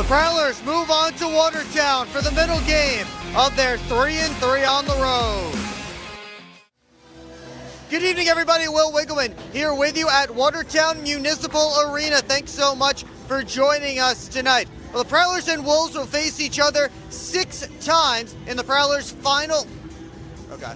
Prowlers move on to Watertown for the middle game of their 3-3 on the road. Good evening, everybody. Will Wiggleman here with you at Watertown Municipal Arena. Thanks so much for joining us tonight. Well, the Prowlers and Wolves will face each other 6 times in the Prowlers' final. Okay.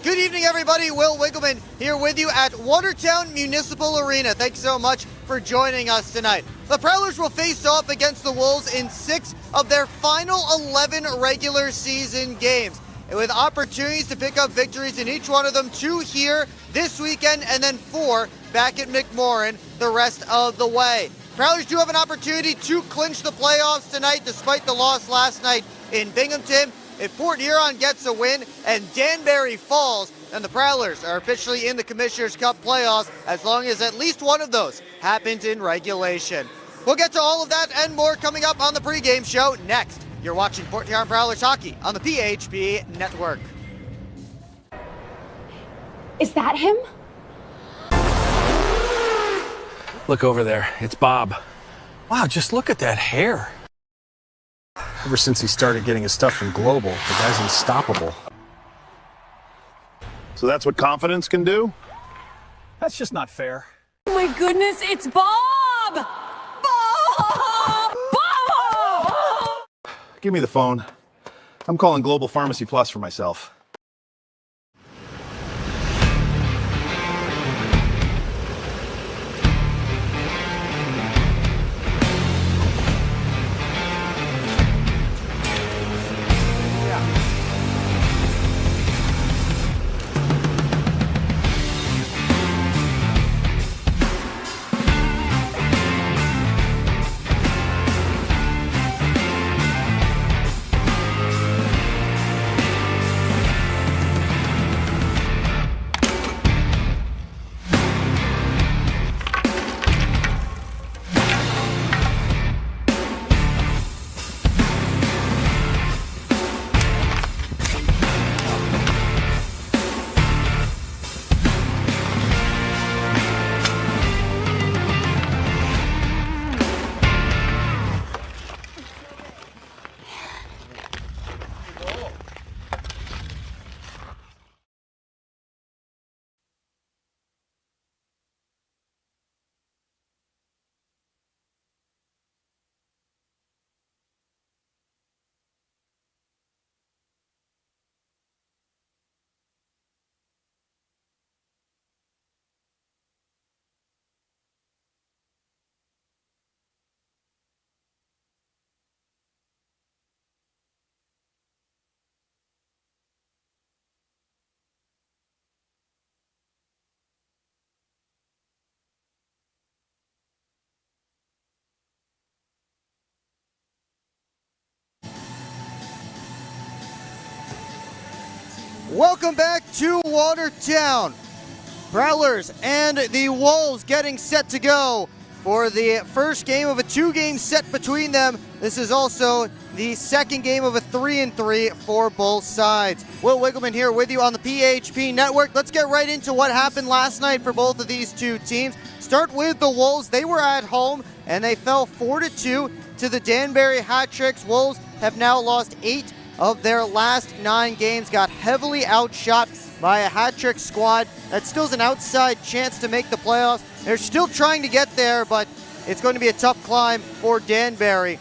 Good evening, everybody. Will Wiggleman here with you at Watertown Municipal Arena. Thanks so much for joining us tonight. The Prowlers will face off against the Wolves in 6 of their final 11 regular season games, with opportunities to pick up victories in each one of them, 2 here this weekend and then 4 back at McMorran the rest of the way. Prowlers do have an opportunity to clinch the playoffs tonight despite the loss last night in Binghamton. If Port Huron gets a win and Danbury falls, then the Prowlers are officially in the Commissioner's Cup playoffs as long as at least one of those happens in regulation. We'll get to all of that and more coming up on the pregame show next. You're watching Port Huron Prowlers hockey on the PHP Network. Is that him? Look over there. It's Bob. Wow, just look at that hair. Ever since he started getting his stuff from Global, the guy's unstoppable. So that's what confidence can do? That's just not fair. Oh my goodness, it's Bob! Bob! Bob! Give me the phone. I'm calling Global Pharmacy Plus for myself. Welcome back to Watertown. Prowlers and the Wolves getting set to go for the first game of a 2-game set between them. This is also the second game of a 3-3 for both sides. Will Wiggleman here with you on the PHP Network. Let's get right into what happened last night for both of these two teams. Start with the Wolves. They were at home and they fell 4-2 to the Danbury Hat-Tricks. Wolves have now lost 8 of their last 9 games, got heavily outshot by a hat-trick squad that still has an outside chance to make the playoffs. They're still trying to get there, but it's going to be a tough climb for Danbury.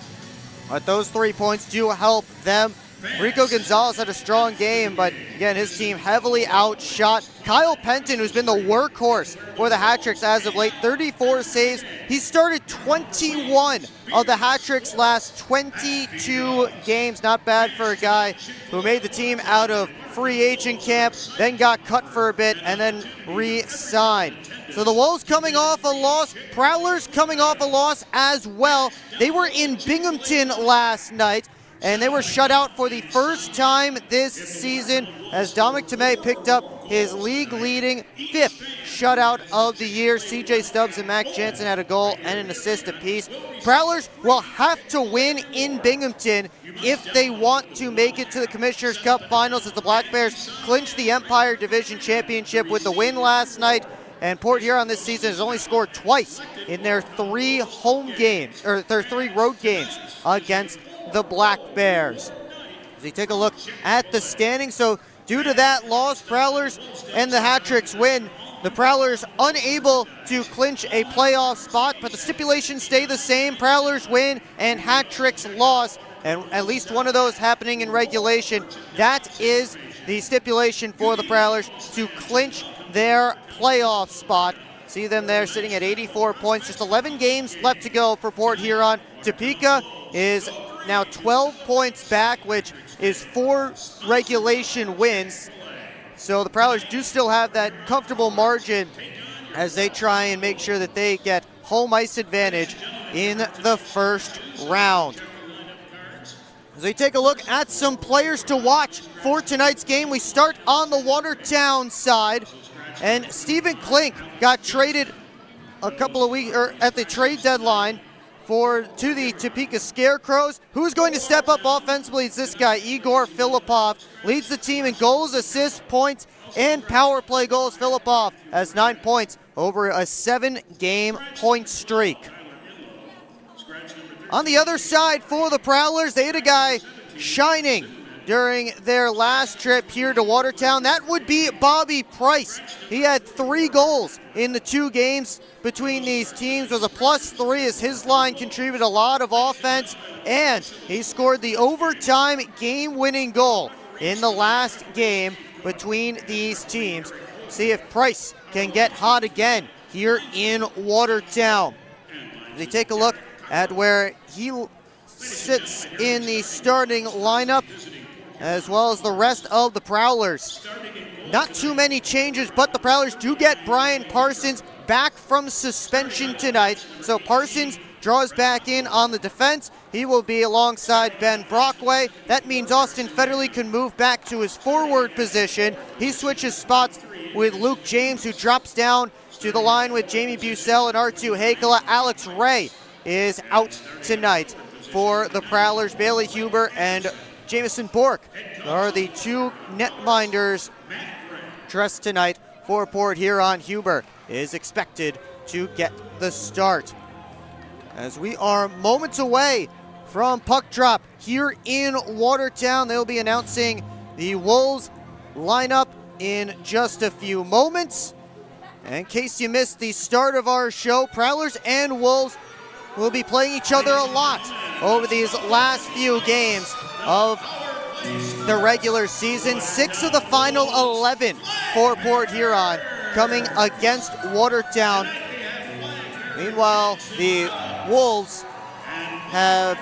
But those 3 points do help them. Rico Gonzalez had a strong game, but again, his team heavily outshot. Kyle Penton, who's been the workhorse for the Hat-Tricks as of late, 34 saves. He started 21 of the Hat-Tricks' last 22 games. Not bad for a guy who made the team out of free agent camp, then got cut for a bit, and then re-signed. So the Wolves coming off a loss, Prowlers coming off a loss as well. They were in Binghamton last night, and they were shut out for the first time this season as Dominic Tomei picked up his league-leading 5th shutout of the year. CJ Stubbs and Mac Jansen had a goal and an assist apiece. Prowlers will have to win in Binghamton if they want to make it to the Commissioner's Cup Finals, as the Black Bears clinched the Empire Division Championship with the win last night And Port Huron this season has only scored twice in their 3 home games, or their 3 road games against the Black Bears. As you take a look at the standings, so due to that loss, Prowlers and the Hat-Tricks win. The Prowlers unable to clinch a playoff spot, but the stipulations stay the same. Prowlers win and Hat-Tricks loss, and at least one of those happening in regulation. That is the stipulation for the Prowlers to clinch their playoff spot. See them there sitting at 84 points, just 11 games left to go for Port Huron. Topeka is now 12 points back, which is 4 regulation wins. So the Prowlers do still have that comfortable margin as they try and make sure that they get home ice advantage in the first round. As we take a look at some players to watch for tonight's game, we start on the Watertown side. And Stephen Klink got traded a couple of weeks, or at the trade deadline, to the Topeka Scarecrows. Who's going to step up offensively is this guy, Igor Filipov. Leads the team in goals, assists, points, and power play goals. Filipov has 9 points over a 7-game point streak. On the other side for the Prowlers, they had a guy shining during their last trip here to Watertown. That would be Bobby Price. He had 3 goals in the 2 games between these teams, was a +3 as his line contributed a lot of offense, and he scored the overtime game-winning goal in the last game between these teams. See if Price can get hot again here in Watertown. As we take a look at where he sits in the starting lineup, as well as the rest of the Prowlers. Not too many changes, but the Prowlers do get Brian Parsons back from suspension tonight. So Parsons draws back in on the defense. He will be alongside Ben Brockway. That means Austin Federley can move back to his forward position. He switches spots with Luke James, who drops down to the line with Jamie Bucell and R2 Hakela. Alex Ray is out tonight for the Prowlers. Bailey Huber and Jamison Bork are the 2 netminders dressed tonight for Port Huron. Huber is expected to get the start. As we are moments away from puck drop here in Watertown, they'll be announcing the Wolves lineup in just a few moments. And in case you missed the start of our show, Prowlers and Wolves will be playing each other a lot over these last few games of the regular season. 6 of the final 11 for Port Huron coming against Watertown. Meanwhile, the Wolves have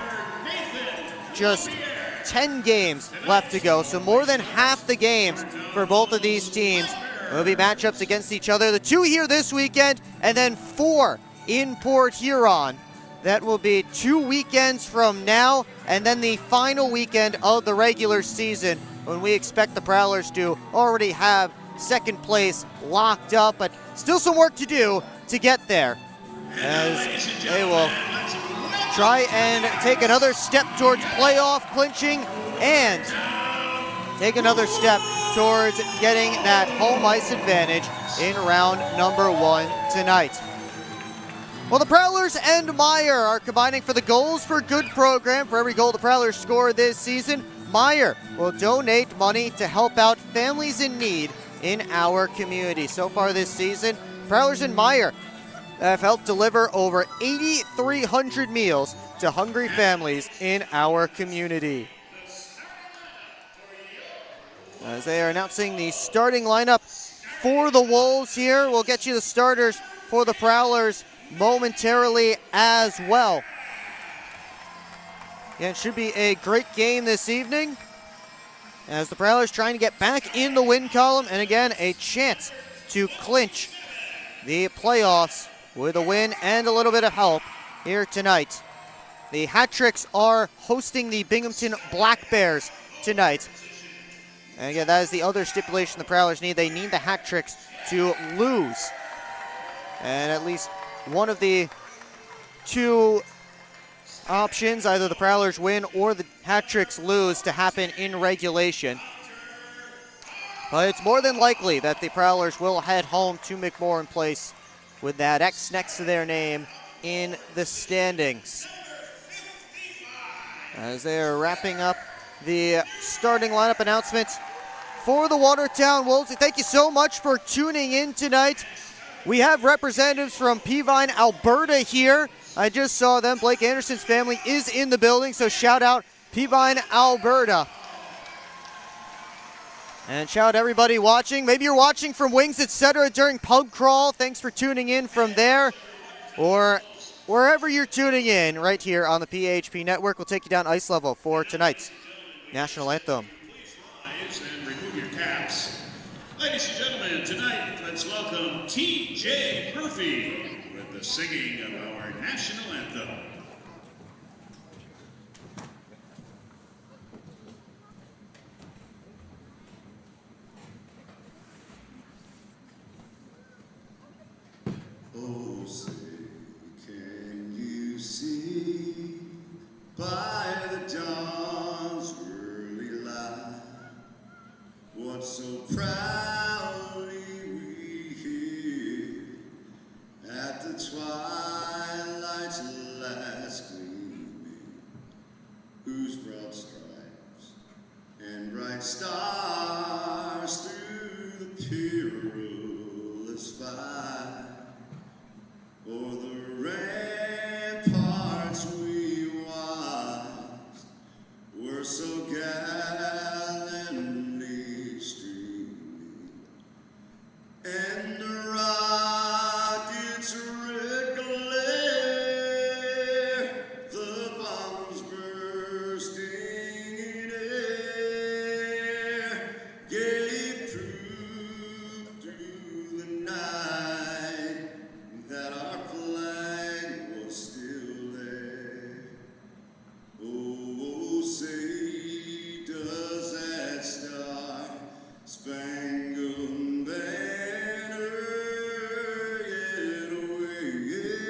just 10 games left to go, so more than half the games for both of these teams will be matchups against each other. The 2 here this weekend, and then 4 in Port Huron. That will be 2 weekends from now, and then the final weekend of the regular season, when we expect the Prowlers to already have second place locked up, but still some work to do to get there, as they will try and take another step towards playoff clinching and take another step towards getting that home ice advantage in round number 1 tonight. Well, the Prowlers and Meyer are combining for the Goals for Good program. For every goal the Prowlers score this season, Meyer will donate money to help out families in need in our community. So far this season, Prowlers and Meyer have helped deliver over 8,300 meals to hungry families in our community. As they are announcing the starting lineup for the Wolves here, we'll get you the starters for the Prowlers momentarily as well. Yeah, it should be a great game this evening, as the Prowlers trying to get back in the win column, and again, a chance to clinch the playoffs with a win and a little bit of help here tonight. The Hat-Tricks are hosting the Binghamton Black Bears tonight. And again, that is the other stipulation the Prowlers need. They need the Hat-Tricks to lose, and at least one of the 2 options, either the Prowlers win or the Hat-Tricks lose, to happen in regulation. But it's more than likely that the Prowlers will head home to McMorran Place with that X next to their name in the standings. As they are wrapping up the starting lineup announcements for the Watertown Wolves. Thank you so much for tuning in tonight. We have representatives from Peavine, Alberta here. I just saw them. Blake Anderson's family is in the building, so shout out Peavine, Alberta. And shout out everybody watching. Maybe you're watching from Wings, etc. during pub crawl. Thanks for tuning in from there. Or wherever you're tuning in, right here on the PHP Network. We'll take you down ice level for tonight's national anthem. And remove your caps. Ladies and gentlemen, tonight let's welcome T.J. Murphy with the singing of our national anthem. Oh, say, can you see by the dawn's early light what so proudly we hear at the twilight's last gleaming, whose broad stripes and bright stars through the perilous fight o'er the ramparts we watched were so gallantly streaming, and the rockets' red glare, the bombs bursting in air, gave proof through the night that our flag was still there. Oh, say does that star-spangled banner yet wave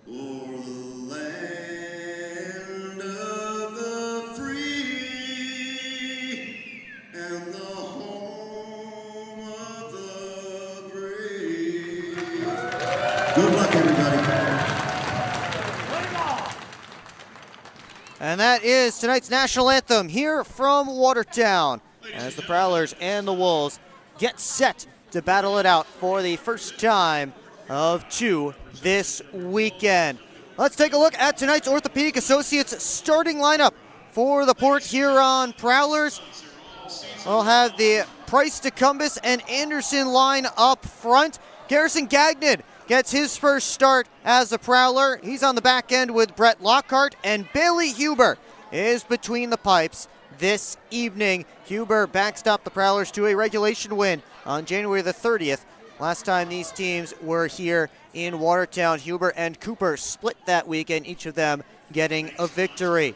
o'er the land of the free and the home of the brave. Good luck, everybody. And that is tonight's national anthem here from Watertown as the Prowlers and the Wolves get set to battle it out for the first time of two this weekend. Let's take a look at tonight's Orthopedic Associates starting lineup for the Port Huron Prowlers. We'll have the Price, DeCumbus, and Anderson line up front. Garrison Gagnon gets his first start as a Prowler. He's on the back end with Brett Lockhart, and Bailey Huber is between the pipes this evening. Huber backstopped the Prowlers to a regulation win on January the 30th. Last time these teams were here in Watertown, Huber and Cooper split that weekend, each of them getting a victory.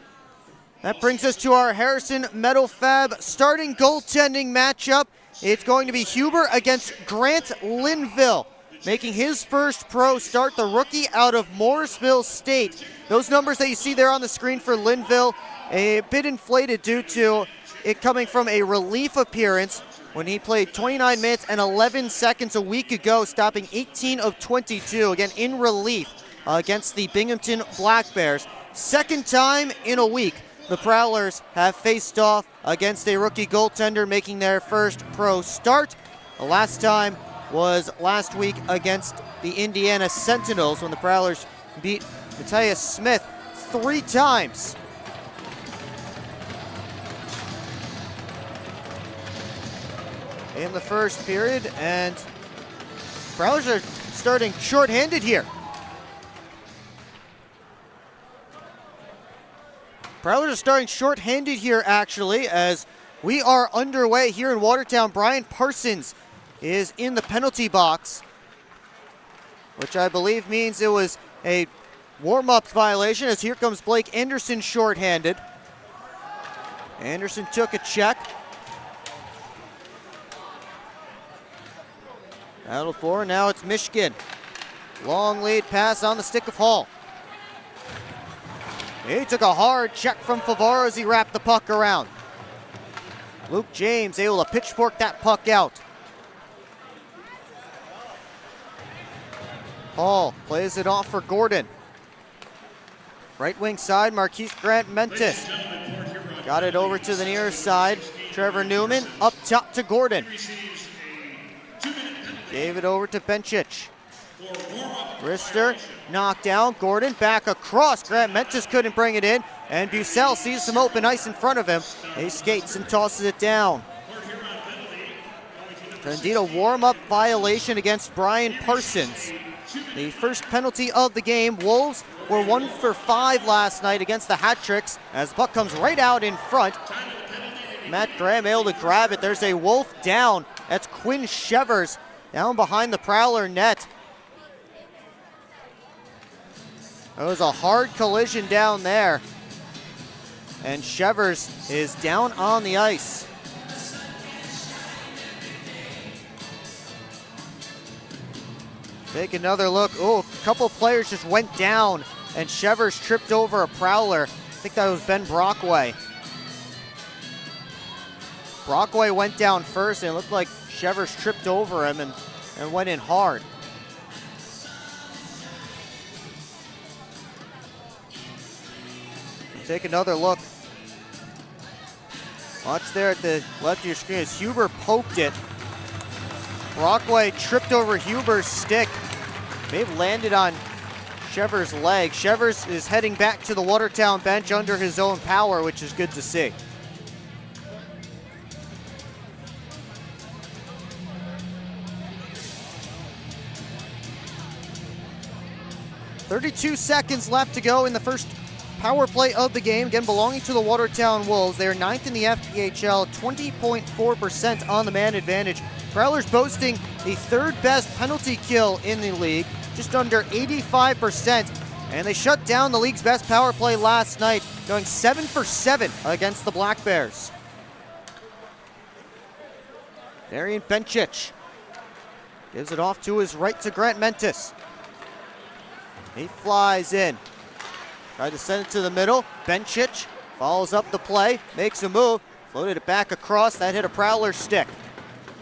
That brings us to our Harrison Metal Fab starting goaltending matchup. It's going to be Huber against Grant Linville, making his first pro start, the rookie out of Morrisville State. Those numbers that you see there on the screen for Linville, a bit inflated due to it coming from a relief appearance when he played 29 minutes and 11 seconds a week ago, stopping 18 of 22, again in relief against the Binghamton Black Bears. Second time in a week the Prowlers have faced off against a rookie goaltender making their first pro start. The last time was last week against the Indiana Sentinels when the Prowlers beat Matthias Smith 3 times. In the first period, and Prowlers are starting shorthanded here. Prowlers are starting shorthanded here, actually, as we are underway here in Watertown. Brian Parsons is in the penalty box, which I believe means it was a warm-up violation, as here comes Blake Anderson shorthanded. Anderson took a check. Battle for, now it's Michigan. Long lead pass on the stick of Hall. He took a hard check from Favaro as he wrapped the puck around. Luke James able to pitchfork that puck out. Hall plays it off for Gordon. Right wing side, Marquise Grant Mentis. Got it over to the near side. Trevor Newman up top to Gordon. Gave it over to Benčić. Rister knocked down. Gordon back across. Grant Mentis couldn't bring it in. And Bucell sees some open ice in front of him. He skates and tosses it down. Indeed, a warm-up violation against Brian Parsons. The first penalty of the game. Wolves were 1 for 5 last night against the Hat-Tricks as the puck comes right out in front. Matt Graham able to grab it. There's a Wolf down. That's Quinn Shevers down behind the Prowler net. It was a hard collision down there. And Shevers is down on the ice. Take another look. Oh, a couple players just went down and Shevers tripped over a Prowler. I think that was Ben Brockway. Brockway went down first and it looked like Shevers tripped over him and went in hard. Take another look. Watch there at the left of your screen as Huber poked it. Brockway tripped over Huber's stick. May have landed on Shevers' leg. Shevers is heading back to the Watertown bench under his own power, which is good to see. .32 seconds left to go in the first power play of the game, again belonging to the Watertown Wolves. They are 9th in the FPHL, 20.4% on the man advantage. Prowlers boasting the 3rd best penalty kill in the league, just under 85%. And they shut down the league's best power play last night, going 7 for 7 against the Black Bears. Darian Benčić gives it off to his right to Grant Mentis. He flies in. Tried to send it to the middle. Benčić follows up the play, makes a move, floated it back across. That hit a Prowler stick.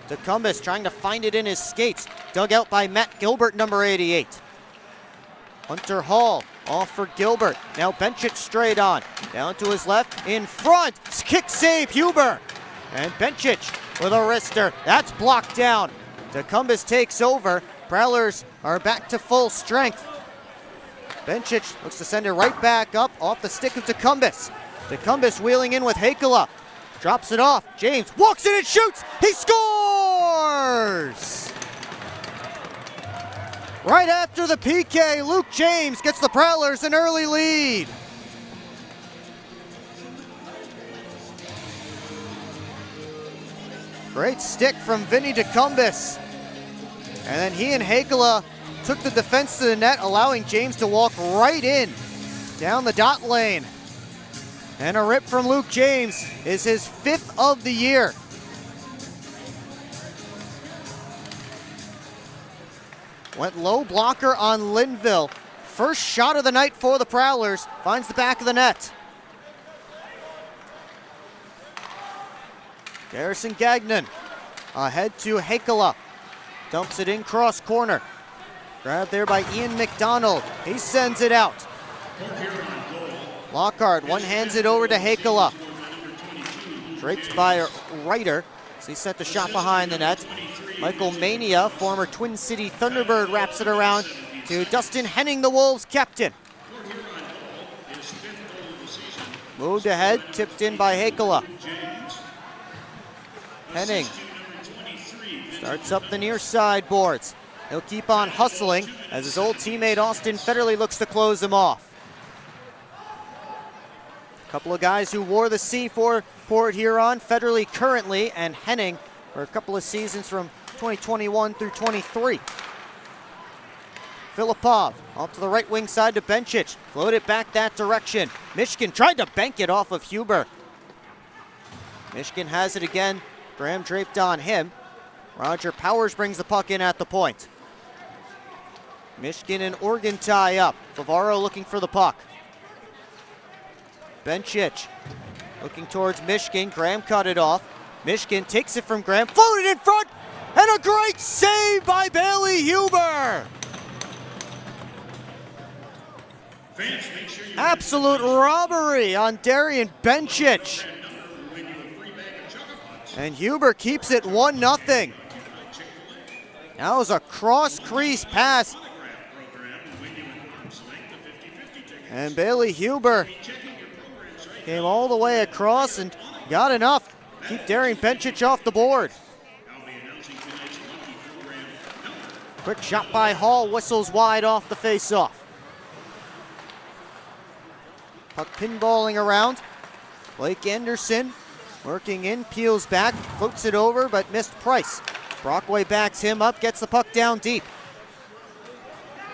DeCumbis trying to find it in his skates. Dug out by Matt Gilbert, number 88. Hunter Hall off for Gilbert. Now Benčić straight on. Down to his left, in front. Kick save, Huber. And Benčić with a wrister. That's blocked down. DeCumbis takes over. Prowlers are back to full strength. Benčić looks to send it right back up off the stick of DeCumbis. DeCumbis wheeling in with Hakala. Drops it off. James walks in and shoots. He scores! Right after the PK, Luke James gets the Prowlers an early lead. Great stick from Vinny DeCumbis. And then he and Hakala took the defense to the net, allowing James to walk right in down the dot lane. And a rip from Luke James is his 5th of the year. Went low blocker on Linville. First shot of the night for the Prowlers. Finds the back of the net. Garrison Gagnon ahead to Hakala. Dumps it in cross corner. Grabbed there by Ian McDonald. He sends it out. Lockhart one-hands it over to Hakala. Draped by Ryder. So he sent the shot behind the net. Michael Mania, former Twin City Thunderbird, wraps it around to Dustin Henning, the Wolves captain. Moved ahead, tipped in by Hakala. Henning starts up the near side boards. He'll keep on hustling as his old teammate Austin Federley looks to close him off. A couple of guys who wore the C for Port Huron, Federley currently, and Henning for a couple of seasons from 2021 through 23. Filipov off to the right wing side to Benčić. Float it back that direction. Michigan tried to bank it off of Huber. Michigan has it again. Graham draped on him. Roger Powers brings the puck in at the point. Michigan and Oregon tie up. Favaro looking for the puck. Bencic looking towards Mishkin. Graham cut it off. Mishkin takes it from Graham, floated in front, and a great save by Bailey Huber. Fans, make sure you Absolute robbery on Darian Bencic. win you a free bag of Choco-Pops. And Huber keeps it 1-0. That was a cross-crease pass. Program will win you an arm's length of 50/50 tickets. And Bailey Huber came all the way across and got enough. Keep Darian Bencic off the board. I'll be announcing tonight's lucky program number. Quick shot by Hall, whistles wide off the face-off. Puck pinballing around. Blake Anderson working in, peels back, floats it over, but missed Price. Brockway backs him up, gets the puck down deep.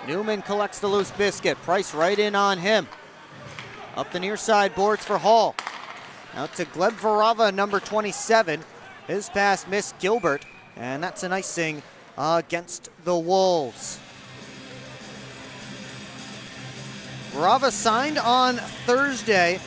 Newman collects the loose biscuit. Price right in on him. Up the near side boards for Hall. Out to Gleb Varava, number 27. His pass missed Gilbert, and that's an icing against the Wolves. Varava signed on Thursday,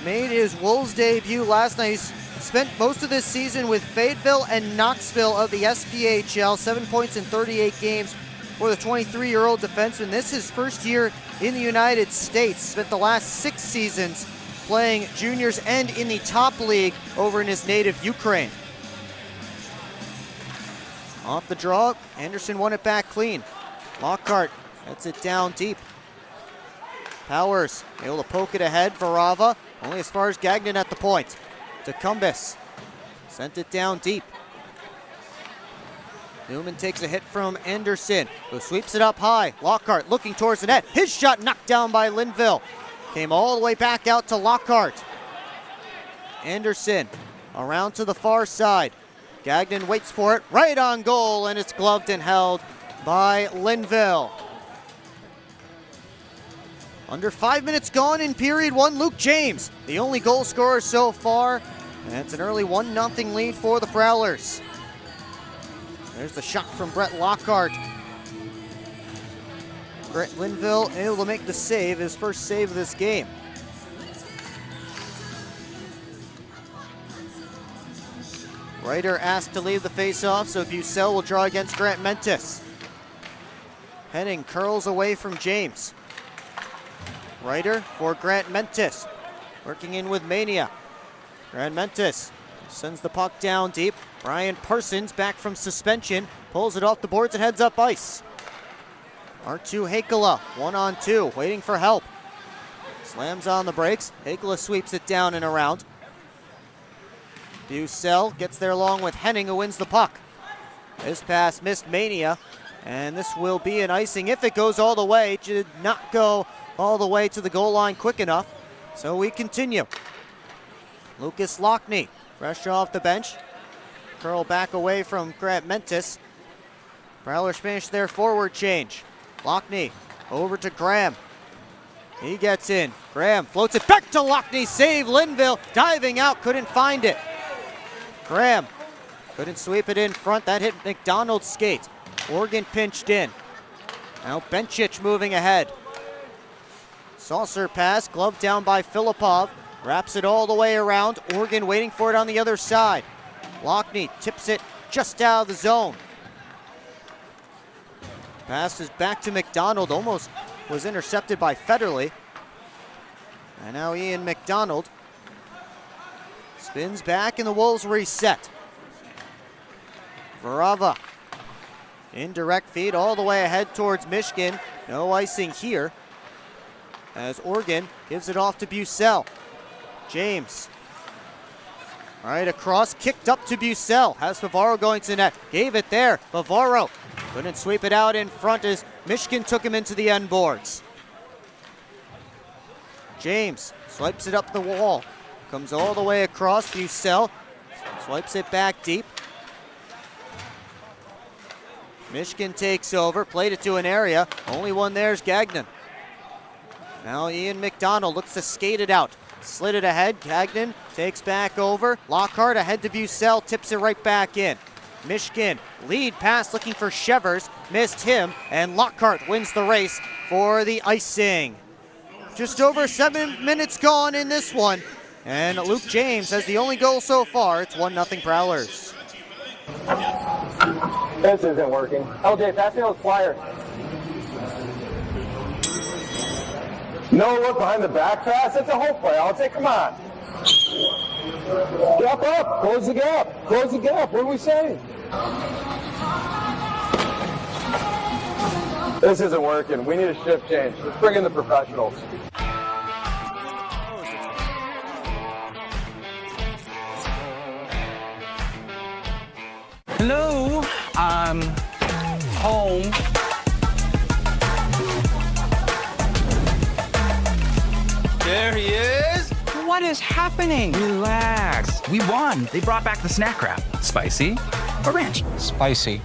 made his Wolves debut last night. He's spent most of this season with Fayetteville and Knoxville of the SPHL, 7 points in 38 games for the 23-year-old defenseman. This is his first year in the United States. Spent the last 6 seasons playing juniors and in the top league over in his native Ukraine. Off the draw, Anderson won it back clean. Lockhart gets it down deep. Powers able to poke it ahead. Varava only as far as Gagnon at the point. To Cumbus. Sent it down deep. Newman takes a hit from Anderson, who sweeps it up high. Lockhart looking towards the net. His shot knocked down by Linville. Came all the way back out to Lockhart. Anderson around to the far side. Gagnon waits for it. Right on goal, and it's gloved and held by Linville. Under 5 minutes gone in period one, Luke James, the only goal scorer so far. And it's an early 1-0 lead for the Prowlers. There's the shot from Brett Lockhart. Brett Linville able to make the save, his first save of this game. Ryder asked to leave the faceoff, so Bucell will draw against Grant Mentis. Henning curls away from James. Ryder for Grant Mentis, working in with Mania. Grant Mentis sends the puck down deep. Brian Parsons back from suspension, pulls it off the boards and heads up ice. R2 Hakala, 1-on-2, waiting for help. Slams on the brakes. Hakala sweeps it down and around. Bucell gets there along with Henning, who wins the puck. This pass missed Mania, and this will be an icing if it goes all the way. It did not go all the way to the goal line quick enough, so we continue. Lucas Lockney, fresh off the bench. Curl back away from Grant Mentis. Prowlers finish their forward change. Lockney over to Graham. He gets in. Graham floats it back to Lockney. Save Linville. Diving out, couldn't find it. Graham couldn't sweep it in front. That hit McDonald's skate. Oregon pinched in. Now Bencic moving ahead. Saucer pass, gloved down by Filipov. Wraps it all the way around. Oregon waiting for it on the other side. Lockney tips it just out of the zone. Passes back to McDonald. Almost was intercepted by Federley. And now Ian McDonald spins back and the Wolves reset. Varava. Indirect feed all the way ahead towards Michigan. No icing here, as Oregon gives it off to Bucell. James. Right across, kicked up to Bucell. Has Favaro going to net. Gave it there. Favaro couldn't sweep it out in front as Michigan took him into the end boards. James swipes it up the wall. Comes all the way across. Bucell swipes it back deep. Michigan takes over, played it to an area. Only one there's Gagnon. Now Ian McDonald looks to skate it out. Slid it ahead, Gagnon takes back over. Lockhart ahead to Bucell, tips it right back in. Michigan, lead pass looking for Shevers, missed him, and Lockhart wins the race for the icing. Just over 7 minutes gone in this one. And Luke James has the only goal so far. It's 1-0 Prowlers. This isn't working. LJ, pass me those flyers. No look behind the back pass. It's a whole play. I'll take. Come on. Gap up. Close the gap. Close the gap. What are we saying? This isn't working. We need a shift change. Let's bring in the professionals. Hello, I'm home. There he is. What is happening? Relax. We won. They brought back the snack wrap. Spicy or ranch? Spicy.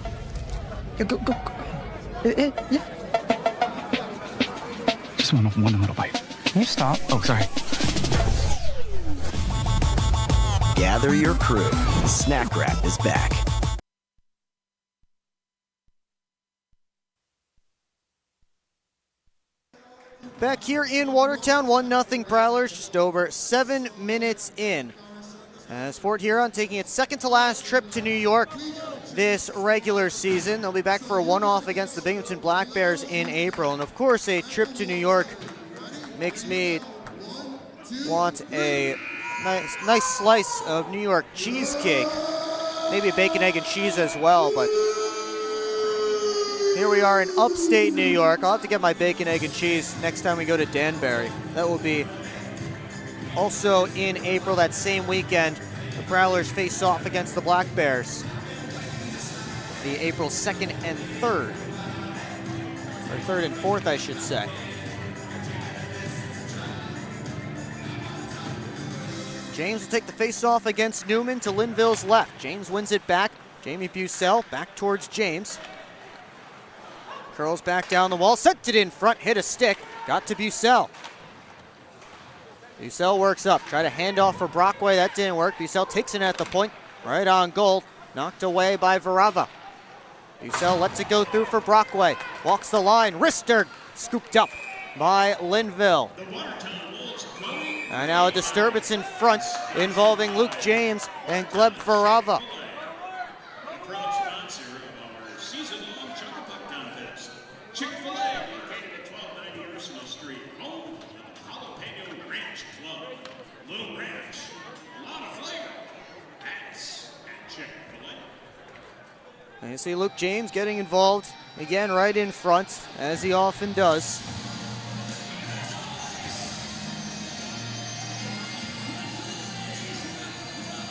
Yeah, go. Yeah. Just one little bite. Can you stop? Oh, sorry. Gather your crew. Snack Wrap is back. Back here in Watertown, 1-0 Prowlers, just over 7 minutes in. As Fort Huron taking its second to last trip to New York this regular season. They'll be back for a one-off against the Binghamton Black Bears in April. And of course, a trip to New York makes me want a nice slice of New York cheesecake. Maybe a bacon, egg, and cheese as well, but here we are in upstate New York. I'll have to get my bacon, egg, and cheese next time we go to Danbury. That will be also in April, that same weekend. The Prowlers face off against the Black Bears. The April 2nd and 3rd. Or 3rd and 4th, I should say. James will take the face-off against Newman to Linville's left. James wins it back. Jamie Bucell back towards James. Curls back down the wall, sent it in front, hit a stick, got to Bucell. Bucell works up, try to hand off for Brockway, that didn't work. Bucell takes it at the point, right on goal, knocked away by Varava. Bucell lets it go through for Brockway, walks the line, wrister scooped up by Linville. And now a disturbance in front involving Luke James and Gleb Varava. Chick-fil-A, located at 1290 Ursula Street, home of the Jalapeno Ranch Club. Little ranch, a lot of flavor. That's at Chick-fil-A. And you see Luke James getting involved again right in front, as he often does.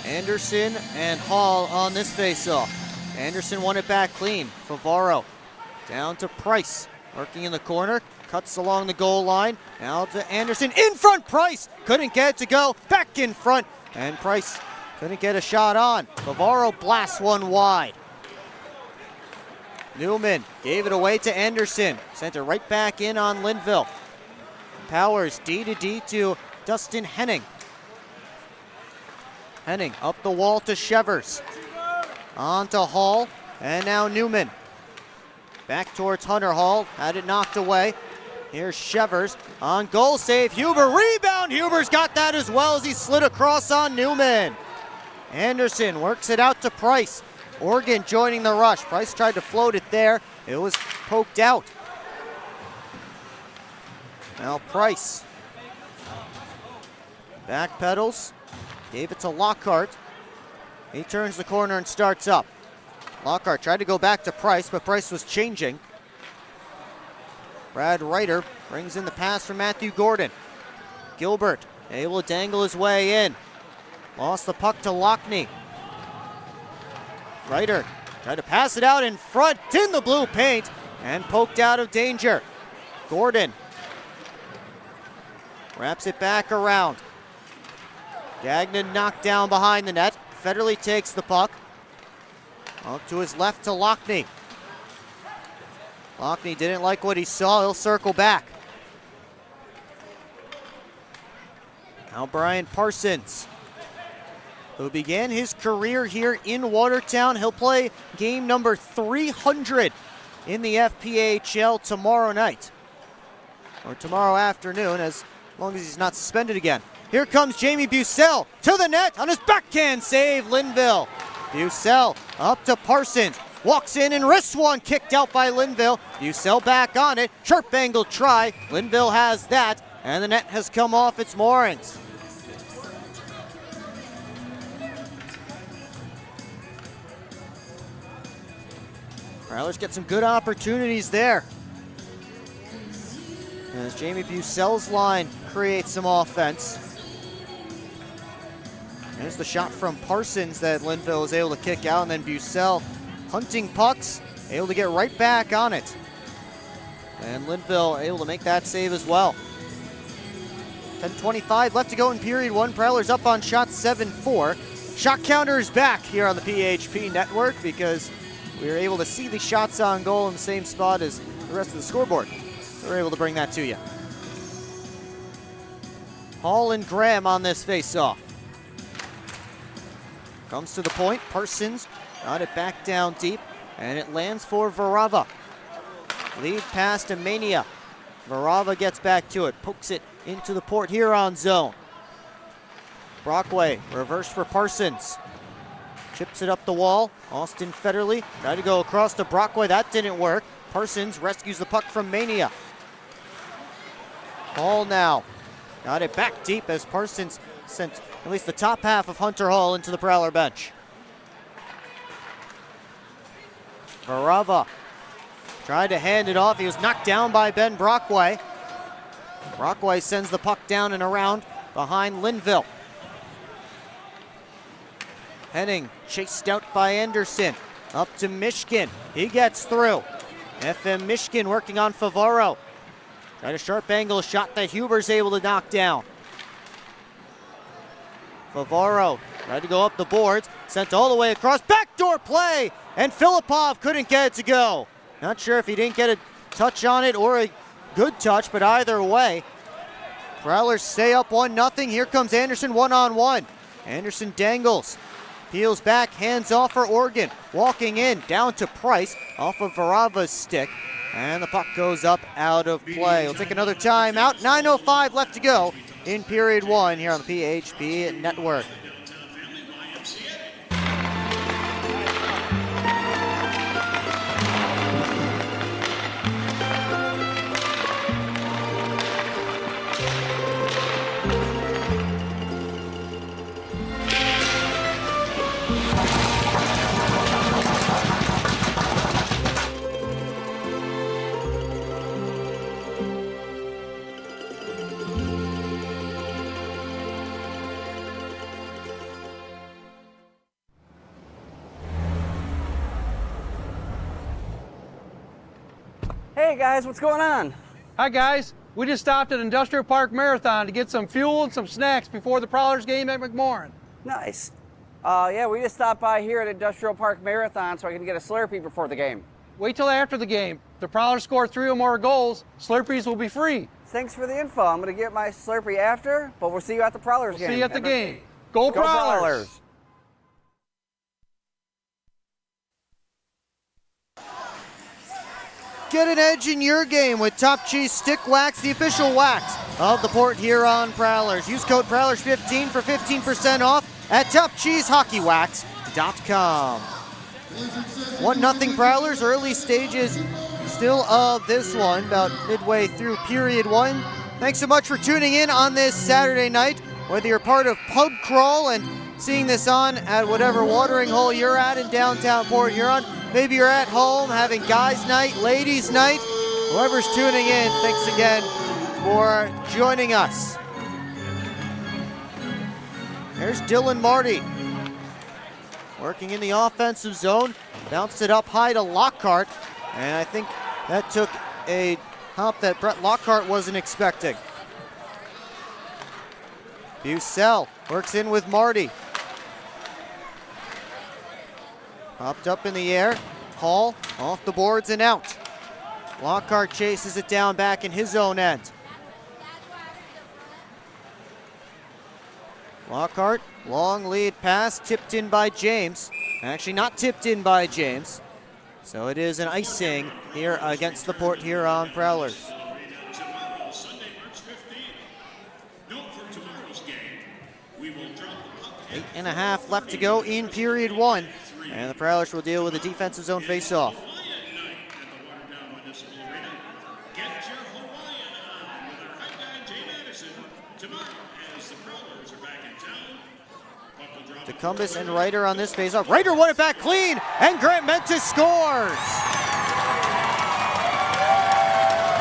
Anderson and Hall on this face-off. Anderson won it back clean. Favaro down to Price, working in the corner, cuts along the goal line. Now to Anderson, in front, Price couldn't get it to go, back in front, and Price couldn't get a shot on. Favaro blasts one wide. Newman gave it away to Anderson, sent it right back in on Linville. Powers D to D to Dustin Henning. Henning up the wall to Shevers. On to Hall, and now Newman. Back towards Hunter Hall, had it knocked away. Here's Shevers on goal save. Huber, rebound. Huber's got that as well as he slid across on Newman. Anderson works it out to Price. Oregon joining the rush. Price tried to float it there. It was poked out. Now Price. Back pedals. Gave it to Lockhart. He turns the corner and starts up. Lockhart tried to go back to Price, but Price was changing. Brad Reiter brings in the pass from Matthew Gordon. Gilbert able to dangle his way in. Lost the puck to Lockney. Reiter tried to pass it out in front, in the blue paint, and poked out of danger. Gordon wraps it back around. Gagnon knocked down behind the net. Federley takes the puck. Up to his left to Lockney. Lockney didn't like what he saw. He'll circle back. Now Brian Parsons, who began his career here in Watertown. He'll play game number 300 in the FPHL tomorrow night or tomorrow afternoon, as long as he's not suspended again. Here comes Jamie Bucell to the net on his backhand save, Linville. Bucell up to Parsons, walks in and wrists one, kicked out by Linville. Bucell back on it, sharp angle try. Linville has that, and the net has come off its moorings. Prowlers get some good opportunities there, as Jamie Bucell's line creates some offense. There's the shot from Parsons that Linville is able to kick out, and then Bucell hunting pucks, able to get right back on it. And Linville able to make that save as well. 10:25 left to go in period one. Prowlers up on shot 7-4. Shot counter is back here on the PHP network because we were able to see the shots on goal in the same spot as the rest of the scoreboard. So we're able to bring that to you. Hall and Graham on this face-off. Comes to the point, Parsons got it back down deep, and it lands for Varava. Lead pass to Mania. Varava gets back to it, pokes it into the Port Huron zone. Brockway, reverse for Parsons. Chips it up the wall. Austin Federley tried to go across to Brockway, that didn't work. Parsons rescues the puck from Mania. Hall now, got it back deep as Parsons sent at least the top half of Hunter Hall into the Prowler bench. Varava tried to hand it off. He was knocked down by Ben Brockway. Brockway sends the puck down and around behind Linville. Henning chased out by Anderson. Up to Mishkin. He gets through. FM Mishkin working on Favaro. Tried a sharp angle shot that Huber's able to knock down. Favaro tried to go up the boards, sent all the way across, backdoor play, and Filipov couldn't get it to go. Not sure if he didn't get a touch on it or a good touch, but either way, Prowlers stay up 1-0. Here comes Anderson one-on-one. Anderson dangles, peels back, hands off for Oregon. Walking in, down to Price, off of Varava's stick, and the puck goes up out of play. We'll take another timeout. 9:05 left to go in period one here on the PHP network. Hey guys, what's going on? Hi guys, we just stopped at Industrial Park Marathon to get some fuel and some snacks before the Prowlers game at McMorran. Nice. Yeah, we just stopped by here at Industrial Park Marathon so I can get a Slurpee before the game. Wait till after the game. If the Prowlers score 3 or more goals, Slurpees will be free. Thanks for the info. I'm going to get my Slurpee after, but we'll see you at the Prowlers game. See you at the game. Go Prowlers! Get an edge in your game with Top Cheese Stick Wax, the official wax of the Port Huron Prowlers. Use code Prowlers15 for 15% off at TopCheeseHockeyWax.com. 1-0 Prowlers, early stages still of this one, about midway through period one. Thanks so much for tuning in on this Saturday night, whether you're part of Pub Crawl and seeing this on at whatever watering hole you're at in downtown Port Huron. Maybe you're at home having guys' night, ladies' night. Whoever's tuning in, thanks again for joining us. There's Dylan Marty working in the offensive zone. Bounced it up high to Lockhart, and I think that took a hop that Brett Lockhart wasn't expecting. Bucell works in with Marty. Popped up in the air. Hall off the boards and out. Lockhart chases it down back in his own end. Lockhart, long lead pass, tipped in by James. Actually not tipped in by James. So it is an icing here against the Port Huron Prowlers. 8.5 left to go in period one. And the Prowlers will deal with a defensive zone face-off. DeCumbis and Ryder on this face-off. Ryder won it back clean, and Grant Mentis scores!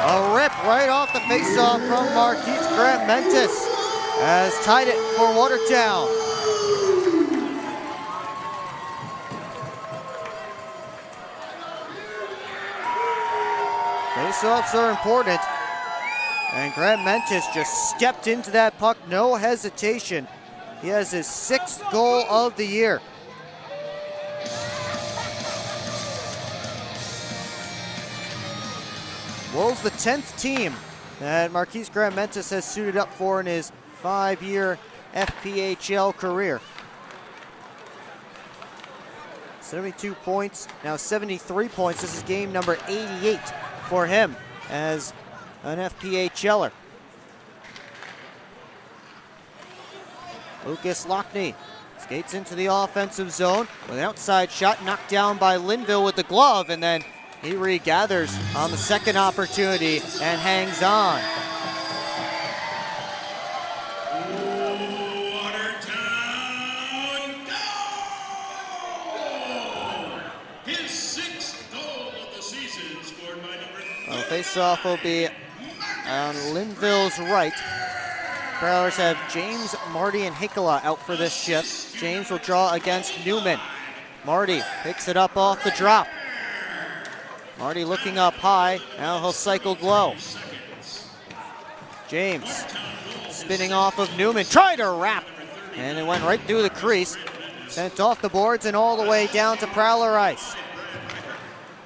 A rip right off the face-off from Marquise Grant Mentis has tied it for Watertown. Face-offs are important, and Grant Mentis just stepped into that puck, no hesitation. He has his 6th goal of the year. Wolves, the 10th team that Marquise Grant Mentis has suited up for in his 5-year FPHL career. 72 points, now 73 points. This is game number 88 for him as an FPHLer. Lucas Lockney skates into the offensive zone with an outside shot knocked down by Linville with the glove, and then he regathers on the second opportunity and hangs on. Watertown goal! His 6th goal of the season, scored by number 3. Well, face-off will be on Linville's right. Prowlers have James, Marty, and Hikala out for this shift. James will draw against Newman. Marty picks it up off the drop. Marty looking up high, now he'll cycle low. James spinning off of Newman, tried to wrap, and it went right through the crease. Sent off the boards and all the way down to Prowler ice.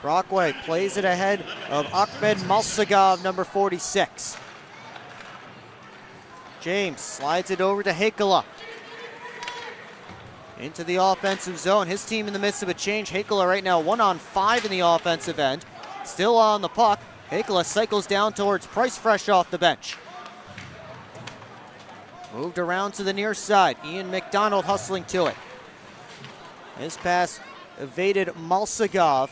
Brockway plays it ahead of Ahmed Malsagov, number 46. James slides it over to Hikala. Into the offensive zone. His team in the midst of a change. Hikala right now 1-on-5 in the offensive end. Still on the puck. Hikala cycles down towards Price fresh off the bench. Moved around to the near side. Ian McDonald hustling to it. His pass evaded Malsagov.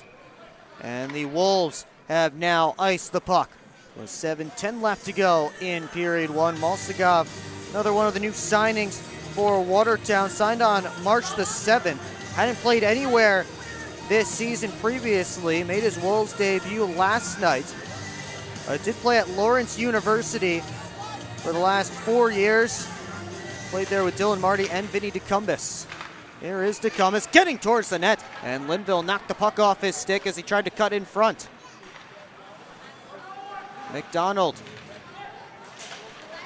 And the Wolves have now iced the puck. With 7:10 left to go in period one. Malsagov, another one of the new signings for Watertown, signed on March the 7th. Hadn't played anywhere this season previously. Made his Wolves debut last night. Did play at Lawrence University for the last 4 years. Played there with Dylan Marty and Vinny DeCumbis. Here is DeCumbis getting towards the net, and Linville knocked the puck off his stick as he tried to cut in front. McDonald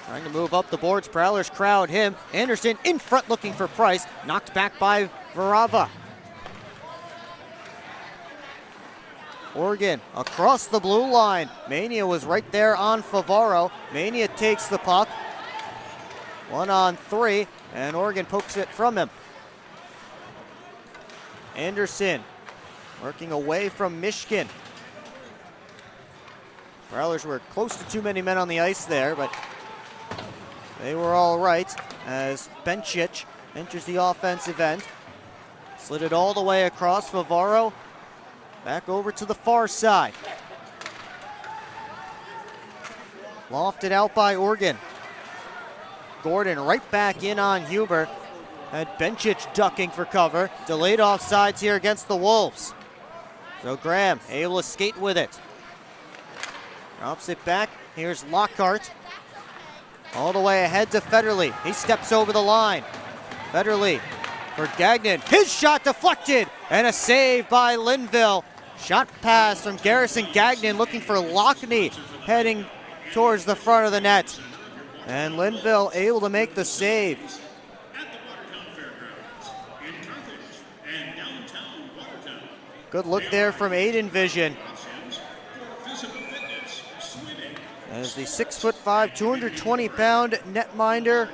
trying to move up the boards. Prowlers crowd him. Anderson in front looking for Price. Knocked back by Varava. Oregon across the blue line. Mania was right there on Favaro. Mania takes the puck. 1-on-3, and Oregon pokes it from him. Anderson working away from Mishkin. Prowlers were close to too many men on the ice there, but they were all right as Bencic enters the offensive end. Slid it all the way across. Favaro back over to the far side. Lofted out by Oregon. Gordon right back in on Huber. Had Bencic ducking for cover. Delayed offsides here against the Wolves. So Graham able to skate with it. Drops it back. Here's Lockhart. All the way ahead to Federley. He steps over the line. Federley for Gagnon. His shot deflected, and a save by Linville. Shot pass from Garrison Gagnon looking for Lockney heading towards the front of the net. And Linville able to make the save. Good look there from Aiden Vision. As the 6'5", 220-pound netminder,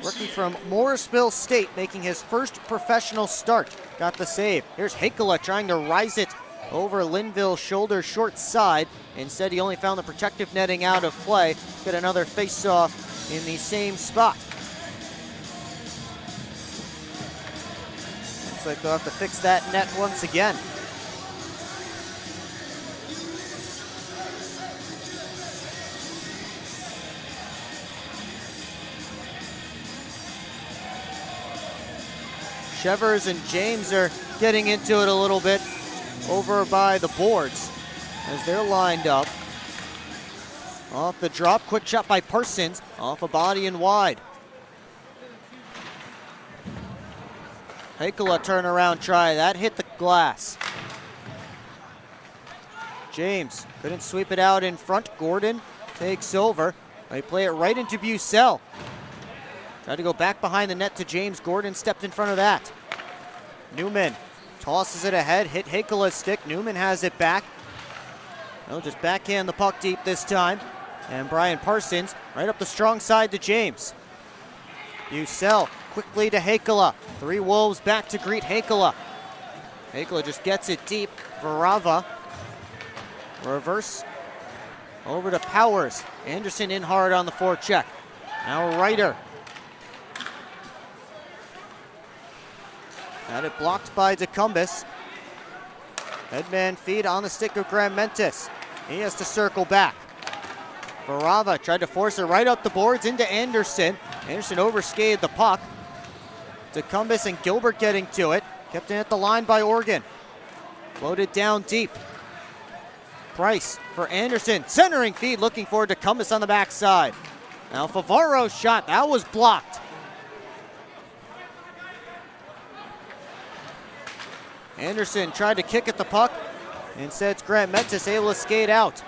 rookie from Morrisville State, making his first professional start, got the save. Here's Hikala trying to rise it over Linville's shoulder short side. Instead, he only found the protective netting out of play. Get another face-off in the same spot. Looks like they'll have to fix that net once again. Shevers and James are getting into it a little bit over by the boards as they're lined up. Off the drop, quick shot by Parsons, off a body and wide. Heikola turnaround try, that hit the glass. James couldn't sweep it out in front. Gordon takes over. They play it right into Bucell. Tried to go back behind the net to James. Gordon stepped in front of that. Newman tosses it ahead, hit Heikola's stick. Newman has it back. They'll just backhand the puck deep this time. And Brian Parsons right up the strong side to James. Bucell quickly to Heikola. 3 Wolves back to greet Heikola. Heikola just gets it deep. Varava. Reverse over to Powers. Anderson in hard on the forecheck. Now Ryder. Had it blocked by DeCumbus. Headman feed on the stick of Graham Mentis. He has to circle back. Varava tried to force it right up the boards into Anderson. Anderson overskated the puck. DeCumbus and Gilbert getting to it. Kept in at the line by Oregon. Floated down deep. Price for Anderson. Centering feed looking for DeCumbus on the backside. Now Favaro's shot. That was blocked. Anderson tried to kick at the puck. Instead, it's Grant Mentis able to skate out.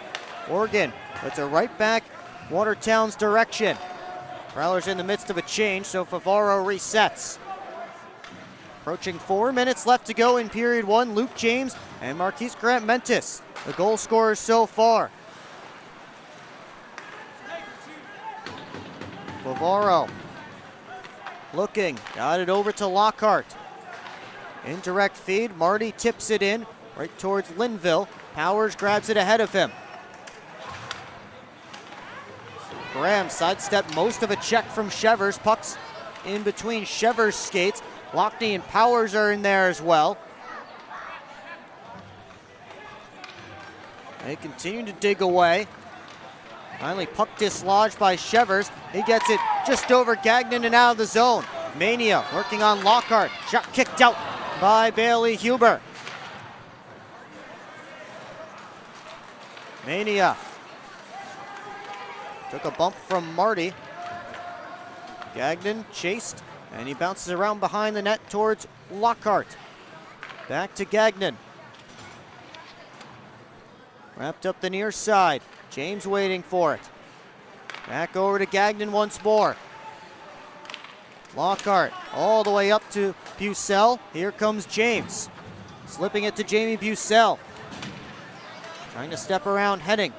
Oregon puts it right back Watertown's direction. Prowlers in the midst of a change, so Favaro resets. Approaching 4 minutes left to go in period 1. Luke James and Marquise Grant Mentis, the goal scorers so far. Favaro looking, got it over to Lockhart. Indirect feed, Marty tips it in right towards Linville. Powers grabs it ahead of him. Graham sidestepped most of a check from Shevers. Pucks in between Shevers' skates. Lockney and Powers are in there as well. They continue to dig away. Finally, puck dislodged by Shevers. He gets it just over Gagnon and out of the zone. Mania working on Lockhart. Shot kicked out by Bailey Huber. Mania took a bump from Marty. Gagnon chased, and he bounces around behind the net towards Lockhart. Back to Gagnon. Wrapped up the near side. James waiting for it. Back over to Gagnon once more. Lockhart all the way up to Bucell. Here comes James. Slipping it to Jamie Bucell. Trying to step around Henning.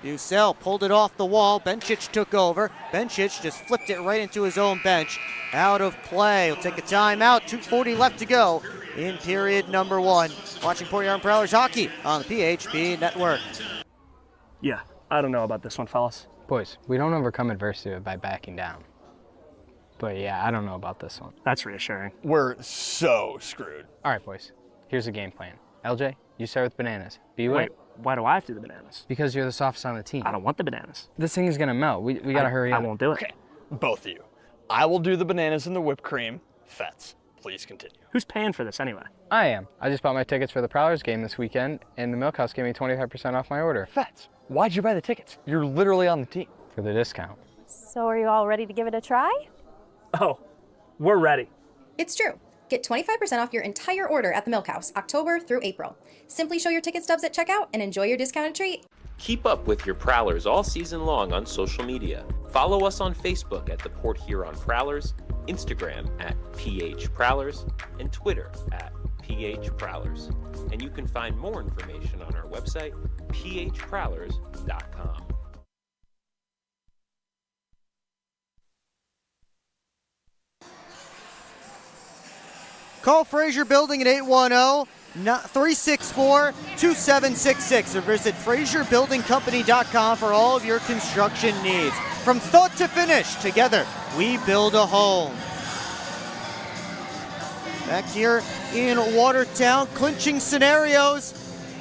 Bucell pulled it off the wall. Bencic took over. Bencic just flipped it right into his own bench. Out of play. He'll take a timeout. 2:40 left to go in period number 1. Watching Port Huron Prowlers hockey on the PHP Network. Yeah, I don't know about this one, fellas. Boys, we don't overcome adversity by backing down. But yeah, I don't know about this one. That's reassuring. We're so screwed. All right, boys. Here's the game plan. LJ, you start with bananas. Wait, why do I have to do the bananas? Because you're the softest on the team. I don't want the bananas. This thing is gonna melt. We gotta hurry up. I won't do it. Okay, both of you. I will do the bananas and the whipped cream. Fets, please continue. Who's paying for this anyway? I am. I just bought my tickets for the Prowlers game this weekend, and the Milkhouse gave me 25% off my order. Fets, why'd you buy the tickets? You're literally on the team. For the discount. So are you all ready to give it a try? Oh, we're ready. It's true. Get 25% off your entire order at the Milkhouse, October through April. Simply show your ticket stubs at checkout and enjoy your discounted treat. Keep up with your Prowlers all season long on social media. Follow us on Facebook at the Port Huron Prowlers, Instagram at PH Prowlers, and Twitter at PH Prowlers. And you can find more information on our website, phprowlers.com. Call Fraser Building at 810-364-2766 or visit FraserBuildingCompany.com for all of your construction needs. From thought to finish, together we build a home. back here in Watertown. Clinching scenarios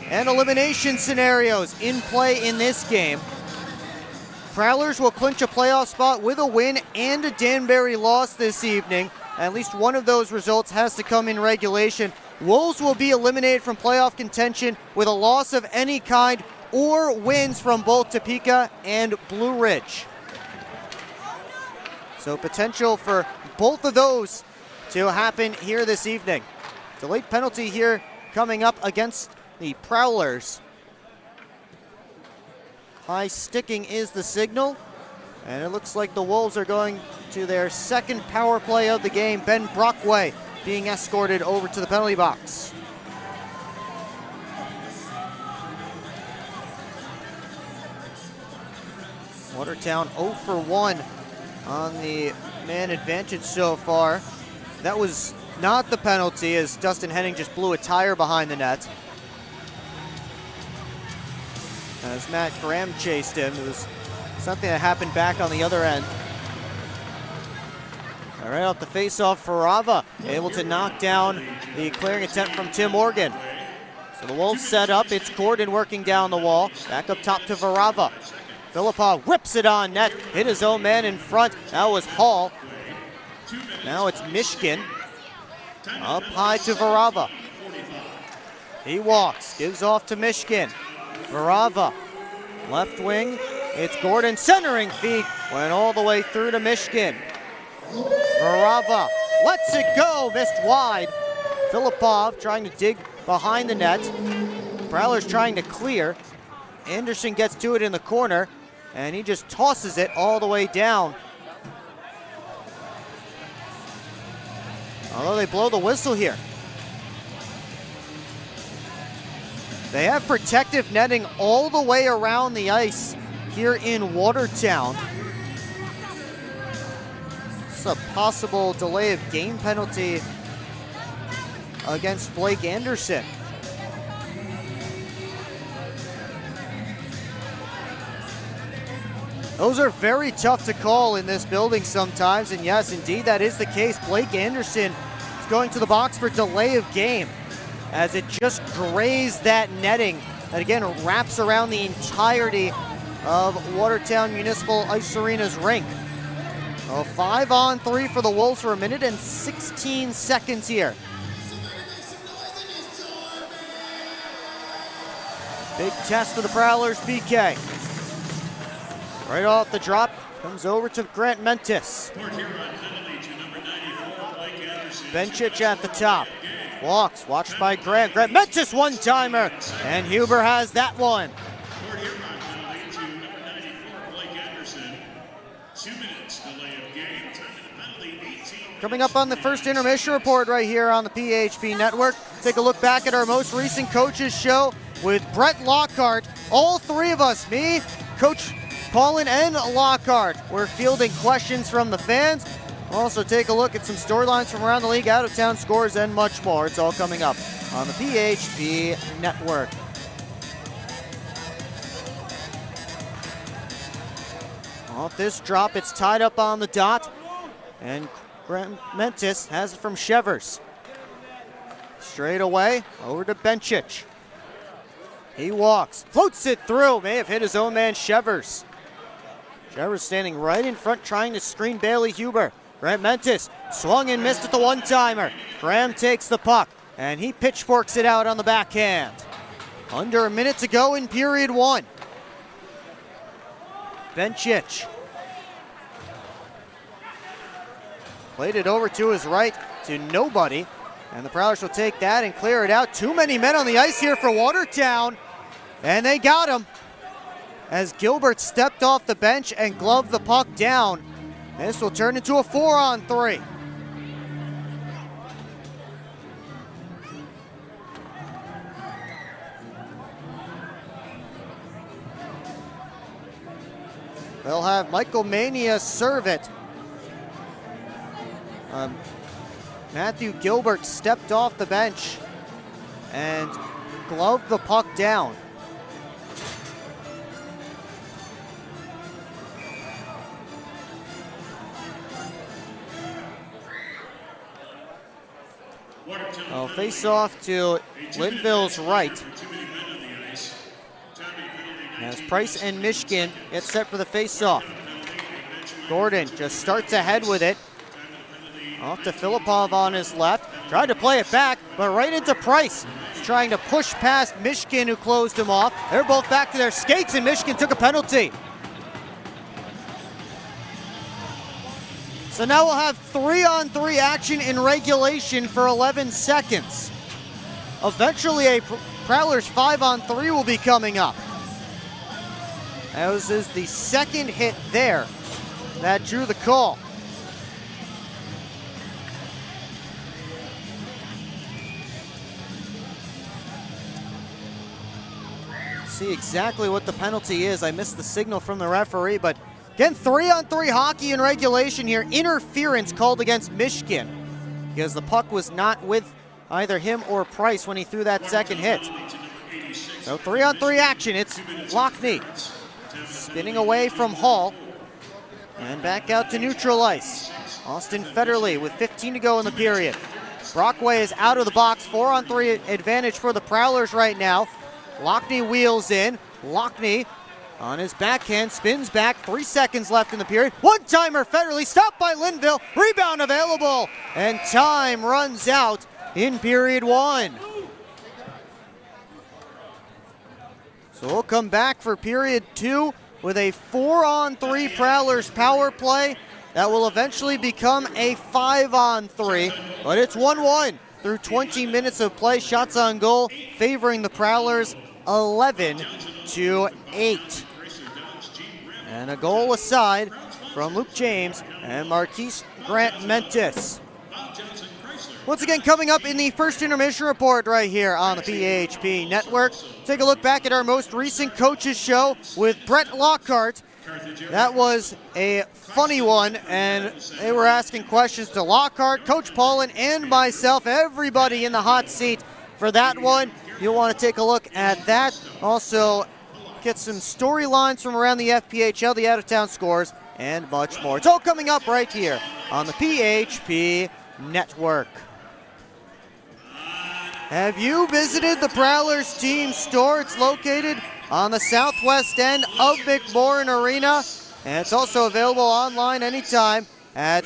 and elimination scenarios in play in this game. Prowlers will clinch a playoff spot with a win and a Danbury loss this evening. At least one of those results has to come in regulation. Wolves will be eliminated from playoff contention with a loss of any kind or wins from both Topeka and Blue Ridge. So potential for both of those to happen here this evening. Delayed penalty here coming up against the Prowlers. High sticking is the signal, and it looks like the Wolves are going to their second power play of the game. Ben Brockway being escorted over to the penalty box. Watertown 0 for 1 on the man advantage so far. That was not the penalty, as Dustin Henning just blew a tire behind the net. As Matt Graham chased him, it was something that happened back on the other end. All right, off the face-off, Farava able to knock down the clearing attempt from Tim Morgan. So the Wolves set up. It's Gordon working down the wall. Back up top to Farava. Philippa whips it on net, hit his own man in front. That was Hall. Now it's Mishkin. Up high to Varava. He walks, gives off to Mishkin. Varava, left wing. It's Gordon, centering feed. Went all the way through to Mishkin. Varava lets it go, missed wide. Filipov trying to dig behind the net. Prowlers trying to clear. Anderson gets to it in the corner, and he just tosses it all the way down. Although they blow the whistle here. They have protective netting all the way around the ice here in Watertown. It's a possible delay of game penalty against Blake Anderson. Those are very tough to call in this building sometimes, and yes, indeed, that is the case. Blake Anderson is going to the box for delay of game, as it just grazed that netting that again wraps around the entirety of Watertown Municipal Ice Arena's rink. A 5-on-3 for the Wolves for 1 minute and 16 seconds here. Big test for the Prowlers, PK. Right off the drop, comes over to Grant Mentis. Benchich at the top. Walks, watched by Grant. Grant Mentis, one-timer, and Huber has that one. Coming up on the first intermission report right here on the PHP Network. Take a look back at our most recent coaches show with Brett Lockhart. All three of us, me, Coach Paulin, and Lockhart, we're fielding questions from the fans. We'll also take a look at some storylines from around the league, out-of-town scores, and much more. It's all coming up on the PHP Network. Off this drop, it's tied up on the dot, and Grant Mentis has it from Shevers. Straight away, over to Benchich. He walks, floats it through, may have hit his own man, Shevers. Shevers standing right in front, trying to screen Bailey Huber. Grant Mentis swung and missed at the one-timer. Graham takes the puck, and he pitchforks it out on the backhand. Under a minute to go in period one. Benchich played it over to his right to nobody, and the Prowlers will take that and clear it out. Too many men on the ice here for Watertown, and they got him as Gilbert stepped off the bench and gloved the puck down. This will turn into a 4-on-3. They'll have Michael Mania serve it. Matthew Gilbert stepped off the bench and gloved the puck down. Well, face off to Linville's right. As Price and Michigan get set for the face-off. Gordon just starts ahead with it. Off to Filipov on his left. Tried to play it back, but right into Price. He's trying to push past Michigan, who closed him off. They're both back to their skates, and Michigan took a penalty. So now we'll have 3-on-3 action in regulation for 11 seconds. Eventually, a Prowlers 5-on-3 will be coming up. As is the second hit there that drew the call. See exactly what the penalty is. I missed the signal from the referee, but again, 3-on-3 hockey in regulation here. Interference called against Michigan because the puck was not with either him or Price when he threw that second hit. So 3-on-3 action. It's Lockney spinning away from Hall and back out to neutral ice. Austin Federley with 15 to go in the period. Brockway is out of the box. 4-on-3 advantage for the Prowlers right now. Lockney wheels in. Lockney on his backhand, spins back. 3 seconds left in the period. One-timer Federley, stopped by Linville. Rebound available, and time runs out in period 1. So we'll come back for period 2 with a 4-on-3 Prowlers power play that will eventually become a 5-on-3, but it's 1-1 through 20 minutes of play. Shots on goal favoring the Prowlers 11-8. And a goal aside from Luke James and Marquise Grant Mentis. Once again, coming up in the first intermission report right here on the PHP Network. Take a look back at our most recent coaches show with Brett Lockhart. That was a funny one, and they were asking questions to Lockhart, Coach Paulin, and myself, everybody in the hot seat for that one. You'll want to take a look at that. Also, get some storylines from around the FPHL, the out-of-town scores, and much more. It's all coming up right here on the PHP Network. Have you visited the Prowlers team store? It's located on the southwest end of McMorran Arena, and it's also available online anytime at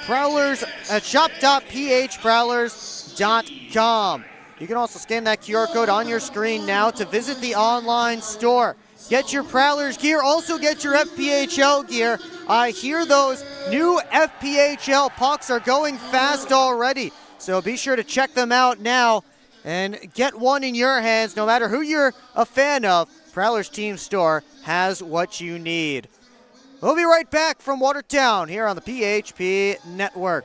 shop.phprowlers.com. You can also scan that QR code on your screen now to visit the online store. Get your Prowlers gear, also get your FPHL gear. I hear those new FPHL pucks are going fast already, so be sure to check them out now and get one in your hands. No matter who you're a fan of, Prowlers Team Store has what you need. We'll be right back from Watertown here on the PHP Network.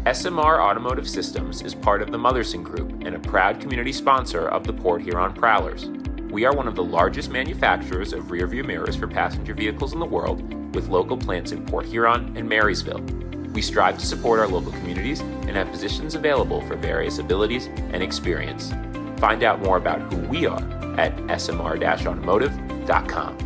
SMR Automotive Systems is part of the Motherson Group and a proud community sponsor of the Port Huron Prowlers. We are one of the largest manufacturers of rearview mirrors for passenger vehicles in the world, with local plants in Port Huron and Marysville. We strive to support our local communities and have positions available for various abilities and experience. Find out more about who we are at smr-automotive.com.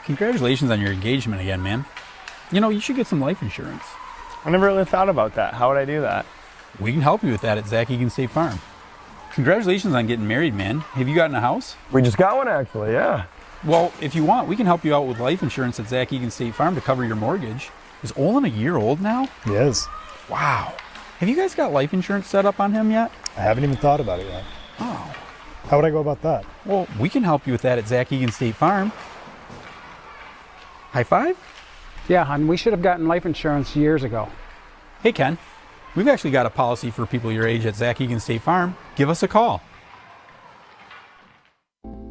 Congratulations on your engagement again, man. You know, you should get some life insurance. I never really thought about that. How would I do that? We can help you with that at Zach Egan State Farm. Congratulations on getting married, man. Have you gotten a house? We just got one, actually, yeah. Well, if you want, we can help you out with life insurance at Zach Egan State Farm to cover your mortgage. Is Olin a year old now? He is. Wow. Have you guys got life insurance set up on him yet? I haven't even thought about it yet. Oh. How would I go about that? Well, we can help you with that at Zach Egan State Farm. High five? Yeah, and we should have gotten life insurance years ago. Hey, Ken. We've actually got a policy for people your age at Zach Egan State Farm. Give us a call.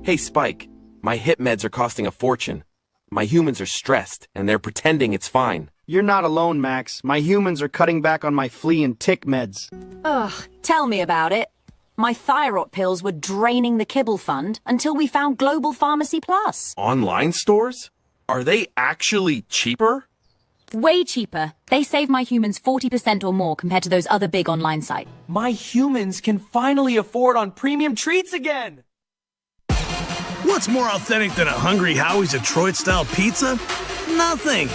Hey, Spike. My hip meds are costing a fortune. My humans are stressed, and they're pretending it's fine. You're not alone, Max. My humans are cutting back on my flea and tick meds. Ugh, tell me about it. My thyroid pills were draining the kibble fund until we found Global Pharmacy Plus. Online stores? Are they actually cheaper? Way cheaper. They save my humans 40% or more compared to those other big online sites. My humans can finally afford on premium treats again! What's more authentic than a Hungry Howie's Detroit-style pizza? Nothing.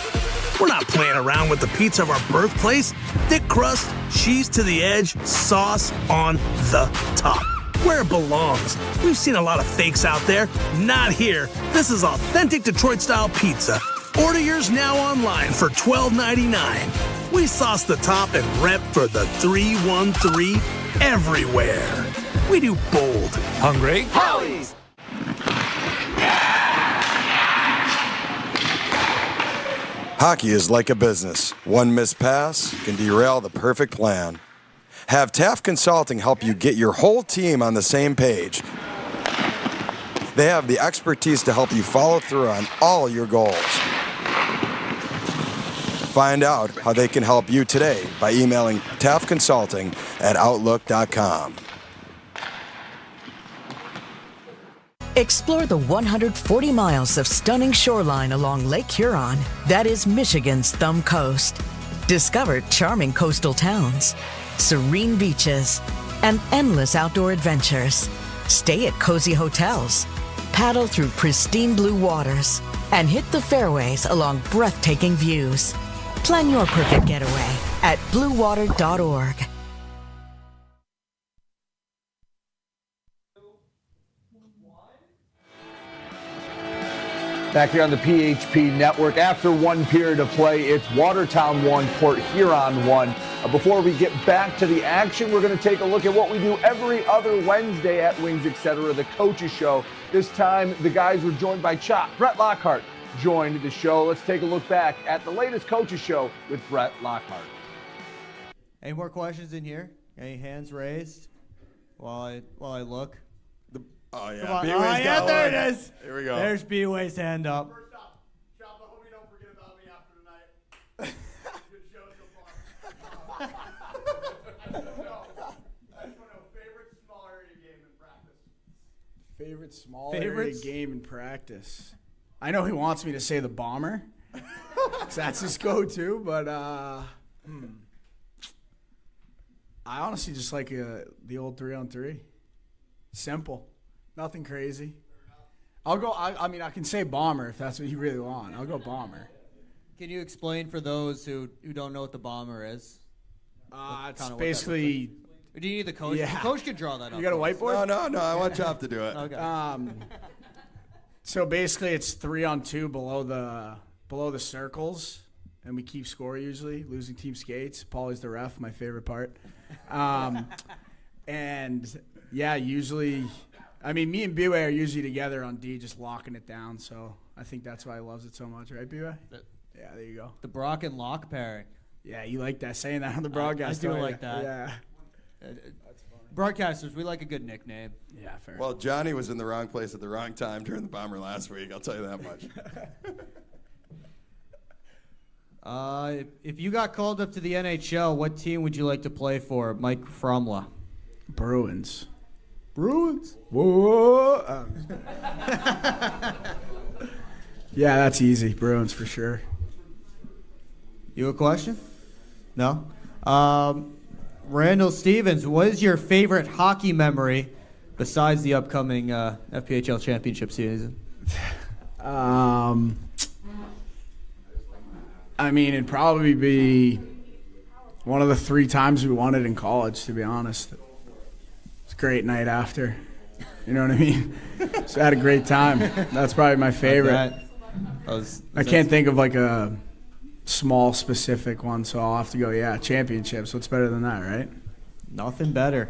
We're not playing around with the pizza of our birthplace. Thick crust, cheese to the edge, sauce on the top. Where it belongs. We've seen a lot of fakes out there. Not here. This is authentic Detroit-style pizza. Order yours now online for $12.99. We sauce the top and rep for the 313 everywhere. We do bold. Hungry Howie's! Hockey is like a business. One missed pass can derail the perfect plan. Have Taft Consulting help you get your whole team on the same page. They have the expertise to help you follow through on all your goals. Find out how they can help you today by emailing taftconsulting@outlook.com. Explore the 140 miles of stunning shoreline along Lake Huron. That is Michigan's Thumb Coast. Discover charming coastal towns, serene beaches, and endless outdoor adventures. Stay at cozy hotels, paddle through pristine blue waters, and hit the fairways along breathtaking views. Plan your perfect getaway at bluewater.org. Back here on the PHP Network, after one period of play, it's Watertown 1, Port Huron 1. Before we get back to the action, we're going to take a look at what we do every other Wednesday at Wings Etc., the Coaches Show. This time, the guys were joined by Chop. Brett Lockhart joined the show. Let's take a look back at the latest Coaches Show with Brett Lockhart. Any more questions in here? Any hands raised while I look? Oh, yeah. Come on. There it is. Here we go. There's B-Way's hand up. First off, Chop, I hope you don't forget about me after tonight. Good show so far. I just want to know favorite small area game in practice. Favorite small area game in practice. I know he wants me to say the bomber. That's his go-to, but I honestly just like the old 3-on-3. Simple. Nothing crazy. I'll go. I mean, I can say bomber if that's what you really want. I'll go bomber. Can you explain for those who don't know what the bomber is? It's basically. Do you need the coach? Yeah. The coach can draw that up. You got a whiteboard? No. I want Chop to do it. Okay. So basically, it's 3-on-2 below the circles, and we keep score usually. Losing team skates. Paulie's the ref. My favorite part. And yeah, usually. I mean, me and B-Way are usually together on D, just locking it down. So I think that's why he loves it so much, right, B-Way? Yeah, there you go. The Brock and Lock pairing. Yeah, you like that, saying that on the broadcast. I do like that. Yeah. Broadcasters, we like a good nickname. Yeah, fair. Well, Johnny was in the wrong place at the wrong time during the bomber last week. I'll tell you that much. If you got called up to the NHL, what team would you like to play for, Mike Fromla? Bruins. Bruins? Whoa. Yeah, that's easy. Bruins for sure. You a question? No? Randall Stevens, what is your favorite hockey memory besides the upcoming FPHL championship season? I mean, it'd probably be one of the 3 times we won it in college, to be honest. It's a great night after. You know what I mean? So I had a great time. That's probably my favorite. I can't think of like a small specific one, so I'll have to go, championships. What's better than that, right? Nothing better.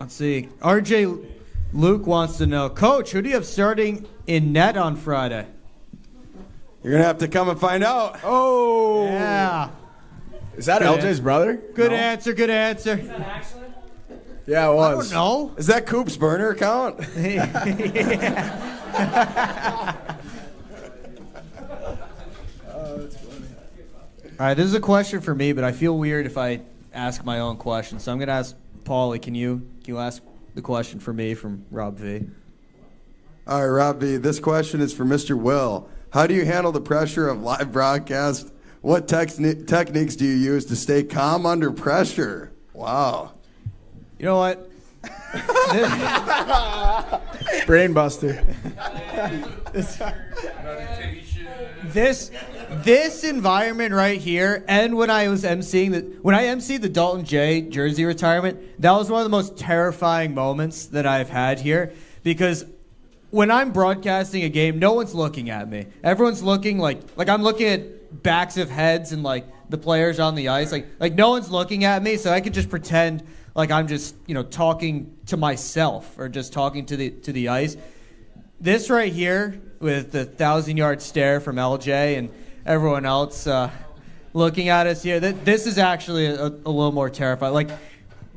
Let's see. RJ Luke wants to know, Coach, who do you have starting in net on Friday? You're going to have to come and find out. Oh. Yeah. Is that LJ's brother? Good answer, good answer. Yeah, it was. I don't know. Is that Coop's burner account? All right, this is a question for me, but I feel weird if I ask my own question. So I'm going to ask Paulie, can you ask the question for me from Rob V? All right, Rob V, this question is for Mr. Will. How do you handle the pressure of live broadcast? What techniques do you use to stay calm under pressure? Wow. You know what? Brain buster. This environment right here, and when I was emceed the Dalton J jersey retirement, that was one of the most terrifying moments that I've had here, because when I'm broadcasting a game, no one's looking at me. Everyone's looking like I'm looking at backs of heads and like the players on the ice. Like no one's looking at me, so I could just pretend like I'm just, talking to myself or just talking to the ice. This right here with the 1,000-yard stare from LJ and everyone else looking at us here, this is actually a little more terrifying. Like,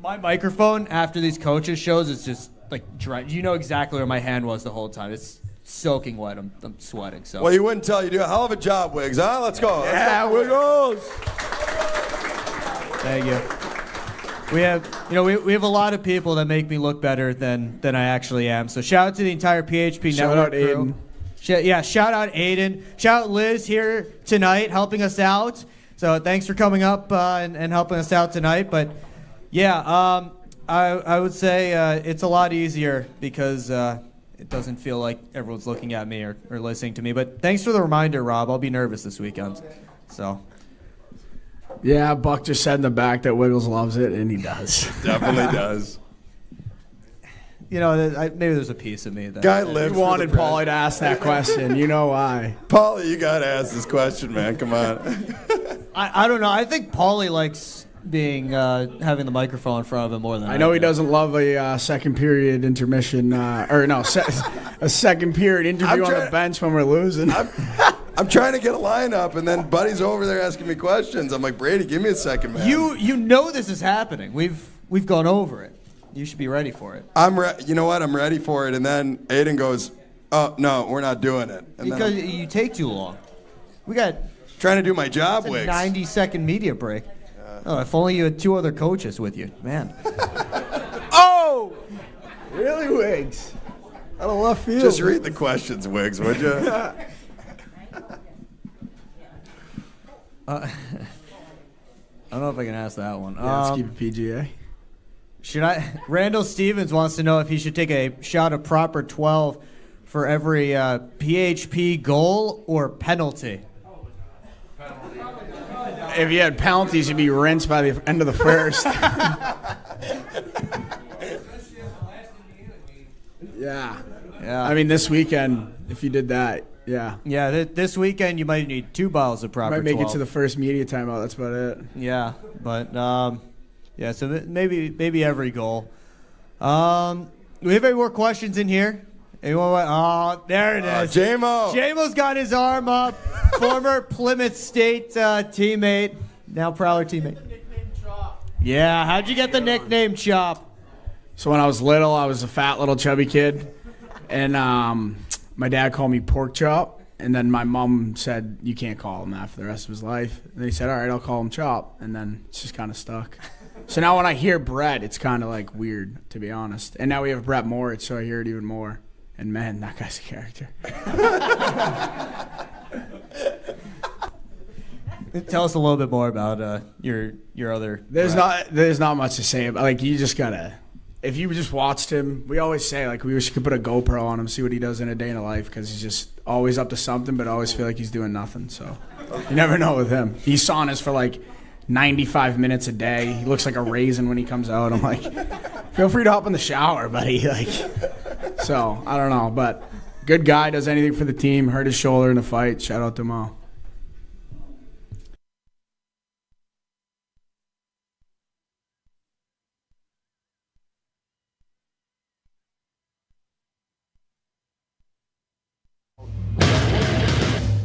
my microphone after these coaches shows is just like dry. You know exactly where my hand was the whole time. It's soaking wet. I'm sweating. So. Well, you wouldn't tell. You do a hell of a job, Wiggs. Huh? Let's go. Yeah, Wiggles. Thank you. We have a lot of people that make me look better than I actually am. So shout out to the entire PHP Network crew. Shout out Aiden. Shout out Liz here tonight helping us out. So thanks for coming up and helping us out tonight. But yeah, I would say it's a lot easier because it doesn't feel like everyone's looking at me or listening to me. But thanks for the reminder, Rob. I'll be nervous this weekend. So. Yeah, Buck just said in the back that Wiggles loves it, and he does. Definitely does. Maybe there's a piece of me that guy lives. You wanted Paulie to ask that question. You know why? Paulie, you gotta ask this question, man. Come on. I don't know. I think Paulie likes being having the microphone in front of him more than I know. He doesn't love a second period intermission, a second period interview on the bench when we're losing. I'm trying to get a lineup, and then Buddy's over there asking me questions. I'm like, Brady, give me a second, man. You know this is happening. We've gone over it. You should be ready for it. You know what? I'm ready for it. And then Aiden goes, "Oh no, we're not doing it." And because you take too long. We got trying to do my job, Wiggs. 90-second media break. Oh, if only you had two other coaches with you, man. Oh, really, Wiggs? Out of left field. Just read the questions, Wiggs, would you? I don't know if I can ask that one. Let's keep it PGA. Randall Stevens wants to know if he should take a shot of proper 12 for every PHP goal or penalty. If you had penalties, you'd be rinsed by the end of the first. Yeah. I mean, this weekend, if you did that, yeah. Yeah, this weekend you might need 2 bottles of proper 12. Might make it to the first media timeout. That's about it. Yeah, but so maybe every goal. Do we have any more questions in here? Anyone? Oh, there it is. Jamo's got his arm up. Former Plymouth State teammate, now Prowler teammate. Yeah, how'd you get the nickname Chop? So when I was little, I was a fat little chubby kid, and my dad called me Pork Chop, and then my mom said, you can't call him that for the rest of his life. And he said, all right, I'll call him Chop, and then it's just kind of stuck. So now when I hear Brett, it's kind of like weird, to be honest. And now we have Brett Moritz, so I hear it even more. And man, that guy's a character. Tell us a little bit more about your other. There's not much to say. Like, you just gotta. If you just watched him, we always say like we could put a GoPro on him, see what he does in a day in a life, because he's just always up to something, but always feel like he's doing nothing. So you never know with him. He's saunas for like 95 minutes a day. He looks like a raisin when he comes out. I'm like, feel free to hop in the shower, buddy. So, I don't know. But good guy, does anything for the team. Hurt his shoulder in a fight. Shout out to Mo.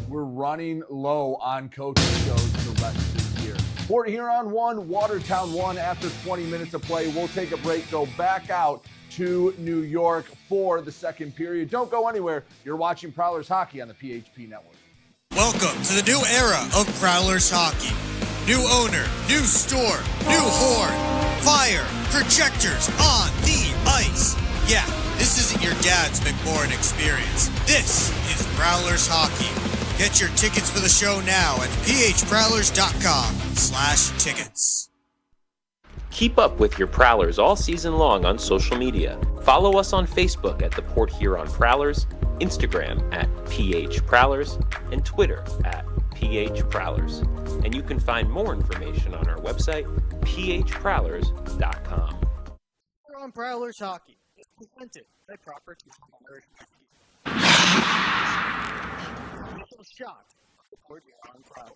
We're running low on coaching shows the rest of the year. Port Huron 1, Watertown 1 after 20 minutes of play. We'll take a break, go back out to New York for the second period. Don't go anywhere. You're watching Prowlers Hockey on the PHP Network. Welcome to the new era of Prowlers Hockey. New owner, new store, new horn, fire, projectors on the ice. Yeah, this isn't your dad's McMorrin experience. This is Prowlers Hockey. Get your tickets for the show now at phprowlers.com/tickets. Keep up with your Prowlers all season long on social media. Follow us on Facebook at the Port Huron Prowlers, Instagram at PH Prowlers, and Twitter at PH Prowlers. And you can find more information on our website, phprowlers.com. We're on Prowlers Hockey. It's presented by Proper Prowlers Hockey. Initial shot of the Port Huron Prowlers.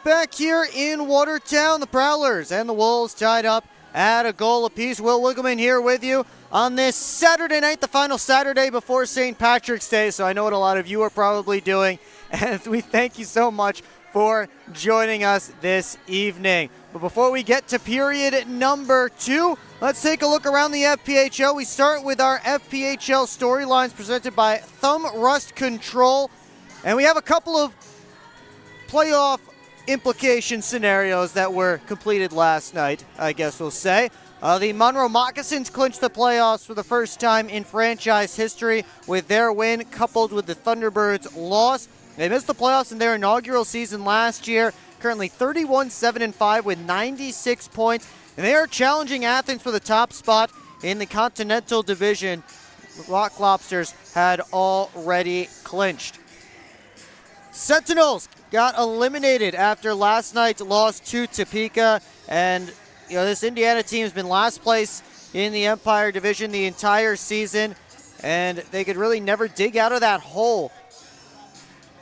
Back here in Watertown, the Prowlers and the Wolves tied up at a goal apiece. Will Wiggleman here with you on this Saturday night, the final Saturday before St. Patrick's Day. So I know what a lot of you are probably doing, and we thank you so much for joining us this evening. But before we get to period number 2, let's take a look around the FPHL. We start with our FPHL storylines presented by Thumb Rust Control, and we have a couple of playoff implication scenarios that were completed last night, I guess we'll say. The Monroe Moccasins clinched the playoffs for the first time in franchise history with their win coupled with the Thunderbirds' loss. They missed the playoffs in their inaugural season last year, currently 31-7-5 with 96 points, and they are challenging Athens for the top spot in the Continental Division. The Rock Lobsters had already clinched. Sentinels got eliminated after last night's loss to Topeka, and this Indiana team has been last place in the Empire Division the entire season, and they could really never dig out of that hole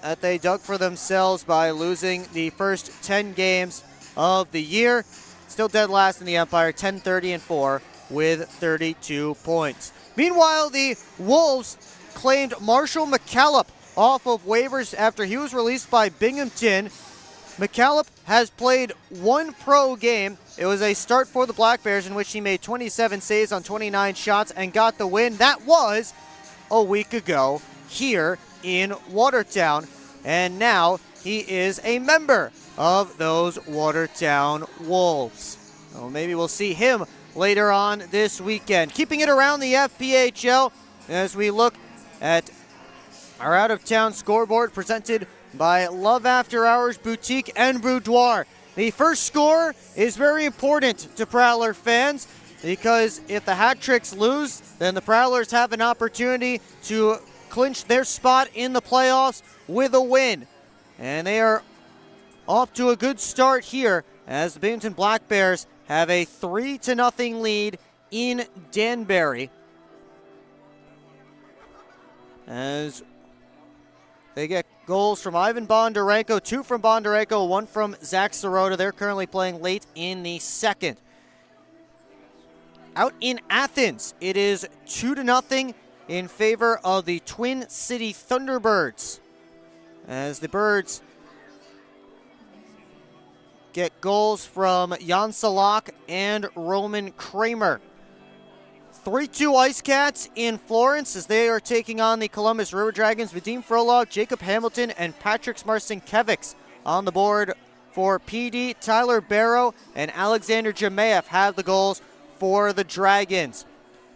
that they dug for themselves by losing the first 10 games of the year. Still dead last in the Empire, 10-30-4 with 32 points. Meanwhile, the Wolves claimed Marshall McCallop off of waivers after he was released by Binghamton. McCallop has played one pro game. It was a start for the Black Bears in which he made 27 saves on 29 shots and got the win. That was a week ago here in Watertown, and now he is a member of those Watertown Wolves. Well, maybe we'll see him later on this weekend. Keeping it around the FPHL as we look at our out-of-town scoreboard presented by Love After Hours Boutique and Boudoir. The first score is very important to Prowler fans because if the Hat Tricks lose, then the Prowlers have an opportunity to clinch their spot in the playoffs with a win. And they are off to a good start here as the Binghamton Black Bears have a 3-0 lead in Danbury. As they get goals from Ivan Bondarenko, 2 from Bondarenko, 1 from Zach Sirota. They're currently playing late in the second. Out in Athens, it is 2-0 in favor of the Twin City Thunderbirds, as the Birds get goals from Jan Salak and Roman Kramer. 3-2 Ice Cats in Florence as they are taking on the Columbus River Dragons. Vadim Frolov, Jacob Hamilton, and Patrick Smarcinkevics on the board for PD. Tyler Barrow and Alexander Jemaev have the goals for the Dragons.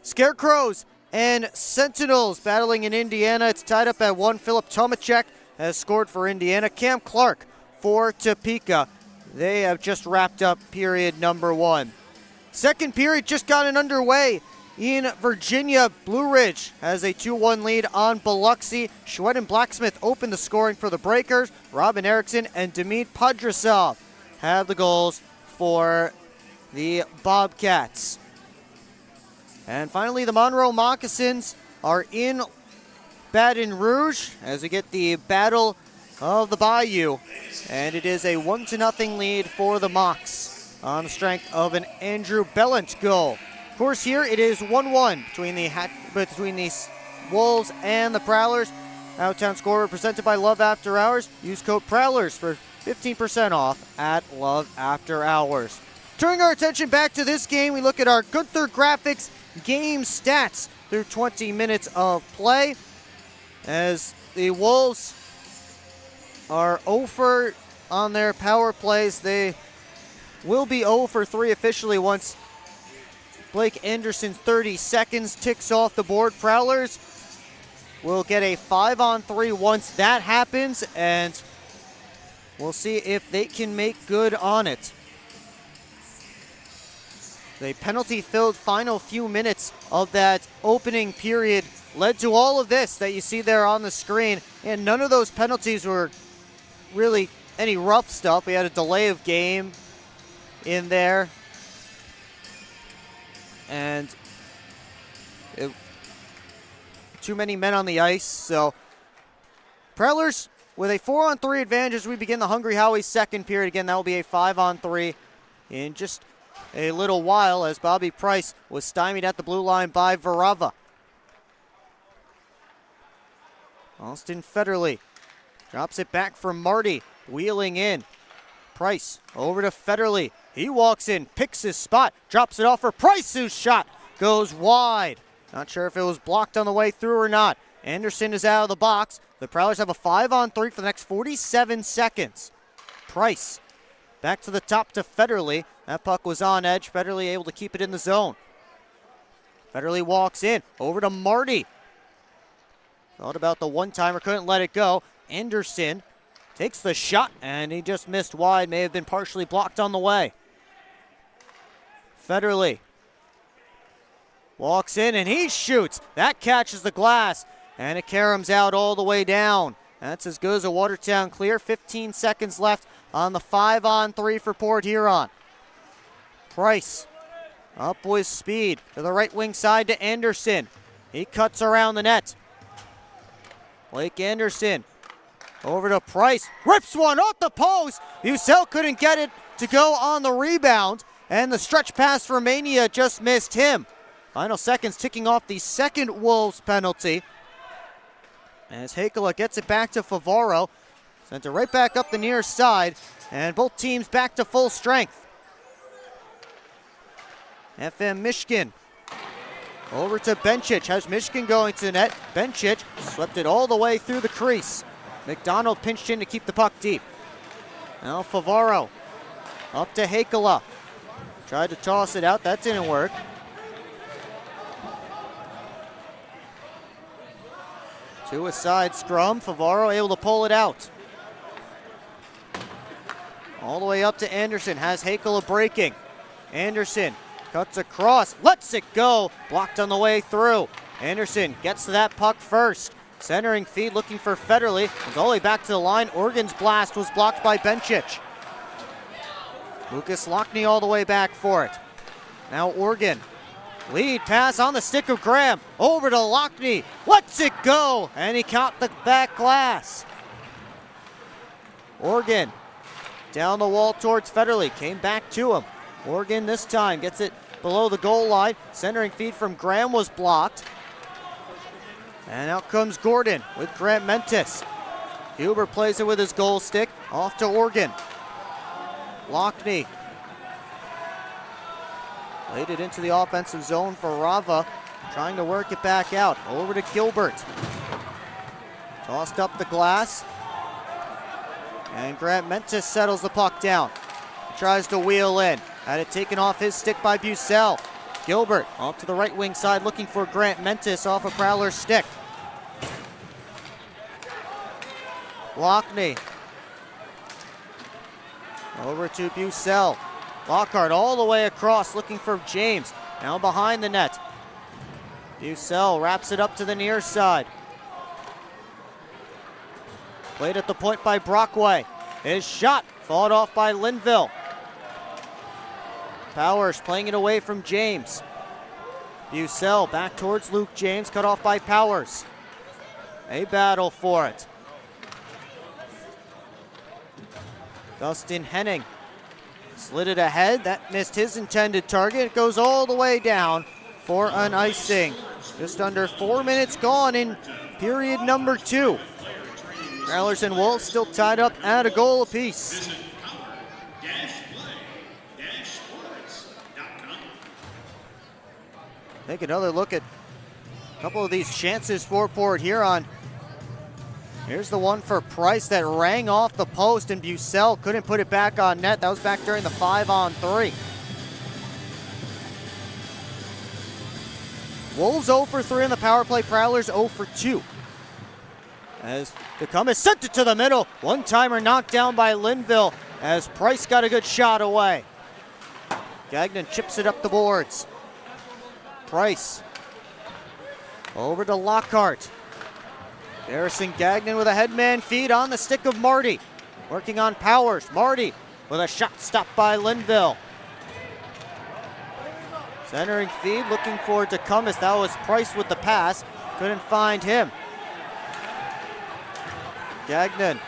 Scarecrows and Sentinels battling in Indiana. It's tied up at 1. Philip Tomacek has scored for Indiana. Cam Clark for Topeka. They have just wrapped up period number 1. Second period just gotten underway In Virginia, Blue Ridge has a 2-1 lead on Biloxi. Schwed and Blacksmith open the scoring for the Breakers. Robin Erickson and Demid Podrasov have the goals for the Bobcats. And finally, the Monroe Moccasins are in Baton Rouge as we get the Battle of the Bayou. And it is a 1-0 lead for the Mocs on the strength of an Andrew Bellant goal. Of course, here it is 1-1 between the Wolves and the Prowlers. Outtown scorer presented by Love After Hours. Use code Prowlers for 15% off at Love After Hours. Turning our attention back to this game, we look at our Gunther Graphics game stats through 20 minutes of play. As the Wolves are 0 for on their power plays, they will be 0 for 3 officially once Blake Anderson's 30 seconds ticks off the board. Prowlers will get a 5-on-3 once that happens, and we'll see if they can make good on it. The penalty-filled final few minutes of that opening period led to all of this that you see there on the screen, and none of those penalties were really any rough stuff. We had a delay of game in there, and too many men on the ice. So Prowlers with a 4-on-3 advantage as we begin the Hungry Howie's second period. Again, that will be a 5-on-3 in just a little while as Bobby Price was stymied at the blue line by Varava. Austin Federley drops it back for Marty, wheeling in. Price over to Federley. He walks in, picks his spot, drops it off for Price, whose shot goes wide. Not sure if it was blocked on the way through or not. Anderson is out of the box. The Prowlers have a 5-on-3 for the next 47 seconds. Price back to the top to Federley. That puck was on edge. Federley able to keep it in the zone. Federley walks in, over to Marty. Thought about the one-timer, couldn't let it go. Anderson takes the shot, and he just missed wide. May have been partially blocked on the way. Federley walks in, and he shoots. That catches the glass, and it caroms out all the way down. That's as good as a Watertown clear. 15 seconds left on the 5-on-3 for Port Huron. Price up with speed to the right wing side to Anderson. He cuts around the net. Blake Anderson over to Price. Rips one off the post. Bucell couldn't get it to go on the rebound. And the stretch pass for Mania just missed him. Final seconds ticking off the second Wolves penalty. As Hakela gets it back to Favaro. Sent it right back up the near side. And both teams back to full strength. FM Michigan over to Benchich. Has Michigan going to the net. Benchich swept it all the way through the crease. McDonald pinched in to keep the puck deep. Now Favaro up to Hakela. Tried to toss it out. That didn't work. To a side scrum. Favaro able to pull it out. All the way up to Anderson. Has Hakela breaking. Anderson cuts across. Lets it go. Blocked on the way through. Anderson gets to that puck first. Centering feed looking for Federley. Goes all the way back to the line. Oregon's blast was blocked by Benchich. Lucas Lockney all the way back for it. Now Oregon. Lead pass on the stick of Graham. Over to Lockney. Lets it go. And he caught the back glass. Oregon down the wall towards Federley. Came back to him. Oregon this time gets it below the goal line. Centering feed from Graham was blocked. And out comes Gordon with Grant Mentis. Huber plays it with his goal stick. Off to Oregon. Lockney laid it into the offensive zone for Rava. Trying to work it back out. Over to Gilbert. Tossed up the glass. And Grant Mentis settles the puck down. Tries to wheel in. Had it taken off his stick by Bucell. Gilbert off to the right wing side looking for Grant Mentis off a Prowler's stick. Lockney. Over to Bucell. Lockhart all the way across looking for James. Now behind the net. Bucell wraps it up to the near side. Played at the point by Brockway. His shot fought off by Linville. Powers playing it away from James. Bucell back towards Luke James, cut off by Powers. A battle for it. Dustin Henning slid it ahead. That missed his intended target. It goes all the way down for an icing. Just under 4 minutes gone in period number 2. Prowlers and Wolves still tied up at a goal apiece. Take another look at a couple of these chances for Port Huron. Here's the one for Price that rang off the post, and Bucell couldn't put it back on net. That was back during the 5-on-3. Wolves 0 for 3 on the power play. Prowlers 0 for 2. As DeCumbus sent it to the middle. One-timer knocked down by Linville as Price got a good shot away. Gagnon chips it up the boards. Price over to Lockhart. Garrison Gagnon with a headman feed on the stick of Marty. Working on Powers. Marty with a shot stopped by Linville. Centering feed looking for DeCumbus. That was Price with the pass. Couldn't find him. Gagnon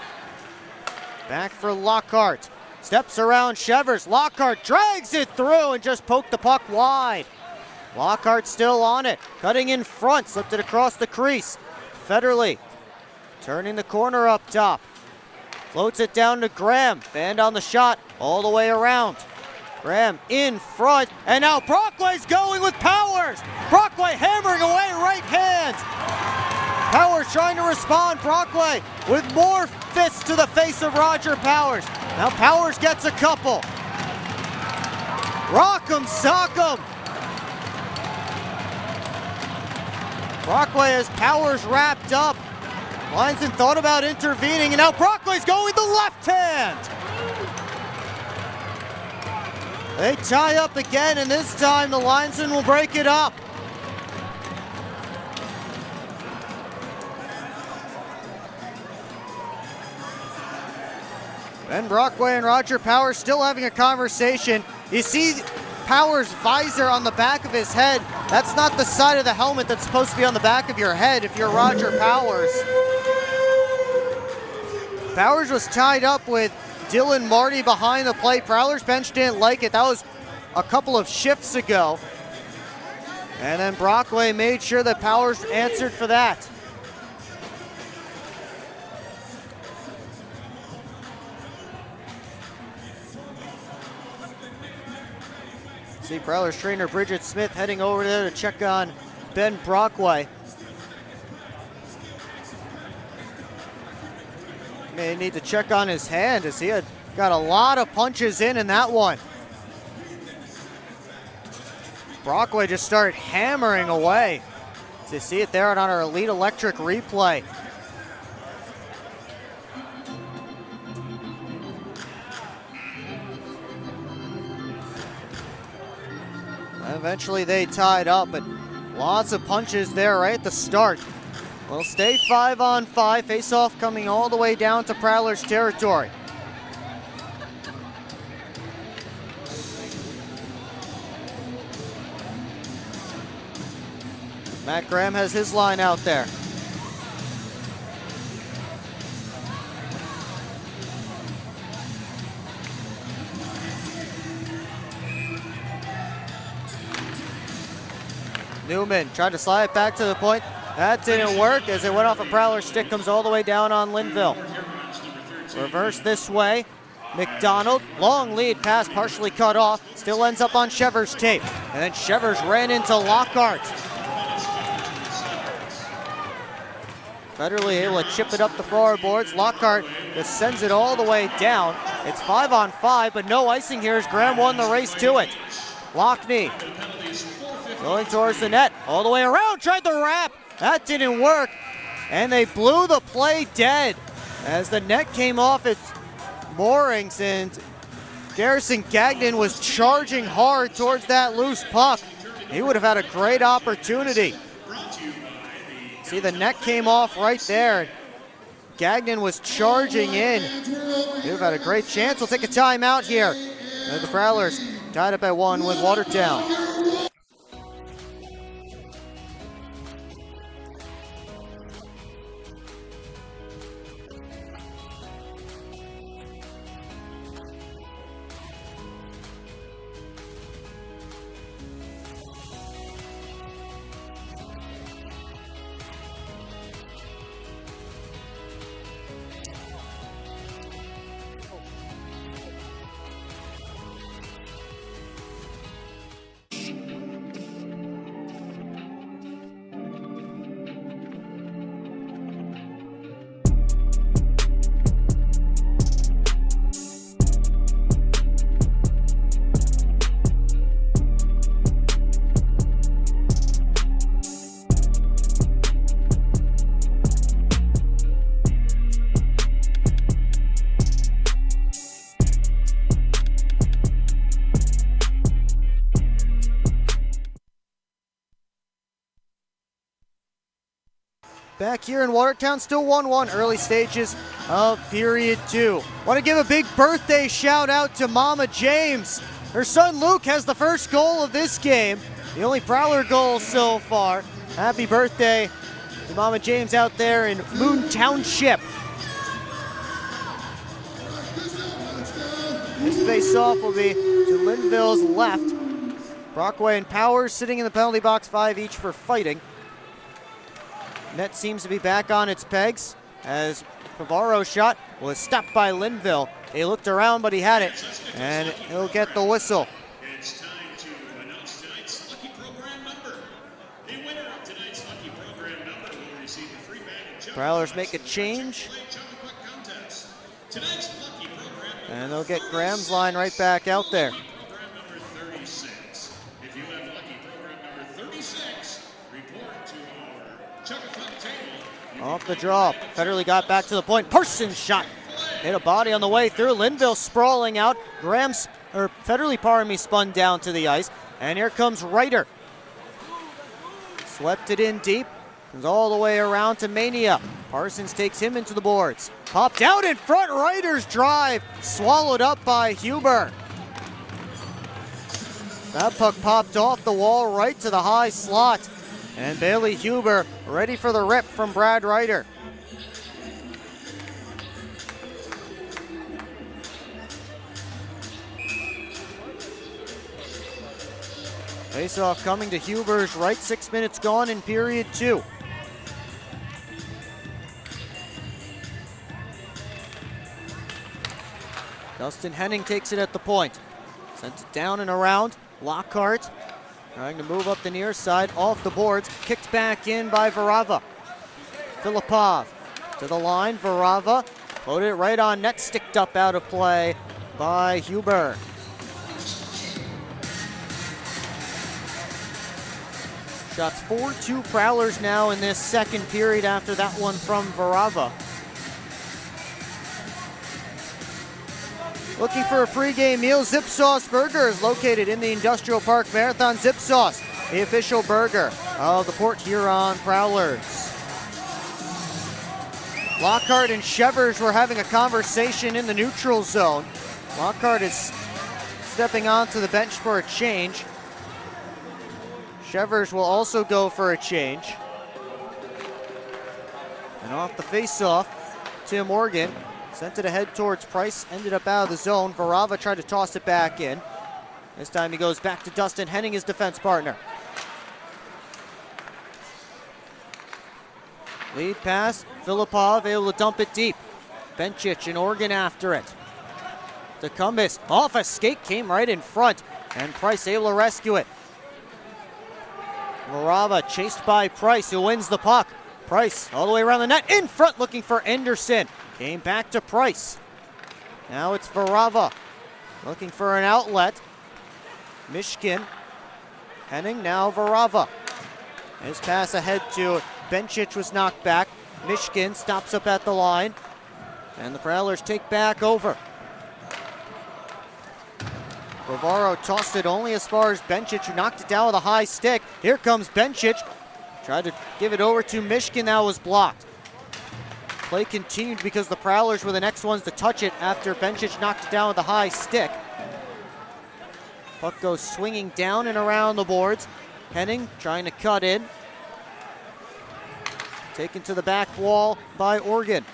back for Lockhart. Steps around Shevers. Lockhart drags it through and just poked the puck wide. Lockhart still on it. Cutting in front. Slipped it across the crease. Federley turning the corner up top. Floats it down to Graham. Fanned on the shot all the way around. Graham in front. And now Brockway's going with Powers. Brockway hammering away right hand. Powers trying to respond. Brockway with more fists to the face of Roger Powers. Now Powers gets a couple. Rock'em sock'em. Brockway has Powers wrapped up. Linesman thought about intervening, and now Brockway's going with the left hand. They tie up again, and this time the linesman will break it up. Ben Brockway and Roger Powers still having a conversation. You see Powers' visor on the back of his head. That's not the side of the helmet that's supposed to be on the back of your head if you're Roger Powers. Powers was tied up with Dylan Marty behind the plate. Prowlers bench didn't like it. That was a couple of shifts ago. And then Brockway made sure that Powers answered for that. See Prowlers trainer Bridget Smith heading over there to check on Ben Brockway. May need to check on his hand as he had got a lot of punches in that one. Brockway just started hammering away. So you see it there on our Elite Electric replay. Eventually they tied up, but lots of punches there right at the start. We'll stay 5-on-5, face-off coming all the way down to Prowlers territory. Matt Graham has his line out there. Newman tried to slide it back to the point. That didn't work as it went off a Prowler stick, comes all the way down on Linville. Reverse this way. McDonald, long lead pass partially cut off. Still ends up on Shevers' tape. And then Shevers ran into Lockhart. Federally able to chip it up the forward boards. Lockhart just sends it all the way down. It's 5-on-5, but no icing here as Graham won the race to it. Lockney going towards the net, all the way around, tried the wrap. That didn't work, and they blew the play dead as the net came off its moorings, and Garrison Gagnon was charging hard towards that loose puck. He would have had a great opportunity. See, the net came off right there. Gagnon was charging in. They've had a great chance. We'll take a timeout here. And the Prowlers tied up at 1 with Watertown. Back here in Watertown, still 1-1, early stages of period 2. Want to give a big birthday shout out to Mama James. Her son Luke has the first goal of this game, the only Prowler goal so far. Happy birthday to Mama James out there in Moon Township. This face-off will be to Linville's left. Brockway and Powers sitting in the penalty box, 5 each for fighting. Net seems to be back on its pegs as Pavaro's shot was stopped by Linville. He looked around, but he had it, and he'll get the whistle. It's time to announce tonight's lucky program number. The winner of tonight's lucky program number will receive a free bag of Prowlers make a change, tonight's lucky program and they'll get Graham's line right back out there. program number 36. If you have lucky program number 36, report to our Chuck-a-Puck table. Off the draw, Federley got back to the point. Parsons shot, hit a body on the way through. Linville sprawling out. Federley spun down to the ice, and here comes Ryder. Swept it in deep, comes all the way around to Mania. Parsons takes him into the boards. Popped out in front, Ryder's drive, swallowed up by Huber. That puck popped off the wall right to the high slot. And Bailey Huber ready for the rip from Brad Ryder. Face-off coming to Huber's right, 6 minutes gone in period 2. Dustin Henning takes it at the point. Sent it down and around. Lockhart trying to move up the near side, off the boards, kicked back in by Varava. Filipov to the line, Varava floated it right on net, sticked up out of play by Huber. Shots 4-2 Prowlers now in this second period after that one from Varava. Looking for a pregame meal, Zip Sauce Burger is located in the Industrial Park Marathon. Zip Sauce, the official burger of the Port Huron Prowlers. Lockhart and Shevers were having a conversation in the neutral zone. Lockhart is stepping onto the bench for a change. Shevers will also go for a change. And off the face-off, Tim Morgan sent it ahead towards Price, ended up out of the zone. Varava tried to toss it back in. This time he goes back to Dustin Henning, his defense partner. Lead pass, Filipov able to dump it deep. Benchich and Organ after it. DeCumbis off a skate, came right in front, and Price able to rescue it. Varava chased by Price, who wins the puck. Price all the way around the net, in front looking for Anderson. Came back to Price. Now it's Varava looking for an outlet. Mishkin, Henning, now Varava. His pass ahead to Benchich was knocked back. Mishkin stops up at the line, and the Prowlers take back over. Bavaro tossed it only as far as Benchich, who knocked it down with a high stick. Here comes Benchich, Tried to give it over to Michigan, that was blocked. Play continued because the Prowlers were the next ones to touch it after Bencic knocked it down with a high stick. Puck goes swinging down and around the boards. Henning trying to cut in. Taken to the back wall by Oregon.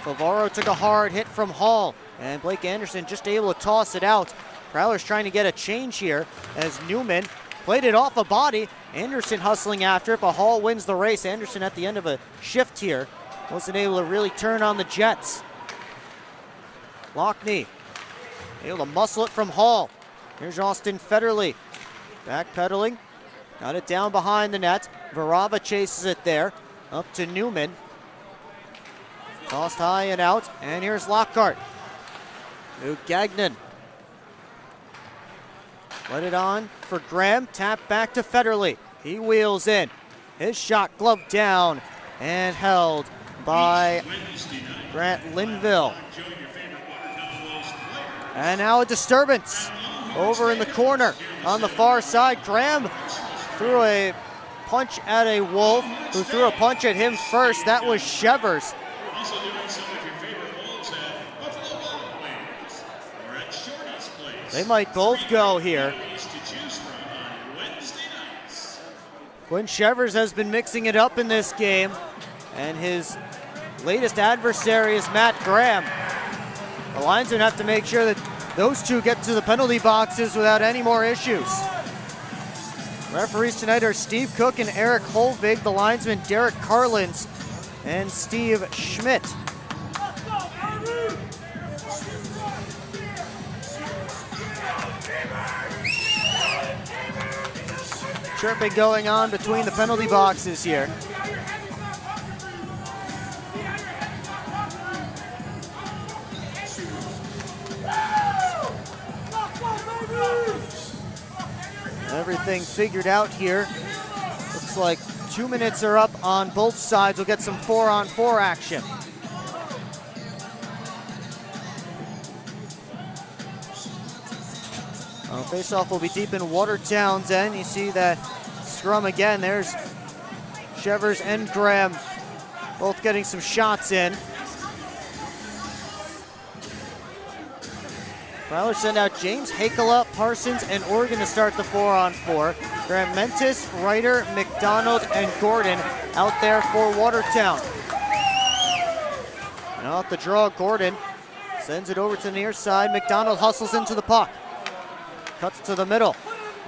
Favaro took a hard hit from Hall, and Blake Anderson just able to toss it out. Prowlers trying to get a change here as Newman played it off a body. Anderson hustling after it, but Hall wins the race. Anderson at the end of a shift here wasn't able to really turn on the Jets. Lockney able to muscle it from Hall. Here's Austin Federley backpedaling. Got it down behind the net. Varava chases it there. Up to Newman. Tossed high and out. And here's Lockhart. To Gagnon. Let it on for Graham. Tap back to Federley. He wheels in. His shot gloved down and held by Grant Linville. And now a disturbance over in the corner on the far side. Graham threw a punch at a Wolf, who threw a punch at him first. That was Shevers. They might both go here. Quinn Shevers has been mixing it up in this game, and his latest adversary is Matt Graham. The linesmen have to make sure that those two get to the penalty boxes without any more issues. Referees tonight are Steve Cook and Eric Holvig. The linesmen Derek Carlins and Steve Schmidt. Chirping going on between the penalty boxes here. Everything figured out here. Looks like 2 minutes are up on both sides. We'll get some 4-on-4 action. Face-off will be deep in Watertown's end. You see that scrum again. There's Shevers and Graham both getting some shots in. Prowlers send out James Hakela, Parsons, and Oregon to start the 4-on-4. Grant Mentis, Ryder, McDonald, and Gordon out there for Watertown. Now at the draw, Gordon sends it over to the near side. McDonald hustles into the puck. Cuts to the middle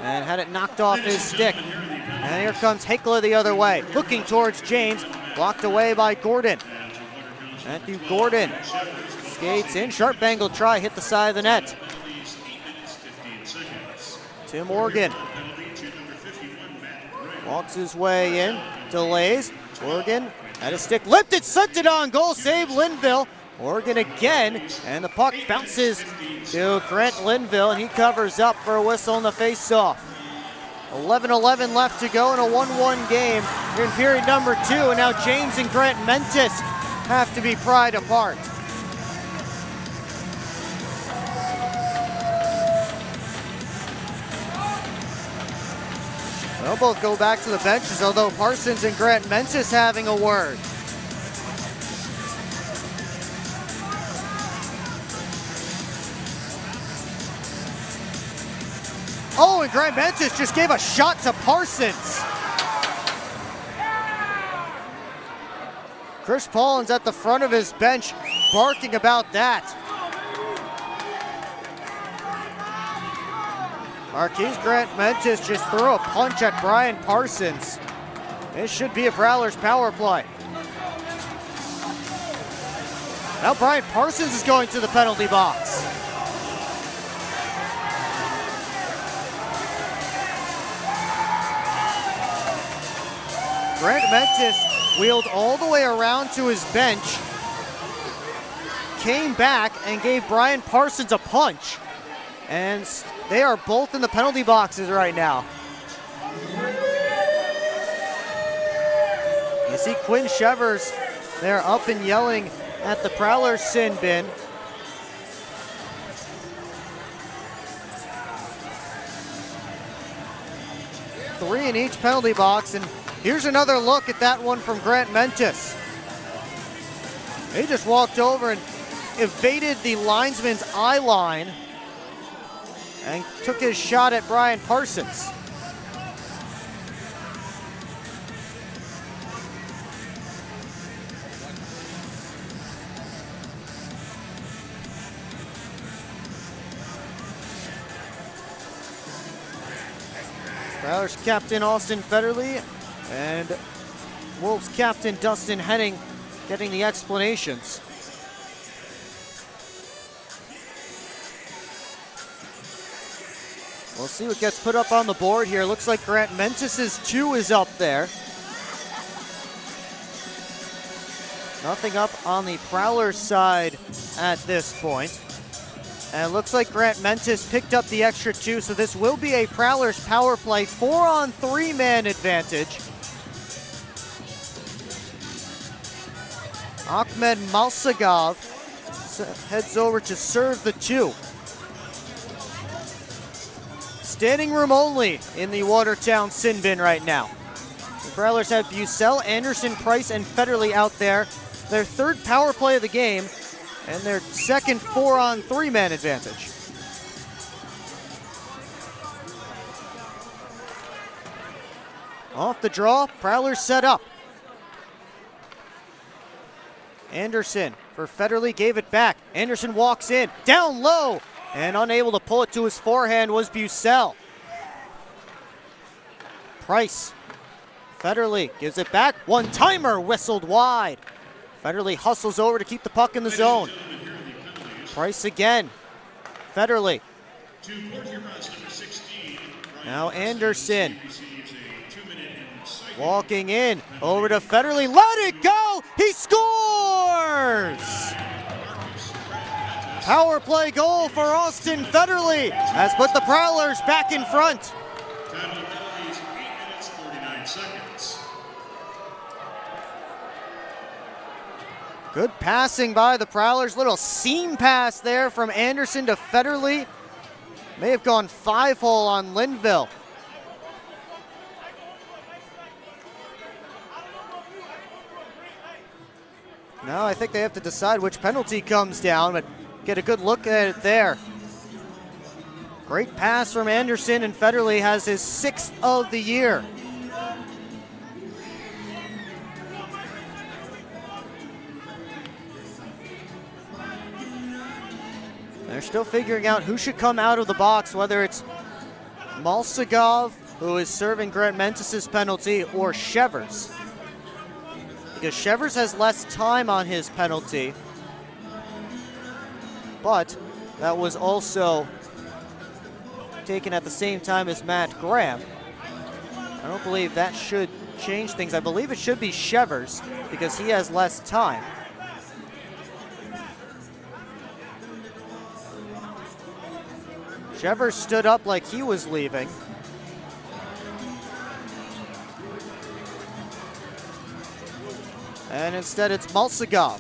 and had it knocked off his stick. And here comes Hakela the other way, looking towards James, blocked away by Gordon. Matthew Gordon skates in, sharp angle try, hit the side of the net. Tim Morgan walks his way in, delays. Oregon had a stick lifted, sent it on goal, save Linville. Oregon again, and the puck bounces to Grant Linville, and he covers up for a whistle in the face-off. 11:11 left to go in a 1-1 game here in period number 2, and now James and Grant Mentis have to be pried apart. They'll both go back to the benches, although Parsons and Grant Mentis having a word. Oh, and Grant Mentis just gave a shot to Parsons. Chris Paulin's at the front of his bench barking about that. Marquise Grant Mentis just threw a punch at Brian Parsons. This should be a Prowlers power play. Now Brian Parsons is going to the penalty box. Grant Mentis wheeled all the way around to his bench, came back and gave Brian Parsons a punch. And they are both in the penalty boxes right now. You see Quinn Shevers there up and yelling at the Prowlers sin bin. Three in each penalty box, and Here's another look at that one from Grant Mentis. He just walked over and evaded the linesman's eye line and took his shot at Brian Parsons. Prowlers captain Austin Federle and Wolves captain Dustin Henning getting the explanations. We'll see what gets put up on the board here. Looks like Grant Mentis' 2 is up there. Nothing up on the Prowlers side at this point. And it looks like Grant Mentis picked up the extra 2, so this will be a Prowlers power play 4-on-3 man advantage. Ahmed Malsagov heads over to serve the 2. Standing room only in the Watertown sin bin right now. The Prowlers have Bucell, Anderson, Price, and Federle out there. Their 3rd power play of the game and their 2nd 4-on-3 man advantage. Off the draw, Prowlers set up. Anderson for Federle, gave it back. Anderson walks in, down low, and unable to pull it to his forehand was Bucell. Price, Federle gives it back. One-timer whistled wide. Federle hustles over to keep the puck in the zone. Price again. Federle. Now Anderson. Walking in, over to Federle, let it go! He scores! Power play goal for Austin Federle has put the Prowlers back in front. Good passing by the Prowlers. Little seam pass there from Anderson to Federle. May have gone 5-hole on Linville. Now I think they have to decide which penalty comes down, but get a good look at it there. Great pass from Anderson, and Federle has his 6th of the year. They're still figuring out who should come out of the box, whether it's Malsagov, who is serving Grant Mentis' penalty, or Shevers. Because Shevers has less time on his penalty, but that was also taken at the same time as Matt Graham. I don't believe that should change things. I believe it should be Shevers because he has less time. Shevers stood up like he was leaving. And instead it's Malsagov.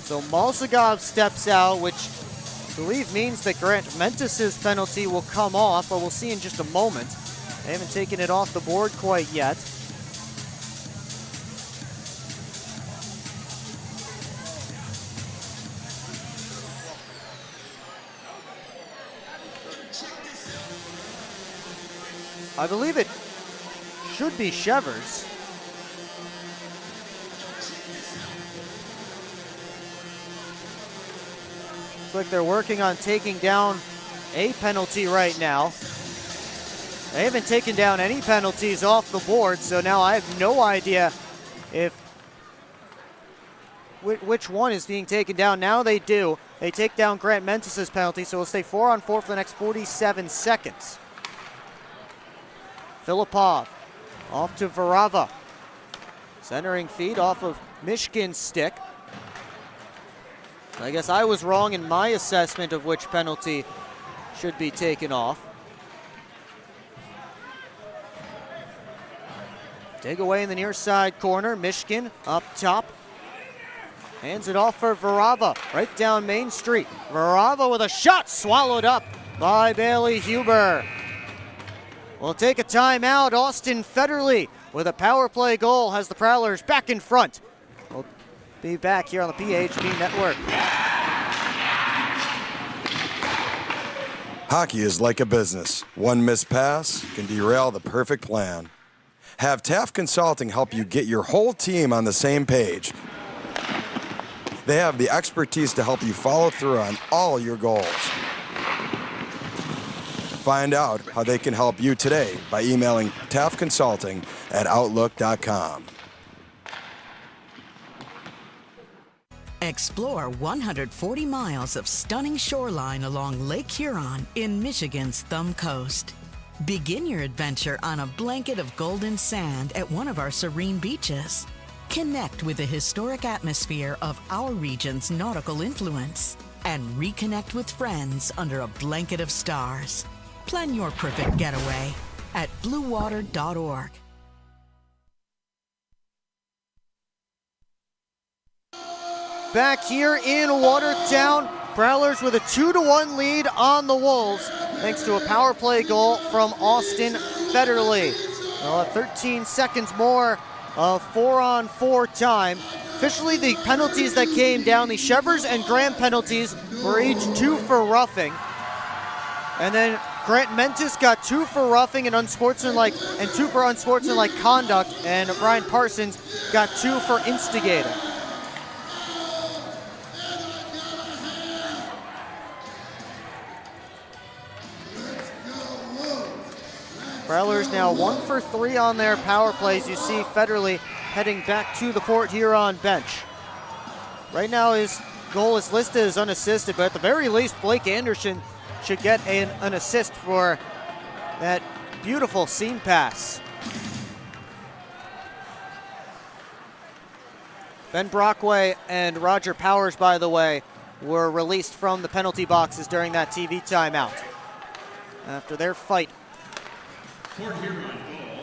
So Malsagov steps out, which I believe means that Grant Mentis' penalty will come off, but we'll see in just a moment. They haven't taken it off the board quite yet. I believe it should be Shevers. Looks like they're working on taking down a penalty right now. They haven't taken down any penalties off the board, so now I have no idea if which one is being taken down. Now they do. They take down Grant Mentis' penalty, so we'll stay 4-on-4 for the next 47 seconds. Filipov off to Varava. Centering feed off of Mishkin's stick. I guess I was wrong in my assessment of which penalty should be taken off. Take away in the near side corner. Mishkin up top. Hands it off for Varava right down Main Street. Varava with a shot swallowed up by Bailey Huber. will take a timeout. Austin Federley with a power play goal has the Prowlers back in front. We'll be back here on the PHP Network. Hockey is like a business. One missed pass can derail the perfect plan. Have Taft Consulting help you get your whole team on the same page. They have the expertise to help you follow through on all your goals. Find out how they can help you today by emailing taftconsulting@outlook.com. Explore 140 miles of stunning shoreline along Lake Huron in Michigan's Thumb Coast. Begin your adventure on a blanket of golden sand at one of our serene beaches. Connect with the historic atmosphere of our region's nautical influence and reconnect with friends under a blanket of stars. Plan your perfect getaway at bluewater.org. Back here in Watertown, Prowlers with a 2-1 lead on the Wolves, thanks to a power play goal from Austin Federley. We'll have 13 seconds more of 4-on-4 time. Officially, the penalties that came down, the Shevers and Graham penalties, were each 2 for roughing. And then Grant Mentis got 2 for roughing and unsportsmanlike, and 2 for unsportsmanlike conduct, and Brian Parsons got 2 for instigating. Prowlers now 1 for 3 on their power plays. You see Federley heading back to the Port Huron bench. Right now his goal is listed as unassisted, but at the very least Blake Anderson should get an assist for that beautiful seam pass. Ben Brockway and Roger Powers, by the way, were released from the penalty boxes during that TV timeout after their fight.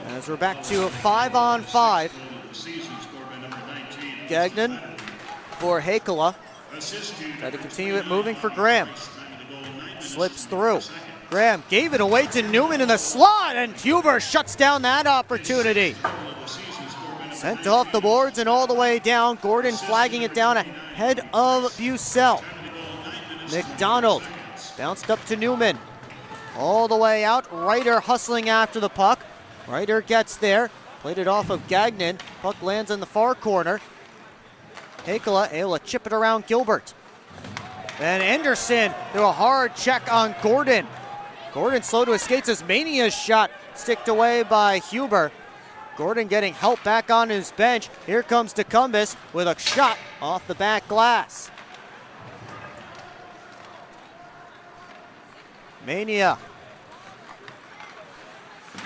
As we're back to a 5-on-5. Gagnon for Hakela. Try to continue it moving for Graham. Slips through. Graham gave it away to Newman in the slot, and Huber shuts down that opportunity. Sent off the boards and all the way down. Gordon flagging it down ahead of Bucell. McDonald bounced up to Newman. All the way out. Ryder hustling after the puck. Ryder gets there. Played it off of Gagnon. Puck lands in the far corner. Hakela able to chip it around Gilbert. And Anderson threw a hard check on Gordon. Gordon slow to his skates as Mania's shot sticked away by Huber. Gordon getting help back on his bench. Here comes DeCumbis with a shot off the back glass. Mania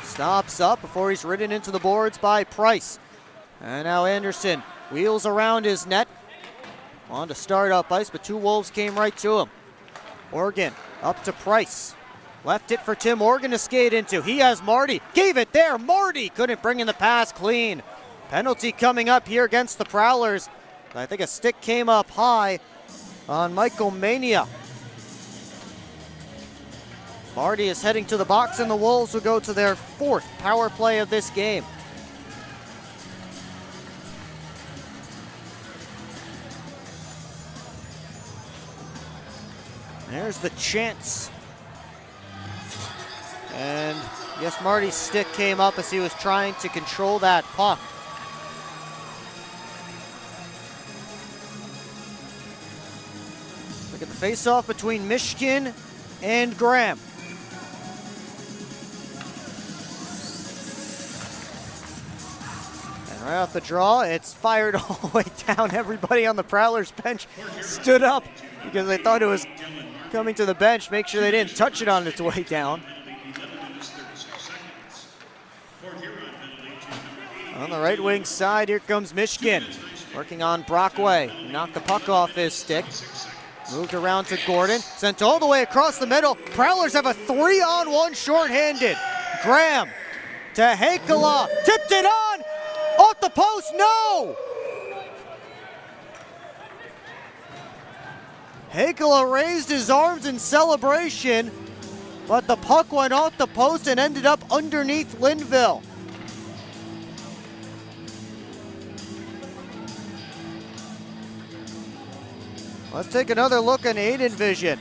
stops up before he's ridden into the boards by Price. And now Anderson wheels around his net. On to start up ice, but 2 Wolves came right to him. Morgan up to Price. Left it for Tim Morgan to skate into. He has Marty. Gave it there. Marty couldn't bring in the pass clean. Penalty coming up here against the Prowlers. I think a stick came up high on Michael Mania. Marty is heading to the box, and the Wolves will go to their 4th power play of this game. There's the chance. And yes, Marty's stick came up as he was trying to control that puck. Look at the face-off between Michigan and Graham. And right off the draw, it's fired all the way down. Everybody on the Prowlers bench stood up because they thought it was coming to the bench. Make sure they didn't touch it on its way down. On the right wing side, here comes Michigan. Working on Brockway. Knocked the puck off his stick. Moved around to Gordon. Sent all the way across the middle. Prowlers have a 3-on-1 shorthanded. Graham to Hakela. Tipped it on. Off the post. No! Hakela raised his arms in celebration. but the puck went off the post and ended up underneath Linville. Let's take another look on Aiden Vision.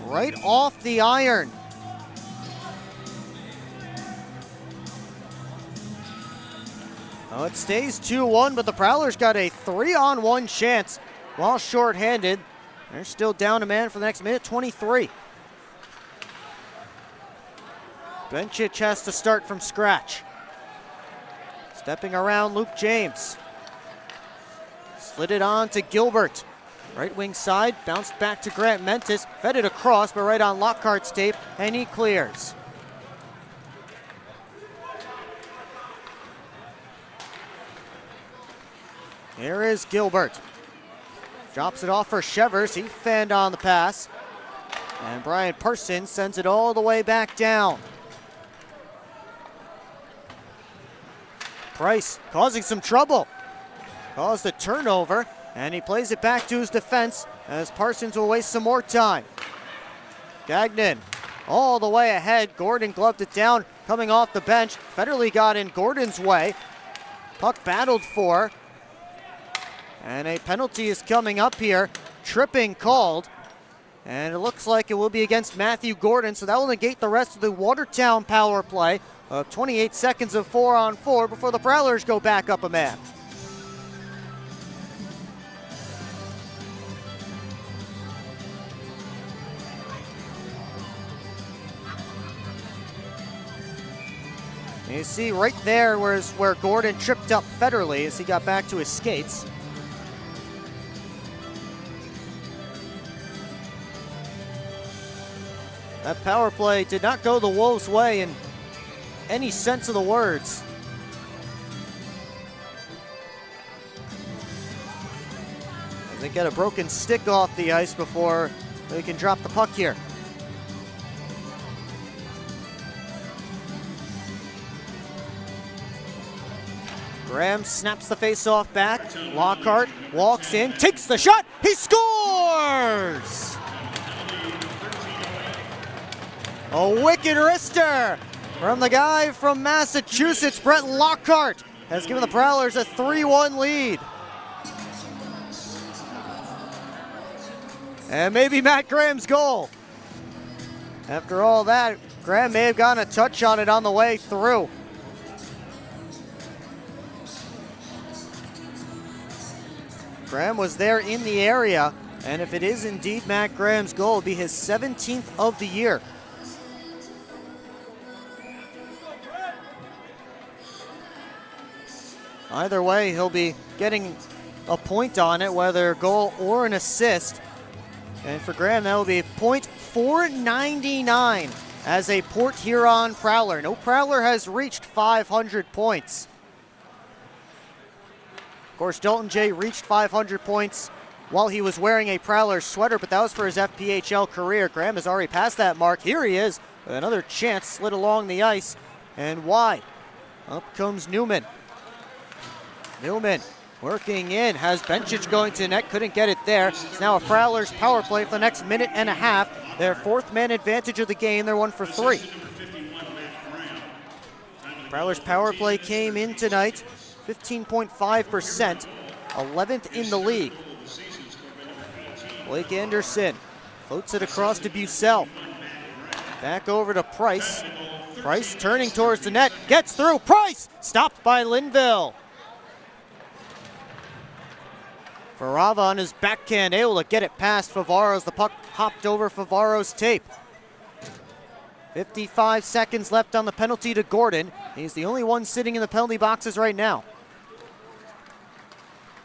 Right off the iron. Oh, it stays 2-1, but the Prowlers got a 3-on-1 chance while shorthanded. They're still down a man for the next minute 23. Bencic has to start from scratch. Stepping around Luke James. Slid it on to Gilbert. Right wing side, bounced back to Grant Mentis, fed it across, but right on Lockhart's tape, and he clears. Here is Gilbert. Drops it off for Shevers. He fanned on the pass. And Brian Parsons sends it all the way back down. Price causing some trouble. Caused a turnover, and he plays it back to his defense as Parsons will waste some more time. Gagnon all the way ahead. Gordon gloved it down coming off the bench. Federley got in Gordon's way. Puck battled for. And a penalty is coming up here. Tripping called. And it looks like it will be against Matthew Gordon, so that will negate the rest of the Watertown power play of 28 seconds of 4-on-4 before the Prowlers go back up a man. You see right there where Gordon tripped up Federley as he got back to his skates. That power play did not go the Wolves' way in any sense of the words. As they get a broken stick off the ice before they can drop the puck here. Graham snaps the face-off back. Lockhart walks in, takes the shot, he scores! A wicked wrister from the guy from Massachusetts, Brett Lockhart, has given the Prowlers a 3-1 lead. And maybe Matt Graham's goal. After all that, Graham may have gotten a touch on it on the way through. Graham was there in the area, and if it is indeed Matt Graham's goal, it'll be his 17th of the year. Either way, he'll be getting a point on it, whether a goal or an assist. And for Graham, that will be .499 as a Port Huron Prowler. No Prowler has reached 500 points. Of course, Dalton J reached 500 points while he was wearing a Prowler sweater, but that was for his FPHL career. Graham has already passed that mark. Here he is, with another chance slid along the ice, and wide. Up comes Newman. Newman working in, has Bencic going to the net, couldn't get it there. It's now a Prowlers power play for the next minute and a half. Their fourth man advantage of the game, they're 1 for 3. Prowlers power play came in tonight, 15.5%, 11th in the league. Blake Anderson floats it across to Bucell. Back over to Price. Price turning towards the net, gets through, Price! Stopped by Linville. Farava on his backhand, able to get it past Favaro as the puck hopped over Favaro's tape. 55 seconds left on the penalty to Gordon. He's the only one sitting in the penalty boxes right now.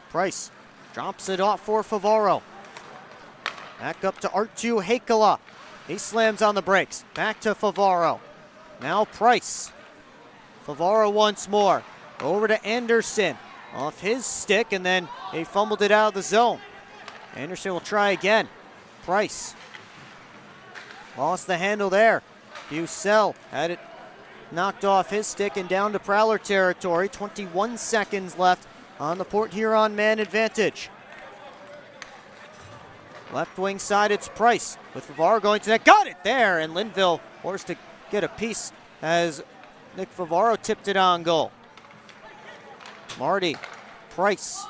Price drops it off for Favaro. Back up to Artu Hakala. He slams on the brakes. Back to Favaro. Now Price. Favaro once more. Over to Anderson. Off his stick, and then he fumbled it out of the zone. Anderson will try again. Price. Lost the handle there. Bucell had it knocked off his stick and down to Prowler territory. 21 seconds left on the Port Huron man advantage. Left wing side, it's Price with Favaro going to net. Got it there, and Linville forced to get a piece as Nick Favaro tipped it on goal. Marty, Price.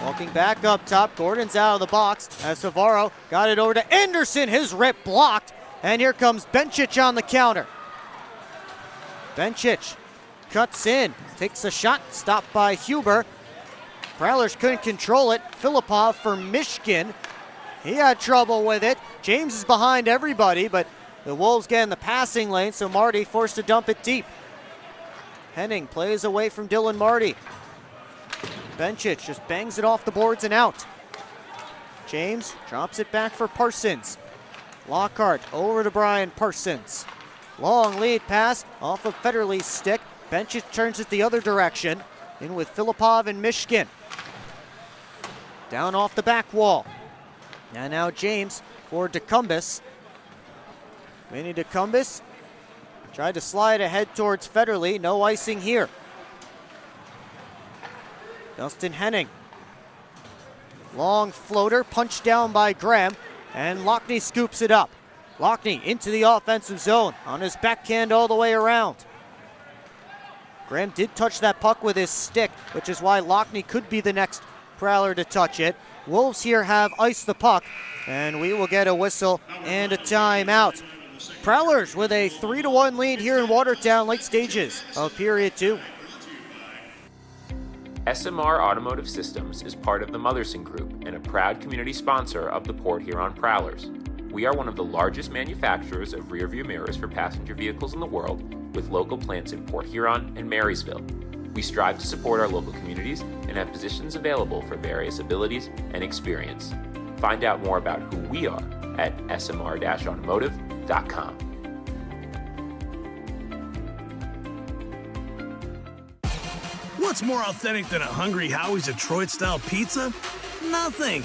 Walking back up top, Gordon's out of the box as Favaro got it over to Anderson. His rip blocked, and here comes Bencic on the counter. Bencic cuts in, takes a shot, stopped by Huber. Prowlers couldn't control it. Filipov for Michigan. He had trouble with it. James is behind everybody, but the Wolves get in the passing lane, so Marty forced to dump it deep. Henning plays away from Dylan Marty. Bencic just bangs it off the boards and out. James drops it back for Parsons. Lockhart over to Brian Parsons. Long lead pass off of Federley's stick. Bencic turns it the other direction. In with Filipov and Michigan. Down off the back wall. And now James for DeCumbus. Vinny DeCumbus tried to slide ahead towards Federley. No icing here. Dustin Henning. Long floater punched down by Graham, and Lockney scoops it up. Lockney into the offensive zone on his backhand all the way around. Graham did touch that puck with his stick, which is why Lockney could be the next Prowler to touch it. Wolves here have iced the puck, and we will get a whistle and a timeout. Prowlers with a 3-1 lead here in Watertown, late stages of period 2. SMR Automotive Systems is part of the Motherson Group and a proud community sponsor of the Port Huron Prowlers. We are one of the largest manufacturers of rearview mirrors for passenger vehicles in the world, with local plants in Port Huron and Marysville. We strive to support our local communities and have positions available for various abilities and experience. Find out more about who we are at smr-automotive.com. What's more authentic than a Hungry Howie's Detroit-style pizza? Nothing.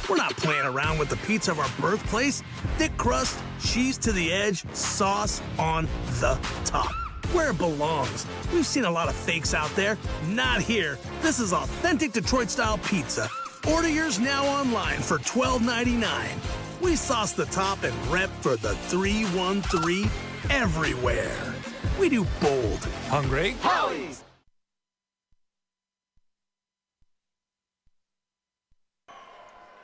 We're not playing around with the pizza of our birthplace. Thick crust, cheese to the edge, sauce on the top. Where it belongs. We've seen a lot of fakes out there. Not here. This is authentic Detroit-style pizza. Order yours now online for $12.99. We sauce the top and rep for the 313 everywhere. We do bold. Hungry Howie's.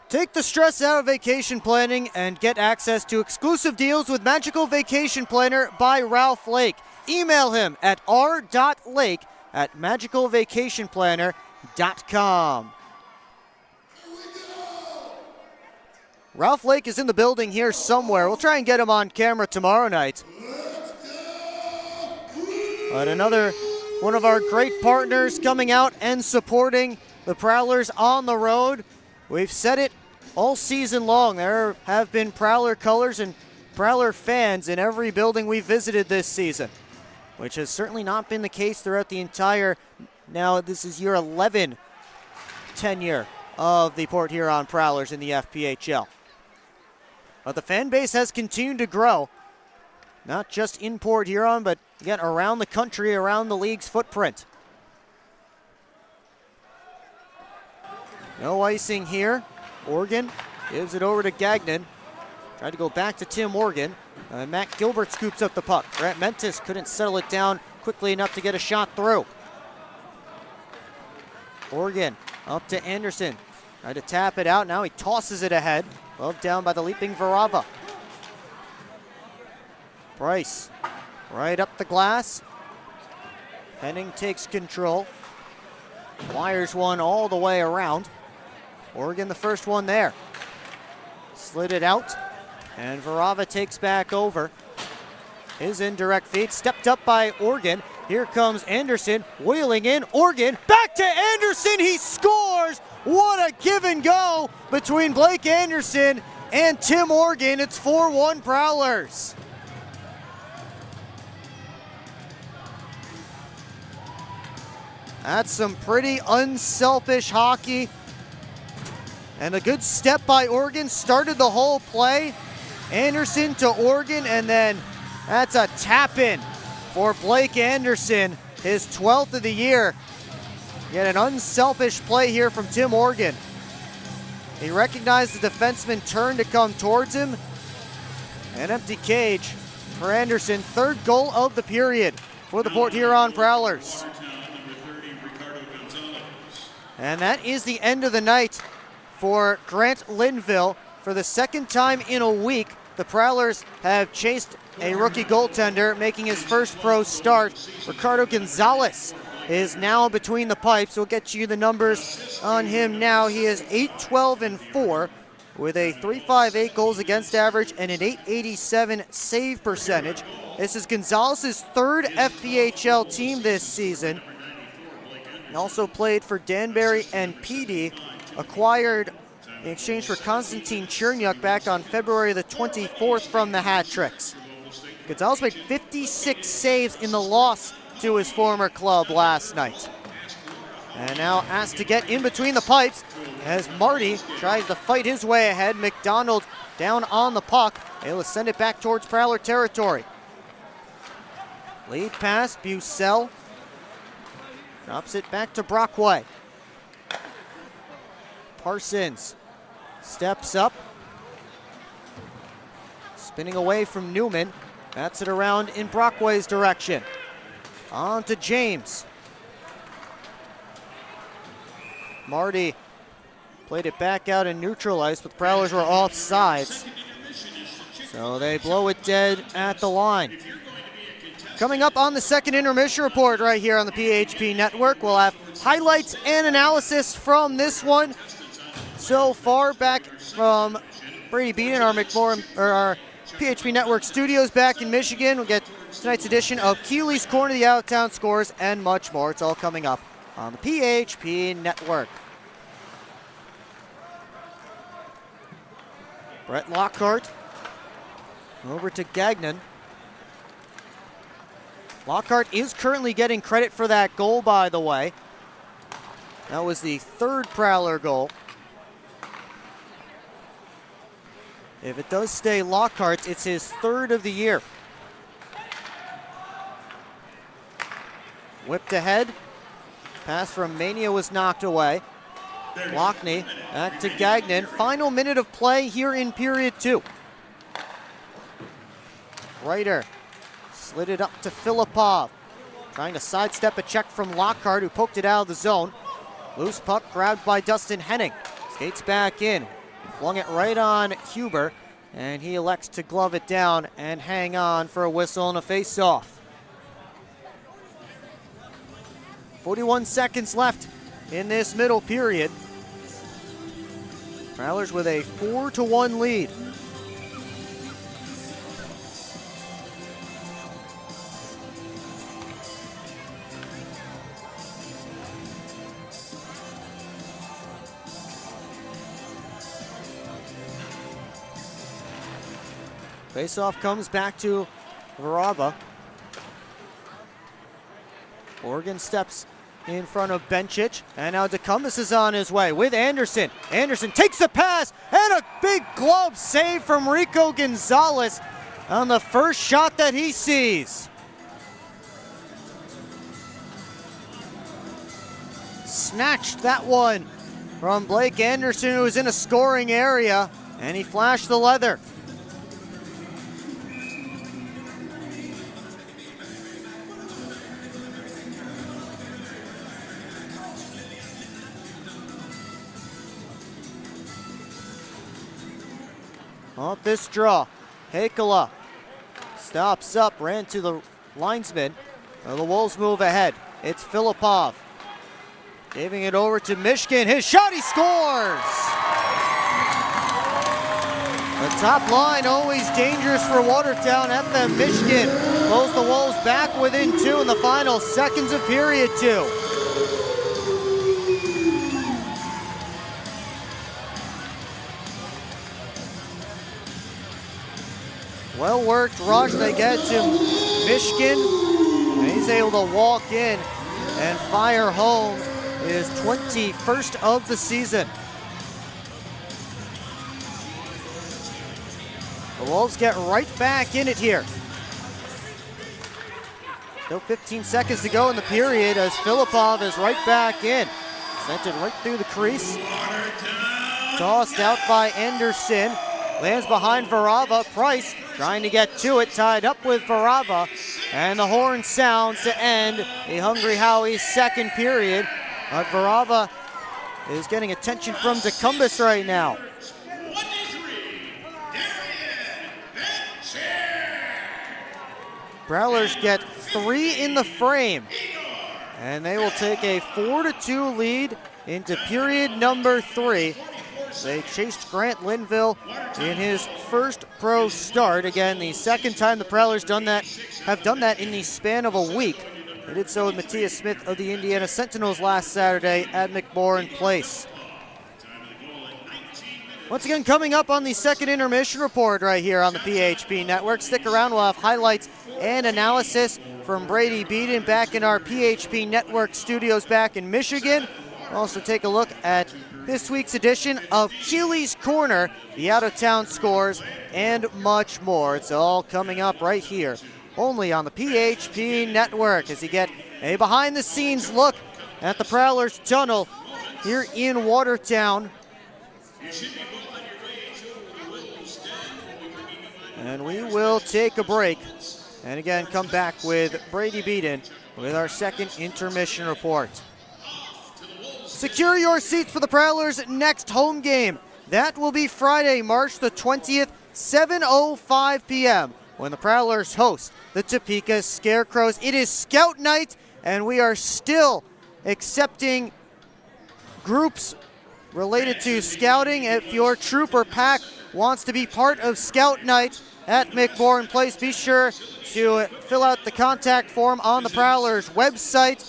Take the stress out of vacation planning and get access to exclusive deals with Magical Vacation Planner by Ralph Lake. Email him at r.lake@magicalvacationplanner.com. Ralph Lake is in the building here somewhere. We'll try and get him on camera tomorrow night. But another one of our great partners coming out and supporting the Prowlers on the road. We've said it all season long. There have been Prowler colors and Prowler fans in every building we've visited this season, which has certainly not been the case throughout the entire, now this is year 11 tenure of the Port Huron Prowlers in the FPHL. But the fan base has continued to grow, not just in Port Huron, but again around the country, around the league's footprint. No icing here. Organ gives it over to Gagnon. Tried to go back to Tim Organ. Matt Gilbert scoops up the puck. Grant Mentis couldn't settle it down quickly enough to get a shot through. Organ up to Anderson. Tried to tap it out. Now he tosses it ahead. Loved down by the leaping Varava. Price right up the glass. Henning takes control. Wires one all the way around. Oregon the first one there. Slid it out, and Varava takes back over. His indirect feed, stepped up by Oregon. Here comes Anderson, wheeling in. Oregon, back to Anderson, he scores! What a give and go between Blake Anderson and Tim Oregon. It's 4-1 Prowlers. That's some pretty unselfish hockey. And a good step by Oregon started the whole play. Anderson to Oregon, and then that's a tap-in for Blake Anderson, his 12th of the year. Yet an unselfish play here from Tim Oregon. He recognized the defenseman turn to come towards him. An empty cage for Anderson. Third goal of the period for the Port Huron Prowlers. And that is the end of the night for Grant Linville. For the second time in a week, the Prowlers have chased a rookie goaltender, making his first pro start. Ricardo Gonzalez is now between the pipes. We'll get you the numbers on him now. He is 8-12-4 with a .358 goals against average and an .887 save percentage. This is Gonzalez's third FPHL team this season. He also played for Danbury and PD, acquired in exchange for Konstantin Chernyuk back on February the 24th from the Hat Tricks. Gonzalez made 56 saves in the loss to his former club last night. And now asked to get in between the pipes as Marty tries to fight his way ahead. McDonald down on the puck. Able to send it back towards Prowler territory. Lead pass, Bucell drops it back to Brockway. Parsons steps up, spinning away from Newman. Bats it around in Brockway's direction. On to James. Marty played it back out in neutral ice, but the Prowlers were off sides. So they blow it dead at the line. Coming up on the second intermission report right here on the PHP Network, we'll have highlights and analysis from this one. So far back from Brady Beaton, our PHP Network studios back in Michigan. We'll get tonight's edition of Keeley's Corner, the out-of-town scores, and much more. It's all coming up on the PHP Network. Brett Lockhart over to Gagnon. Lockhart is currently getting credit for that goal, by the way. That was the third Prowler goal. If it does stay Lockhart's, it's his third of the year. Whipped ahead. Pass from Mania was knocked away. Lockney back to Gagnon. Final minute of play here in period 2. Ryder slid it up to Filipov. Trying to sidestep a check from Lockhart, who poked it out of the zone. Loose puck grabbed by Dustin Henning. Skates back in. Flung it right on Huber, and he elects to glove it down and hang on for a whistle and a face-off. 41 seconds left in this middle period. Prowlers with a 4-1 lead. Faceoff comes back to Varaba. Oregon steps in front of Benchich, and now DeCumbus is on his way with Anderson. Anderson takes the pass, and a big glove save from Rico Gonzalez on the first shot that he sees. Snatched that one from Blake Anderson, who was in a scoring area, and he flashed the leather. Off this draw, Hakala stops up, ran to the linesman. The Wolves move ahead. It's Filipov giving it over to Mishkin. His shot, he scores! The top line always dangerous for Watertown. FM Michigan pulls the Wolves back within 2 in the final seconds of period 2. Well worked rush, they get to Mishkin, and he's able to walk in and fire home his 21st of the season. The Wolves get right back in it here. Still 15 seconds to go in the period as Filipov is right back in. Sent it right through the crease. Tossed out by Anderson. Lands behind Varava. Price trying to get to it. Tied up with Varava. And the horn sounds to end the Hungry Howie's second period. But Varava is getting attention from Decumbus right now. Prowlers get 3 in the frame, and they will take a 4-2 lead into period number 3. They chased Grant Linville in his first pro start. Again, the second time the Prowlers have done that in the span of a week. They did so with Matthias Smith of the Indiana Sentinels last Saturday at McMorran Place. Once again, coming up on the second intermission report right here on the PHP Network. Stick around, we'll have highlights and analysis from Brady Beaton back in our PHP Network studios back in Michigan. We'll also take a look at this week's edition of Keeley's Corner, the out-of-town scores, and much more. It's all coming up right here, only on the PHP Network, as you get a behind-the-scenes look at the Prowlers Tunnel here in Watertown. And we will take a break, and again come back with Brady Beaton with our second intermission report. Secure your seats for the Prowlers' next home game. That will be Friday, March the 20th, 7:05 p.m. when the Prowlers host the Topeka Scarecrows. It is Scout Night, and we are still accepting groups related to scouting. If your troop or pack wants to be part of Scout Night at McMorran Place, be sure to fill out the contact form on the Prowlers website.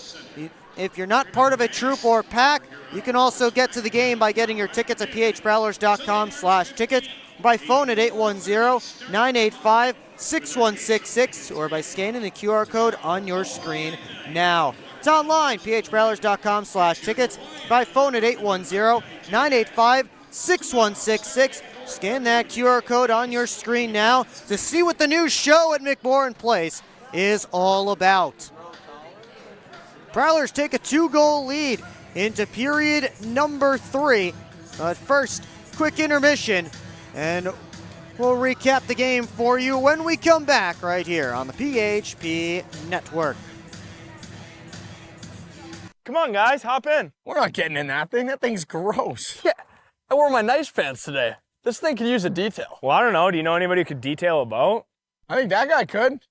If you're not part of a troop or pack, you can also get to the game by getting your tickets at phprowlers.com/tickets, by phone at 810-985-6166, or by scanning the QR code on your screen now. It's online, phprowlers.com/tickets, by phone at 810-985-6166. Scan that QR code on your screen now to see what the new show at McMorran Place is all about. Prowlers take a 2-goal lead into period number 3. But first, quick intermission, and we'll recap the game for you when we come back right here on the PHP Network. Come on, guys, hop in. We're not getting in that thing. That thing's gross. Yeah, I wore my nice pants today. This thing could use a detail. Well, I don't know. Do you know anybody who could detail a boat? I think that guy could.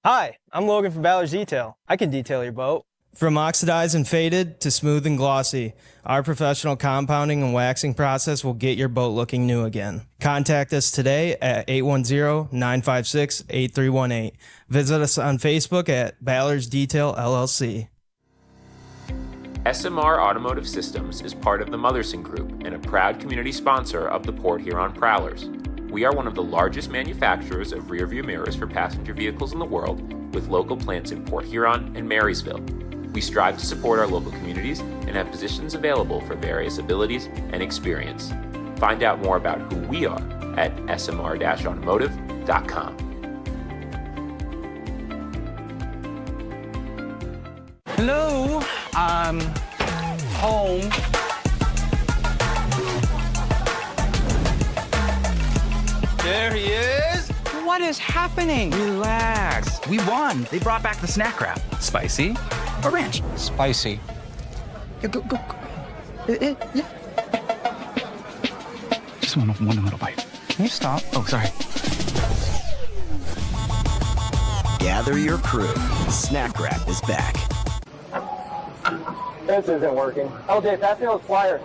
Hi, I'm Logan from Ballard's Detail. I can detail your boat. From oxidized and faded to smooth and glossy, our professional compounding and waxing process will get your boat looking new again. Contact us today at 810-956-8318. Visit us on Facebook at Ballard's Detail LLC. SMR Automotive Systems is part of the Motherson Group and a proud community sponsor of the Port Huron Prowlers. We are one of the largest manufacturers of rearview mirrors for passenger vehicles in the world, with local plants in Port Huron and Marysville. We strive to support our local communities and have positions available for various abilities and experience. Find out more about who we are at smr-automotive.com. Hello, I'm home. There he is. What is happening? Relax. We won. They brought back the snack wrap. Spicy or ranch? Spicy. Yeah, go. Yeah. Just one little bite. Can you stop? Oh, sorry. Gather your crew. Snack wrap is back. This isn't working. LJ, pass me those pliers.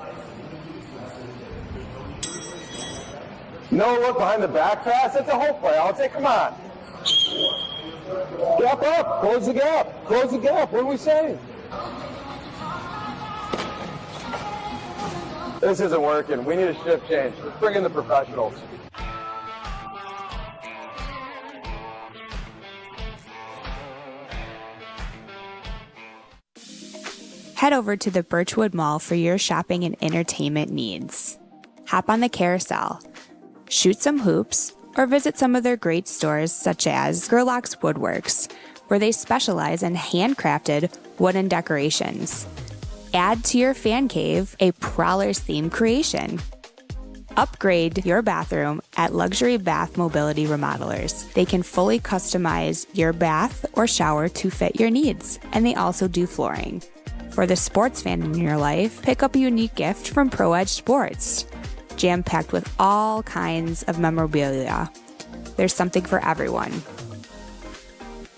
No look behind the back pass. It's a whole play. I'll take. Come on. Gap up. Close the gap. Close the gap. What are we saying? This isn't working. We need a shift change. Let's bring in the professionals. Head over to the Birchwood Mall for your shopping and entertainment needs. Hop on the carousel, shoot some hoops, or visit some of their great stores such as Gerlach's Woodworks, where they specialize in handcrafted wooden decorations. Add to your fan cave a Prowlers theme creation. Upgrade your bathroom at Luxury Bath Mobility Remodelers. They can fully customize your bath or shower to fit your needs, and they also do flooring. For the sports fan in your life, pick up a unique gift from Pro Edge Sports. Jam-packed with all kinds of memorabilia. There's something for everyone.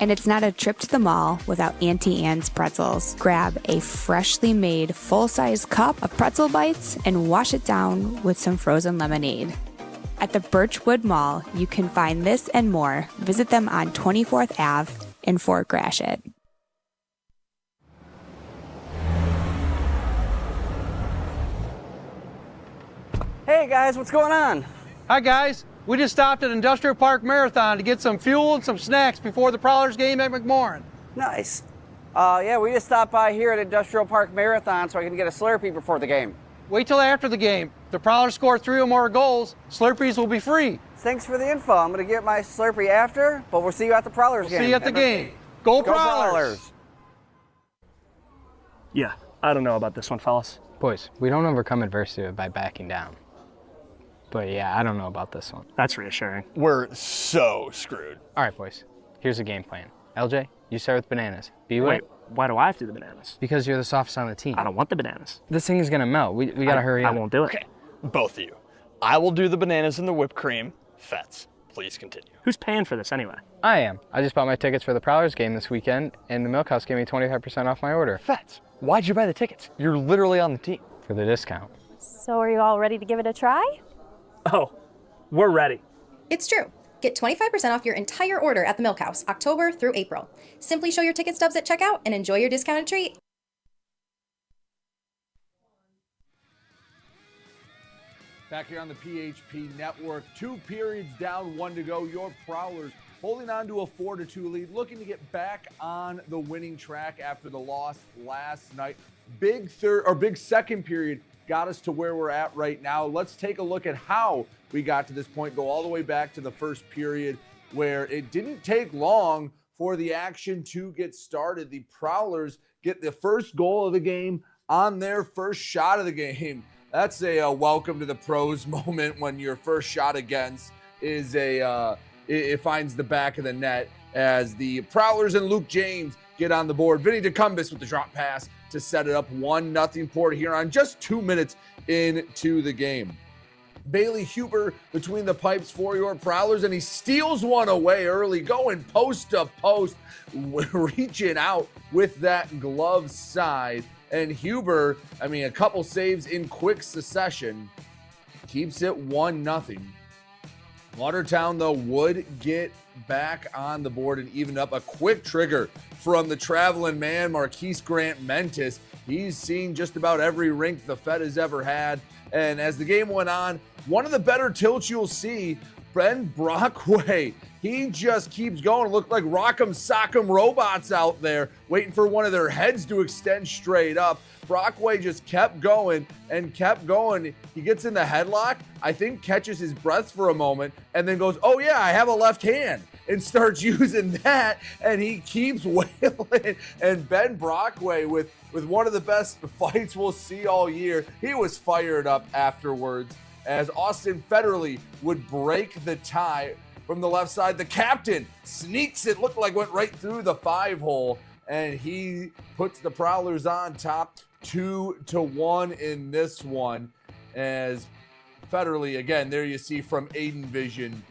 And it's not a trip to the mall without Auntie Anne's pretzels. Grab a freshly made full-size cup of pretzel bites and wash it down with some frozen lemonade. At the Birchwood Mall, you can find this and more. Visit them on 24th Ave in Fort Gratiot. Hey guys, what's going on? Hi guys, we just stopped at Industrial Park Marathon to get some fuel and some snacks before the Prowlers game at McMorran. Nice. Yeah, we just stopped by here at Industrial Park Marathon so I can get a Slurpee before the game. Wait till after the game. If the Prowlers score 3 or more goals, Slurpees will be free. Thanks for the info. I'm going to get my Slurpee after, but we'll see you at the Prowlers game. See you at the game. Go Prowlers! Yeah, I don't know about this one, fellas. Boys, we don't overcome adversity by backing down. But yeah, I don't know about this one. That's reassuring. We're so screwed. All right, boys. Here's the game plan. LJ, you start with bananas. B-Way. Wait, why do I have to do the bananas? Because you're the softest on the team. I don't want the bananas. This thing is going to melt. We got to hurry up. I won't do it. Okay, both of you. I will do the bananas and the whipped cream. Fets, please continue. Who's paying for this anyway? I am. I just bought my tickets for the Prowlers game this weekend, and the Milk House gave me 25% off my order. Fets, why'd you buy the tickets? You're literally on the team. For the discount. So are you all ready to give it a try? Oh, we're ready. It's true. Get 25% off your entire order at the Milk House, October through April. Simply show your ticket stubs at checkout and enjoy your discounted treat. Back here on the PHP Network, 2 periods down, 1 to go. Your Prowlers holding on to a 4-2 lead, looking to get back on the winning track after the loss last night. Big second period got us to where we're at right now. Let's take a look at how we got to this point. Go all the way back to the first period where it didn't take long for the action to get started. The Prowlers get the first goal of the game on their first shot of the game. That's a welcome to the pros moment when your first shot against is it finds the back of the net as the Prowlers and Luke James get on the board. Vinny DeCumbis with the drop pass to set it up 1-0 Port Huron just 2 minutes into the game. Bailey Huber between the pipes for your Prowlers, and he steals one away early, going post to post, reaching out with that glove side. And Huber, a couple saves in quick succession, keeps it 1-0. Watertown, though, would get back on the board and even up. A quick trigger from the traveling man, Marquise Grant Mentis. He's seen just about every rink the Fed has ever had. And as the game went on, one of the better tilts you'll see, Ben Brockway, he just keeps going. It looked like Rock'em Sock'em robots out there waiting for one of their heads to extend straight up. Brockway just kept going and kept going. He gets in the headlock, I think catches his breath for a moment, and then goes, oh yeah, I have a left hand, and starts using that, and he keeps wailing. And Ben Brockway with one of the best fights we'll see all year. He was fired up afterwards as Austin Federley would break the tie from the left side. The captain sneaks it, looked like went right through the 5-hole, and he puts the Prowlers on top 2-1 in this one. As Federley, again, there you see from Aiden Vision,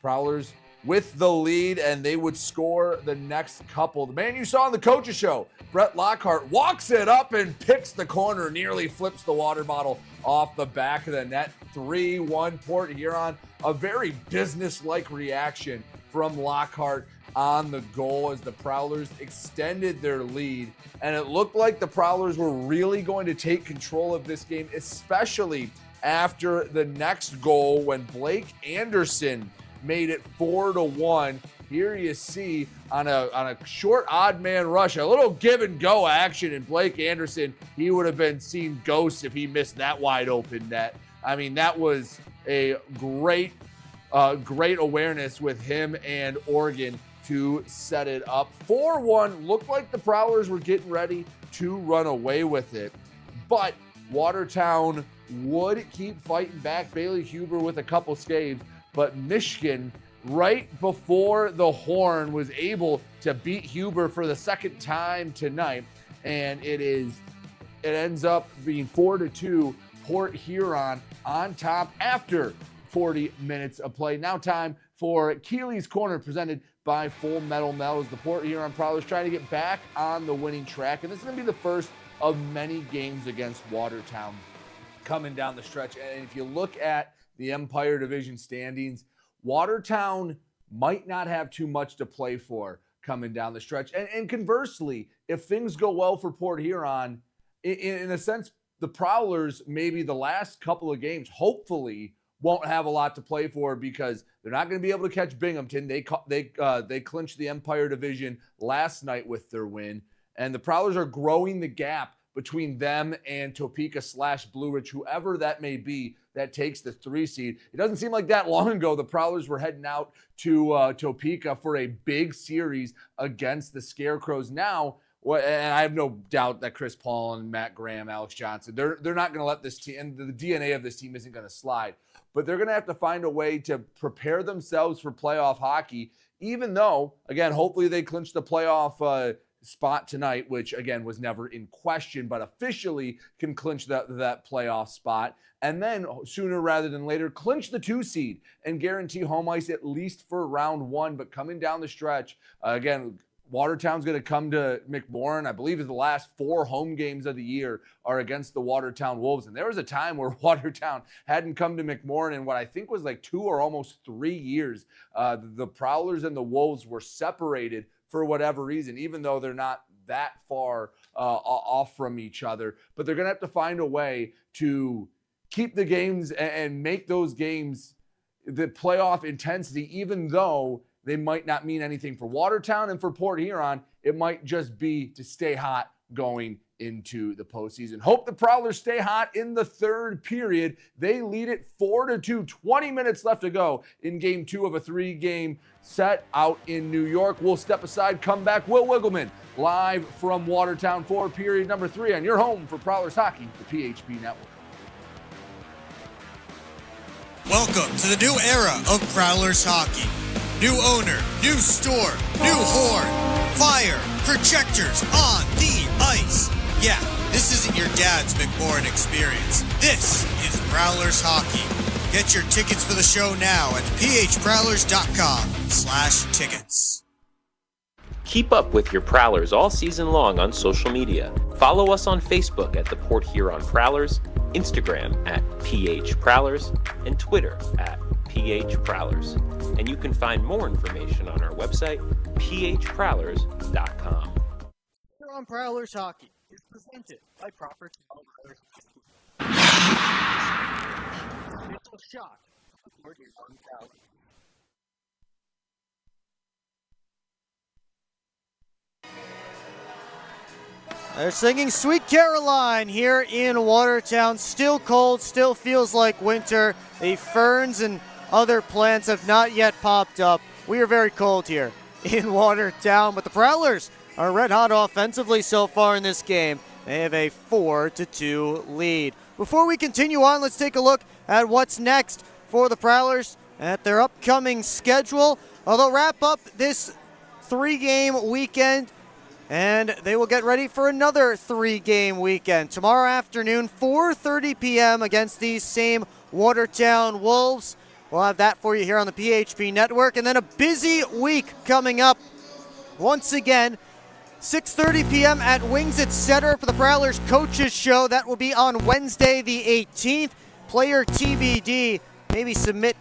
Prowlers with the lead, and they would score the next couple. The man you saw on the Coaches Show, Brett Lockhart, walks it up and picks the corner, nearly flips the water bottle off the back of the net. 3-1 Port Huron. A very business-like reaction from Lockhart on the goal as the Prowlers extended their lead. And it looked like the Prowlers were really going to take control of this game, especially after the next goal when Blake Anderson made it 4-1. Here you see on a short odd man rush, a little give and go action, and Blake Anderson, he would have been seen ghosts if he missed that wide open net. That was a great awareness with him and Oregon to set it up. 4-1, looked like the Prowlers were getting ready to run away with it, but Watertown would keep fighting back. Bailey Huber with a couple saves, but Michigan, right before the horn, was able to beat Huber for the second time tonight, and it ends up being 4-2, Port Huron on top after 40 minutes of play. Now time for Keeley's Corner, presented by Full Metal Metals. The Port Huron Prowlers trying to get back on the winning track, and this is going to be the first of many games against Watertown coming down the stretch. And if you look at the Empire Division standings, Watertown might not have too much to play for coming down the stretch. And conversely, if things go well for Port Huron, in a sense, the Prowlers, maybe the last couple of games, hopefully won't have a lot to play for, because they're not going to be able to catch Binghamton. They clinched the Empire Division last night with their win, and the Prowlers are growing the gap between them and Topeka/Blue Ridge, whoever that may be that takes the 3 seed. It doesn't seem like that long ago the Prowlers were heading out to Topeka for a big series against the Scarecrows. Now, and I have no doubt that Chris Paul and Matt Graham, Alex Johnson, they're not going to let this team, and the DNA of this team isn't going to slide, but they're going to have to find a way to prepare themselves for playoff hockey, even though, again, hopefully they clinch the playoff spot tonight, which, again, was never in question, but officially can clinch that playoff spot, and then sooner rather than later clinch the 2 seed and guarantee home ice at least for round 1. But coming down the stretch, again, Watertown's going to come to McMorran. I believe the last 4 home games of the year are against the Watertown Wolves. And there was a time where Watertown hadn't come to McMorran in what I think was like 2 or almost 3 years. The Prowlers and the Wolves were separated for whatever reason, even though they're not that far off from each other. But they're going to have to find a way to keep the games and make those games the playoff intensity, even though they might not mean anything for Watertown, and for Port Huron, it might just be to stay hot going into the postseason. Hope the Prowlers stay hot in the third period. They lead it 4-2, 20 minutes left to go in game 2 of a 3-game set out in New York. We'll step aside, come back. Will Wiggleman live from Watertown for period number 3 on your home for Prowlers Hockey, the PHP Network. Welcome to the new era of Prowlers Hockey. New owner, new store, new horn, fire, projectors on the ice. Yeah, this isn't your dad's McMorran experience. This is Prowlers Hockey. Get your tickets for the show now at phprowlers.com/tickets. Keep up with your Prowlers all season long on social media. Follow us on Facebook at the Port Huron Prowlers, Instagram at PHProwlers, and Twitter at PHProwlers. And you can find more information on our website, phprowlers.com. Here on Prowlers Hockey is presented by Proper Brothers. Initial shot of Port Huron Prowlers. They're singing Sweet Caroline here in Watertown. Still cold, still feels like winter. The ferns and other plants have not yet popped up. We are very cold here in Watertown, but the Prowlers are red hot offensively so far in this game. They have a 4-2 lead. Before we continue on, let's take a look at what's next for the Prowlers at their upcoming schedule. They'll wrap up this 3-game weekend, and they will get ready for another 3-game weekend. Tomorrow afternoon, 4:30 p.m. against these same Watertown Wolves. We'll have that for you here on the PHP Network. And then a busy week coming up. Once again, 6:30 p.m. at Wings Etc. for the Prowlers Coaches Show. That will be on Wednesday the 18th. Player TBD. Maybe submit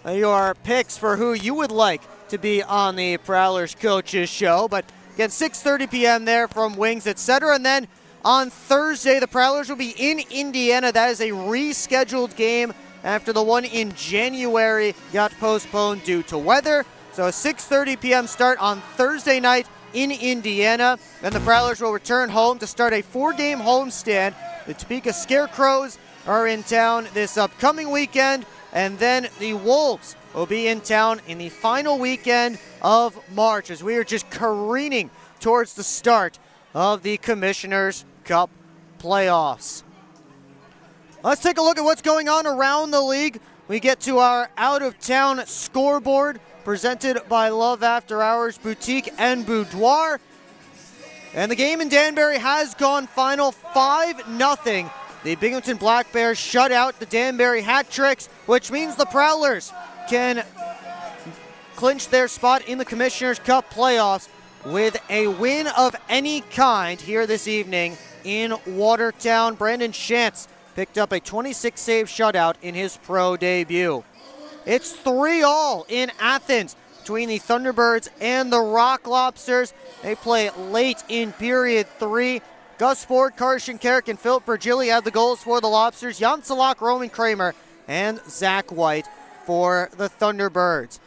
your picks for who you would like to be on the Prowlers Coaches Show. But again, 6:30 p.m. there from Wings Etc. And then on Thursday, the Prowlers will be in Indiana. That is a rescheduled game after the one in January got postponed due to weather. So a 6:30 p.m. start on Thursday night in Indiana. Then the Prowlers will return home to start a 4-game homestand. The Topeka Scarecrows are in town this upcoming weekend. and then the Wolves will be in town in the final weekend of March as we are just careening towards the start of the Commissioner's Cup playoffs. Let's take a look at what's going on around the league. We get to our out-of-town scoreboard presented by Love After Hours Boutique and Boudoir. And the game in Danbury has gone final 5-0. The Binghamton Black Bears shut out the Danbury Hat Tricks, which means the Prowlers can clinch their spot in the Commissioner's Cup playoffs with a win of any kind here this evening in Watertown. Brandon Shantz picked up a 26-save shutout in his pro debut. It's 3-3 in Athens between the Thunderbirds and the Rock Lobsters. They play late in period 3. Gus Ford, Karsten Carrick, and Philip Virgili had the goals for the Lobsters. Jan Salak, Roman Kramer, and Zach White for the Thunderbirds.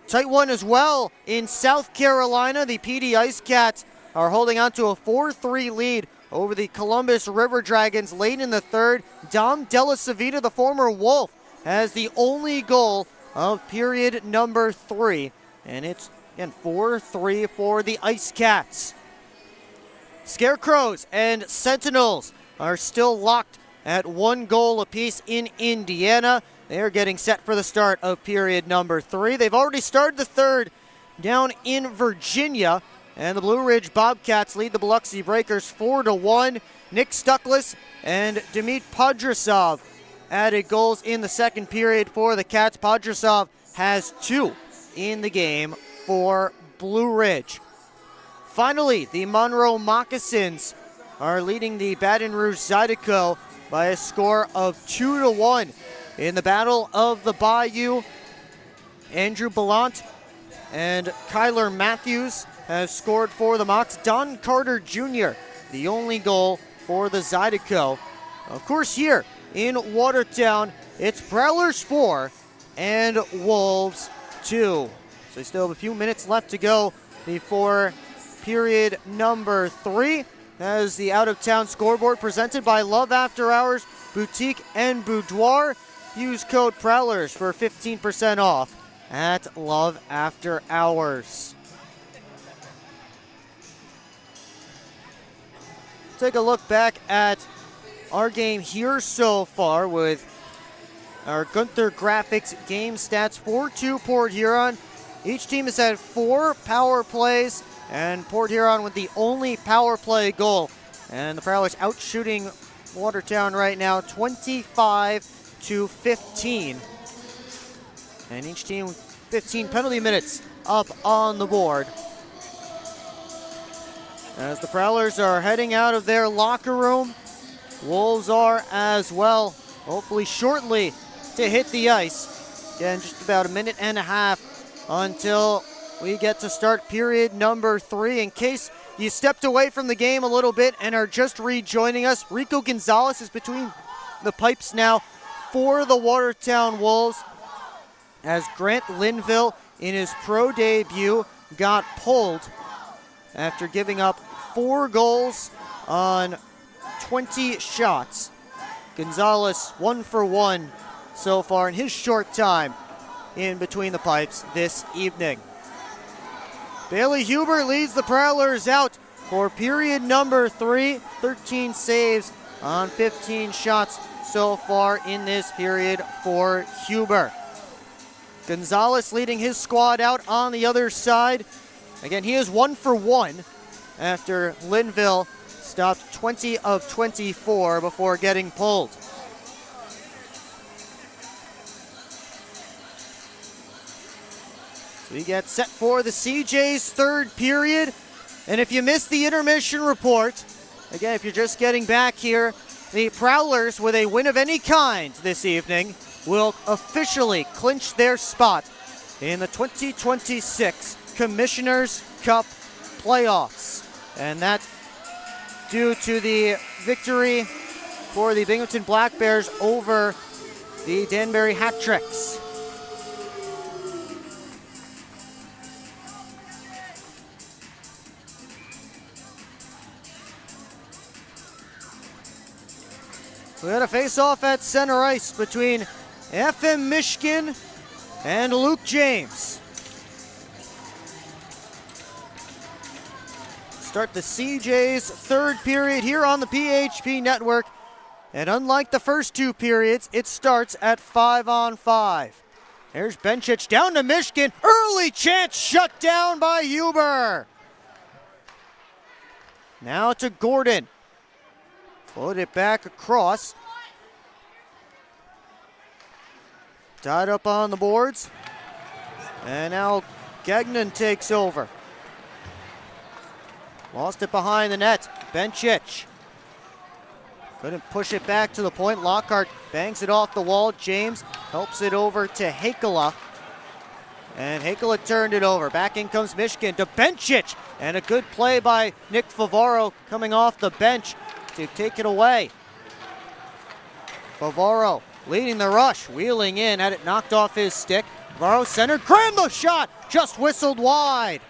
Tight one as well in South Carolina. The PD Ice Cats are holding on to a 4-3 lead over the Columbus River Dragons late in the third. Dom Della Savita, the former Wolf, has the only goal of period number 3. And it's, again, 4-3 for the Ice Cats. Scarecrows and Sentinels are still locked at 1 goal apiece in Indiana. They are getting set for the start of period number 3. They've already started the third down in Virginia. And the Blue Ridge Bobcats lead the Biloxi Breakers 4-1. Nick Stuckless and Demid Podrasov added goals in the second period for the Cats. Podrasov has 2 in the game for Blue Ridge. Finally, the Monroe Moccasins are leading the Baton Rouge Zydeco by a score of 2-1 in the Battle of the Bayou. Andrew Ballant and Kyler Matthews has scored for the Mocs. Don Carter Jr., the only goal for the Zydeco. Of course, here in Watertown, it's Prowlers 4 and Wolves 2. So still have a few minutes left to go before period number 3. As the out-of-town scoreboard presented by Love After Hours Boutique and Boudoir. Use code Prowlers for 15% off at Love After Hours. Take a look back at our game here so far with our Gunther Graphics game stats. 4-2 Port Huron. Each team has had 4 power plays, and Port Huron with the only power play goal. And the Prowlers out shooting Watertown right now 25-15. And each team 15 penalty minutes up on the board. As the Prowlers are heading out of their locker room, Wolves are as well, hopefully shortly to hit the ice. Again, just about a minute and a half until we get to start period number 3. In case you stepped away from the game a little bit and are just rejoining us, Rico Gonzalez is between the pipes now for the Watertown Wolves, as Grant Linville in his pro debut got pulled after giving up 4 goals on 20 shots. Gonzalez 1 for 1 so far in his short time in between the pipes this evening. Bailey Huber leads the Prowlers out for period number 3. 13 saves on 15 shots so far in this period for Huber. Gonzalez leading his squad out on the other side. Again, he is 1 for 1 after Linville stopped 20 of 24 before getting pulled. So we get set for the CJ's third period. And if you missed the intermission report, again, if you're just getting back here, the Prowlers, with a win of any kind this evening, will officially clinch their spot in the 2026 Commissioner's Cup playoffs. And that's due to the victory for the Binghamton Black Bears over the Danbury Hat Tricks. We had a face-off at center ice between FM Michigan, and Luke James. Start the CJ's third period here on the PHP Network. And unlike the first two periods, it starts at 5-on-5. There's Benchich down to Michigan. Early chance shut down by Huber. Now to Gordon. Float it back across. Tied up on the boards. And now Gagnon takes over. Lost it behind the net. Benchich. Couldn't push it back to the point. Lockhart bangs it off the wall. James helps it over to Hakela. And Hakela turned it over. Back in comes Michigan to Benchich. And a good play by Nick Favaro coming off the bench to take it away. Favaro leading the rush. Wheeling in. Had it knocked off his stick. Favaro center. Graham the shot. Just whistled wide.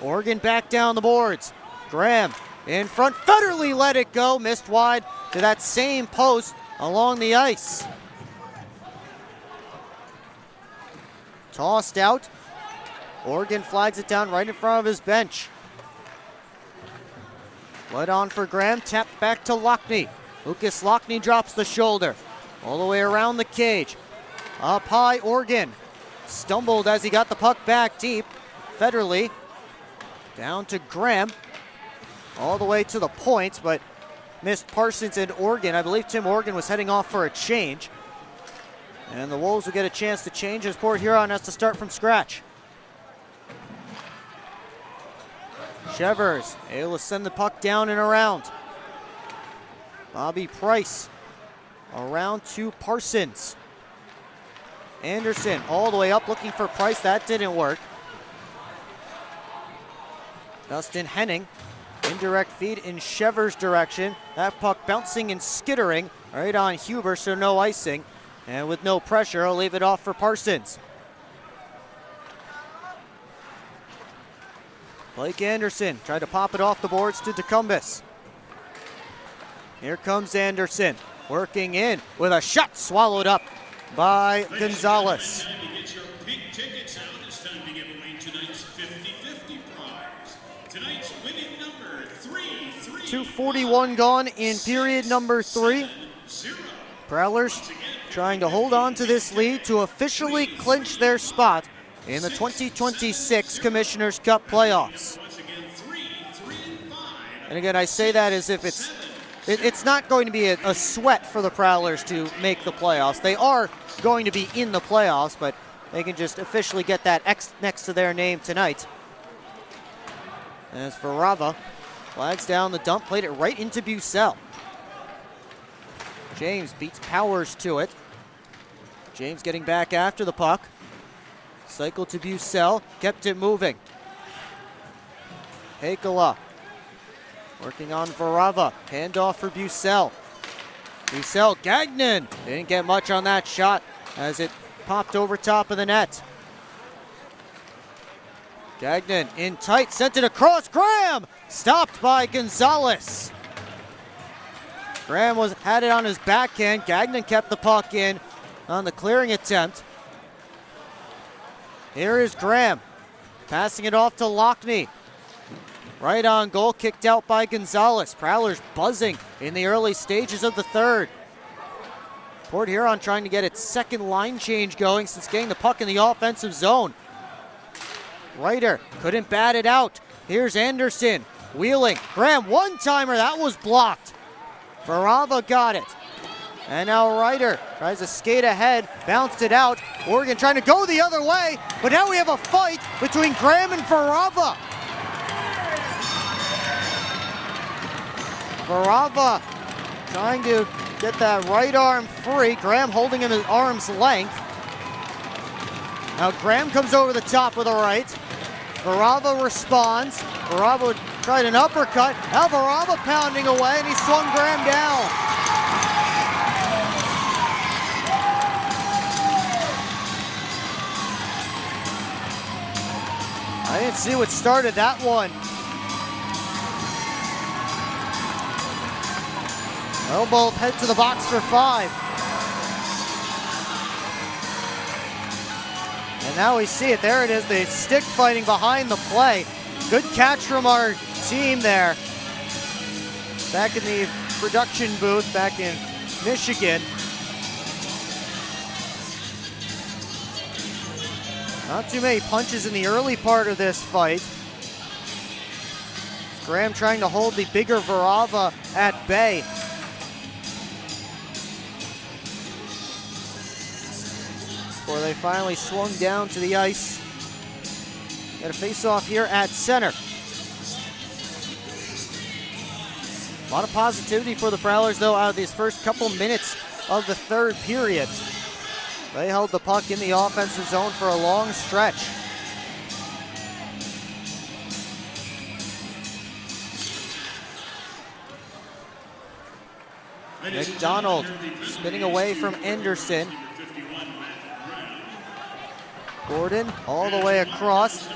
Oregon back down the boards. Graham in front. Federley let it go. Missed wide to that same post along the ice. Tossed out. Oregon flags it down right in front of his bench. Led on for Graham. Tapped back to Lockney. Lucas Lockney drops the shoulder. All the way around the cage. Up high, Oregon. Stumbled as he got the puck back deep. Federley. Down to Graham. All the way to the points, but missed Parsons and Oregon. I believe Tim Oregon was heading off for a change. And the Wolves will get a chance to change as Port Huron has to start from scratch. Shevers able to send the puck down and around. Bobby Price around to Parsons. Anderson all the way up looking for Price. That didn't work. Dustin Henning. Indirect feed in Shevers' direction. That puck bouncing and skittering right on Huber, so no icing. And with no pressure, I'll leave it off for Parsons. Blake Anderson tried to pop it off the boards to DeCumbus. Here comes Anderson, working in with a shot swallowed up by Gonzalez. 2:41 gone in period number 3. Prowlers trying to hold on to this lead to officially clinch their spot in the 2026 Commissioner's Cup playoffs. And again, I say that as if it's not going to be a sweat for the Prowlers to make the playoffs. They are going to be in the playoffs, but they can just officially get that X next to their name tonight. As for Rava, flags down the dump, played it right into Bucell. James beats Powers to it. James getting back after the puck. Cycle to Bucell, kept it moving. Hakela working on Varava, handoff for Bucell. Bucell, Gagnon, didn't get much on that shot as it popped over top of the net. Gagnon in tight, sent it across. Graham stopped by Gonzalez. Graham had it on his backhand. Gagnon kept the puck in on the clearing attempt. Here is Graham passing it off to Lockney. Right on goal, kicked out by Gonzalez. Prowlers buzzing in the early stages of the third. Port Huron trying to get its second line change going since getting the puck in the offensive zone. Ryder couldn't bat it out. Here's Anderson wheeling. Graham, one-timer, that was blocked. Varava got it. And now Ryder tries to skate ahead, bounced it out. Oregon trying to go the other way, but now we have a fight between Graham and Varava. Varava trying to get that right arm free. Graham holding him at arm's length. Now Graham comes over the top with a right. Varava responds. Varava tried an uppercut. Now Varava pounding away, and he swung Graham down. I didn't see what started that one. They'll both head to the box for 5. And now we see it. There it is, the stick fighting behind the play. Good catch from our team there. Back in the production booth back in Michigan. Not too many punches in the early part of this fight. Graham trying to hold the bigger Varava at bay. Before they finally swung down to the ice. Got a face-off here at center. A lot of positivity for the Prowlers, though, out of these first couple minutes of the third period. They held the puck in the offensive zone for a long stretch. McDonald spinning away from Anderson. Gordon all the way across.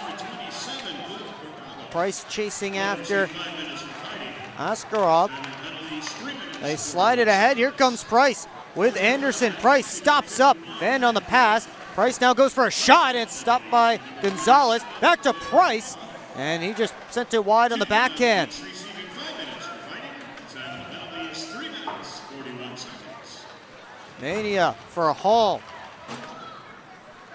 Price chasing after Askarov. They slide it ahead. Here comes Price with Anderson. Price stops up. Van on the pass. Price now goes for a shot. It's stopped by Gonzalez. Back to Price. And he just sent it wide on the backhand. Mania for a Hall.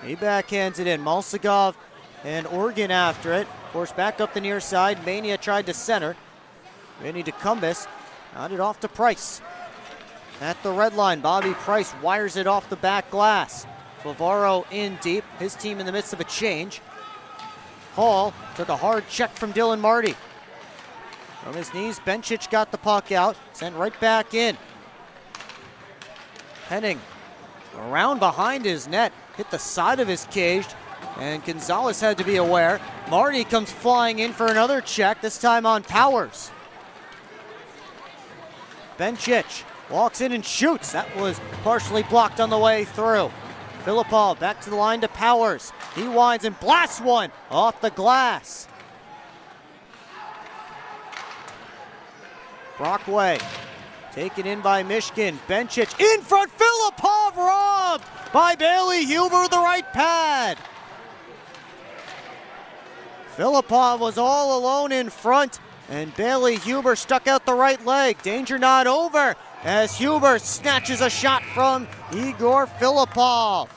He backhands it in. Malsagov and Organ after it. Forced back up the near side. Mania tried to center. Vinny DeCumbus got it off to Price. At the red line, Bobby Price wires it off the back glass. Favaro in deep. His team in the midst of a change. Hall took a hard check from Dylan Marty. From his knees, Benčić got the puck out. Sent right back in. Henning around behind his net. Hit the side of his cage, and Gonzalez had to be aware. Marty comes flying in for another check, this time on Powers. Benčić walks in and shoots. That was partially blocked on the way through. Filipov back to the line to Powers. He winds and blasts one off the glass. Brockway taken in by Mishkin. Benčić in front. Filipov robbed by Bailey Huber with the right pad. Filipov was all alone in front, and Bailey Huber stuck out the right leg. Danger not over as Huber snatches a shot from Igor Filipov.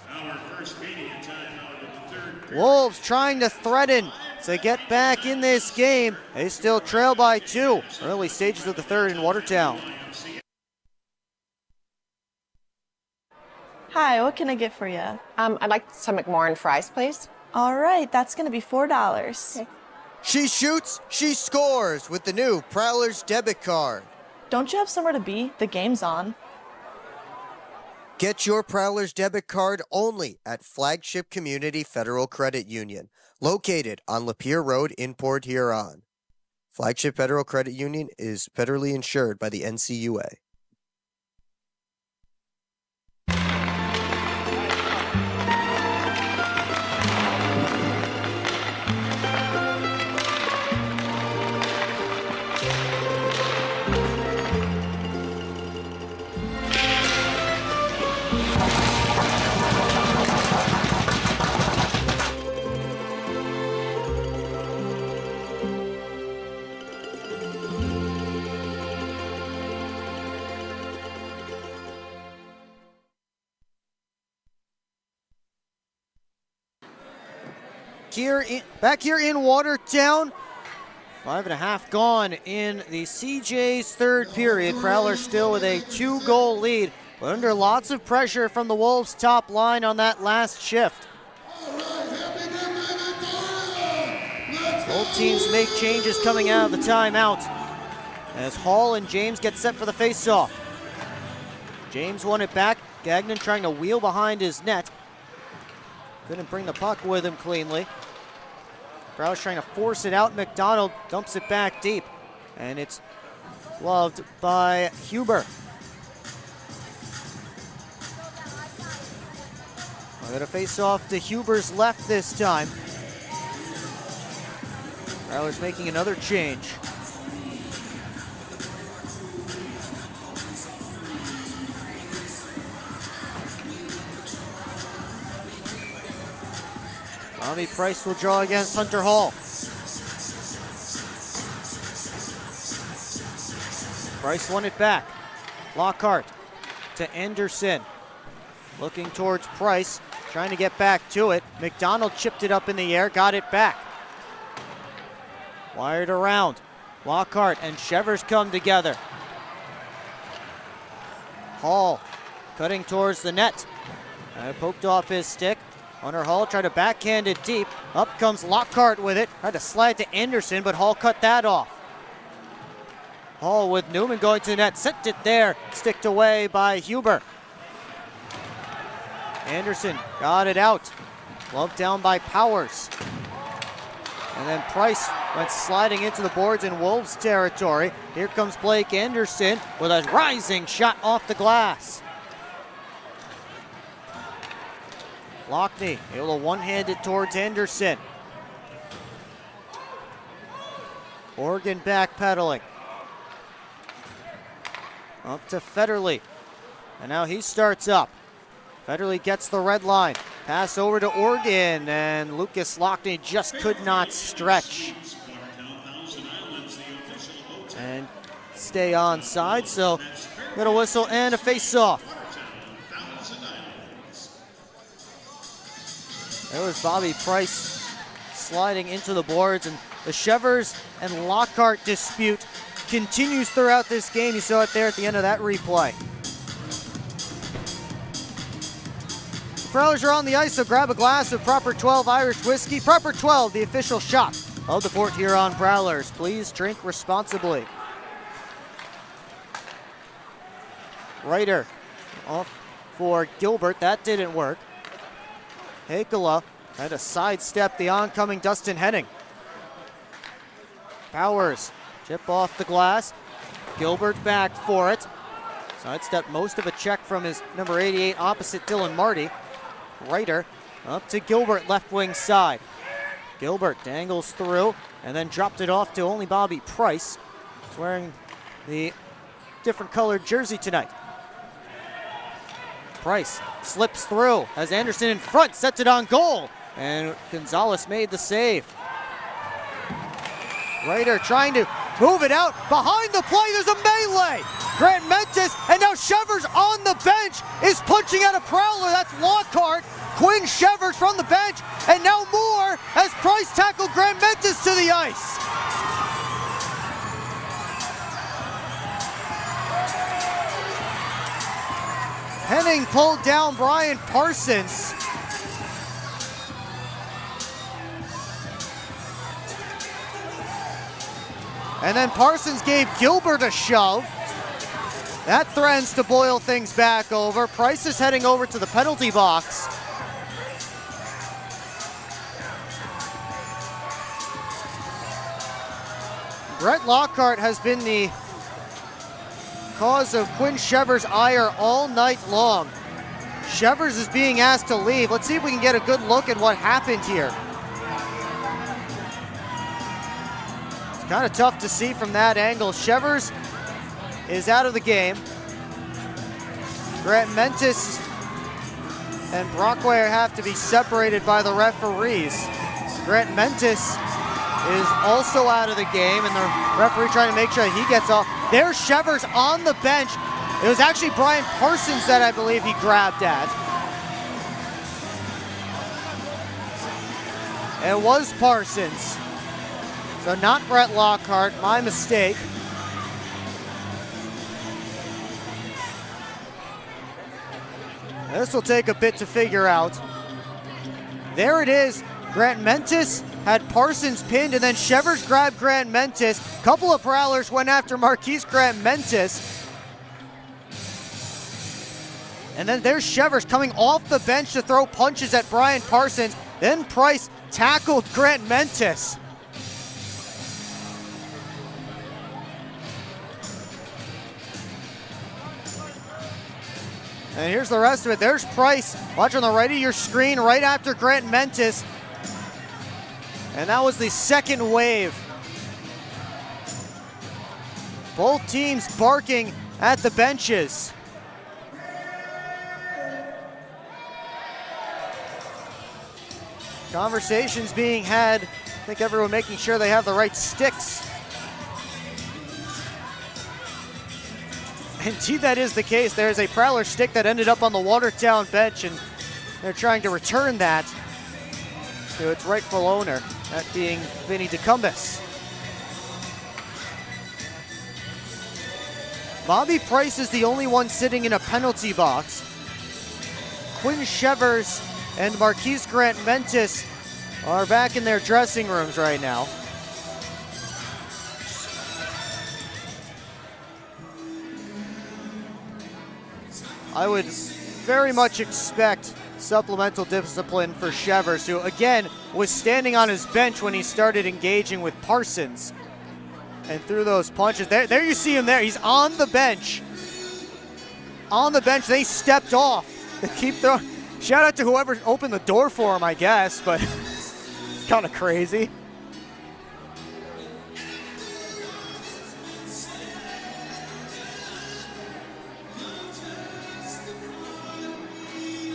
Wolves trying to threaten to get back in this game. They still trail by 2. Early stages of the third in Watertown. Hi, what can I get for you? I'd like some McMorrin fries, please. All right, that's going to be $4. Okay. She shoots, she scores with the new Prowlers debit card. Don't you have somewhere to be? The game's on. Get your Prowlers debit card only at Flagship Community Federal Credit Union, located on Lapeer Road in Port Huron. Flagship Federal Credit Union is federally insured by the NCUA. Back here in Watertown, 5.5 gone in the CJ's third period. Prowlers still with a 2-goal lead, but under lots of pressure from the Wolves' top line on that last shift. Both teams make changes coming out of the timeout as Hall and James get set for the face-off. James won it back. Gagnon trying to wheel behind his net. Couldn't bring the puck with him cleanly. Prowlers trying to force it out. McDonald dumps it back deep, and it's gloved by Huber. We're going to face off to Huber's left this time. Prowlers making another change. Bobby Price will draw against Hunter Hall. Price won it back. Lockhart to Anderson. Looking towards Price, trying to get back to it. McDonald chipped it up in the air, got it back. Wired around. Lockhart and Shevers come together. Hall cutting towards the net. Poked off his stick. Hunter Hall tried to backhand it deep. Up comes Lockhart with it. Tried to slide to Anderson, but Hall cut that off. Hall with Newman going to the net. Sent it there. Sticked away by Huber. Anderson got it out. Glove down by Powers. And then Price went sliding into the boards in Wolves territory. Here comes Blake Anderson with a rising shot off the glass. Lockney able to one-hand it towards Anderson. Oregon backpedaling. Up to Federley. And now he starts up. Federley gets the red line. Pass over to Oregon, and Lucas Lockney just could not stretch and stay onside, so got a whistle and a face-off. There was Bobby Price sliding into the boards, and the Shevers and Lockhart dispute continues throughout this game. You saw it there at the end of that replay. Prowlers are on the ice, so grab a glass of Proper 12 Irish whiskey. Proper 12, the official shot of the Port Huron Prowlers. Please drink responsibly. Ryder off for Gilbert. That didn't work. Hakala had to sidestep the oncoming Dustin Henning. Powers, chip off the glass. Gilbert back for it. Sidestepped most of a check from his number 88 opposite Dylan Marty. Ryder up to Gilbert, left wing side. Gilbert dangles through and then dropped it off to only Bobby Price. He's wearing the different colored jersey tonight. Price slips through, has Anderson in front, sets it on goal, and Gonzalez made the save. Ryder trying to move it out, behind the play, there's a melee! Grant Mentis, and now Shevers on the bench is punching out a Prowler, that's Lockhart. Quinn Shevers from the bench, and now Moore as Price tackled Grant Mentis to the ice. Henning pulled down Brian Parsons. And then Parsons gave Gilbert a shove. That threatens to boil things back over. Price is heading over to the penalty box. Brett Lockhart has been the cause of Quinn Shevers' ire all night long. Shevers is being asked to leave. Let's see if we can get a good look at what happened here. It's kind of tough to see from that angle. Shevers is out of the game. Grant Mentis and Brockwire have to be separated by the referees. Grant Mentis is also out of the game, and the referee trying to make sure he gets off. There's Shevers on the bench. It was actually Brian Parsons that I believe he grabbed at. It was Parsons. So not Brett Lockhart, my mistake. This will take a bit to figure out. There it is. Grant Mentis had Parsons pinned, and then Shevers grabbed Grant Mentis. A couple of Prowlers went after Marquise Grant Mentis. And then there's Shevers coming off the bench to throw punches at Brian Parsons. Then Price tackled Grant Mentis. And here's the rest of it. There's Price. Watch on the right of your screen right after Grant Mentis. And that was the second wave. Both teams barking at the benches. Conversations being had. I think everyone making sure they have the right sticks. Indeed, that is the case. There's a Prowler stick that ended up on the Watertown bench, and they're trying to return that to its rightful owner, that being Vinny DeCumbus. Bobby Price is the only one sitting in a penalty box. Quinn Shevers and Marquise Grant Mentis are back in their dressing rooms right now. I would very much expect supplemental discipline for Shevers, who again was standing on his bench when he started engaging with Parsons and threw those punches. There you see him there. He's on the bench. On the bench, they stepped off. They keep throwing. Shout out to whoever opened the door for him, I guess, but it's kind of crazy.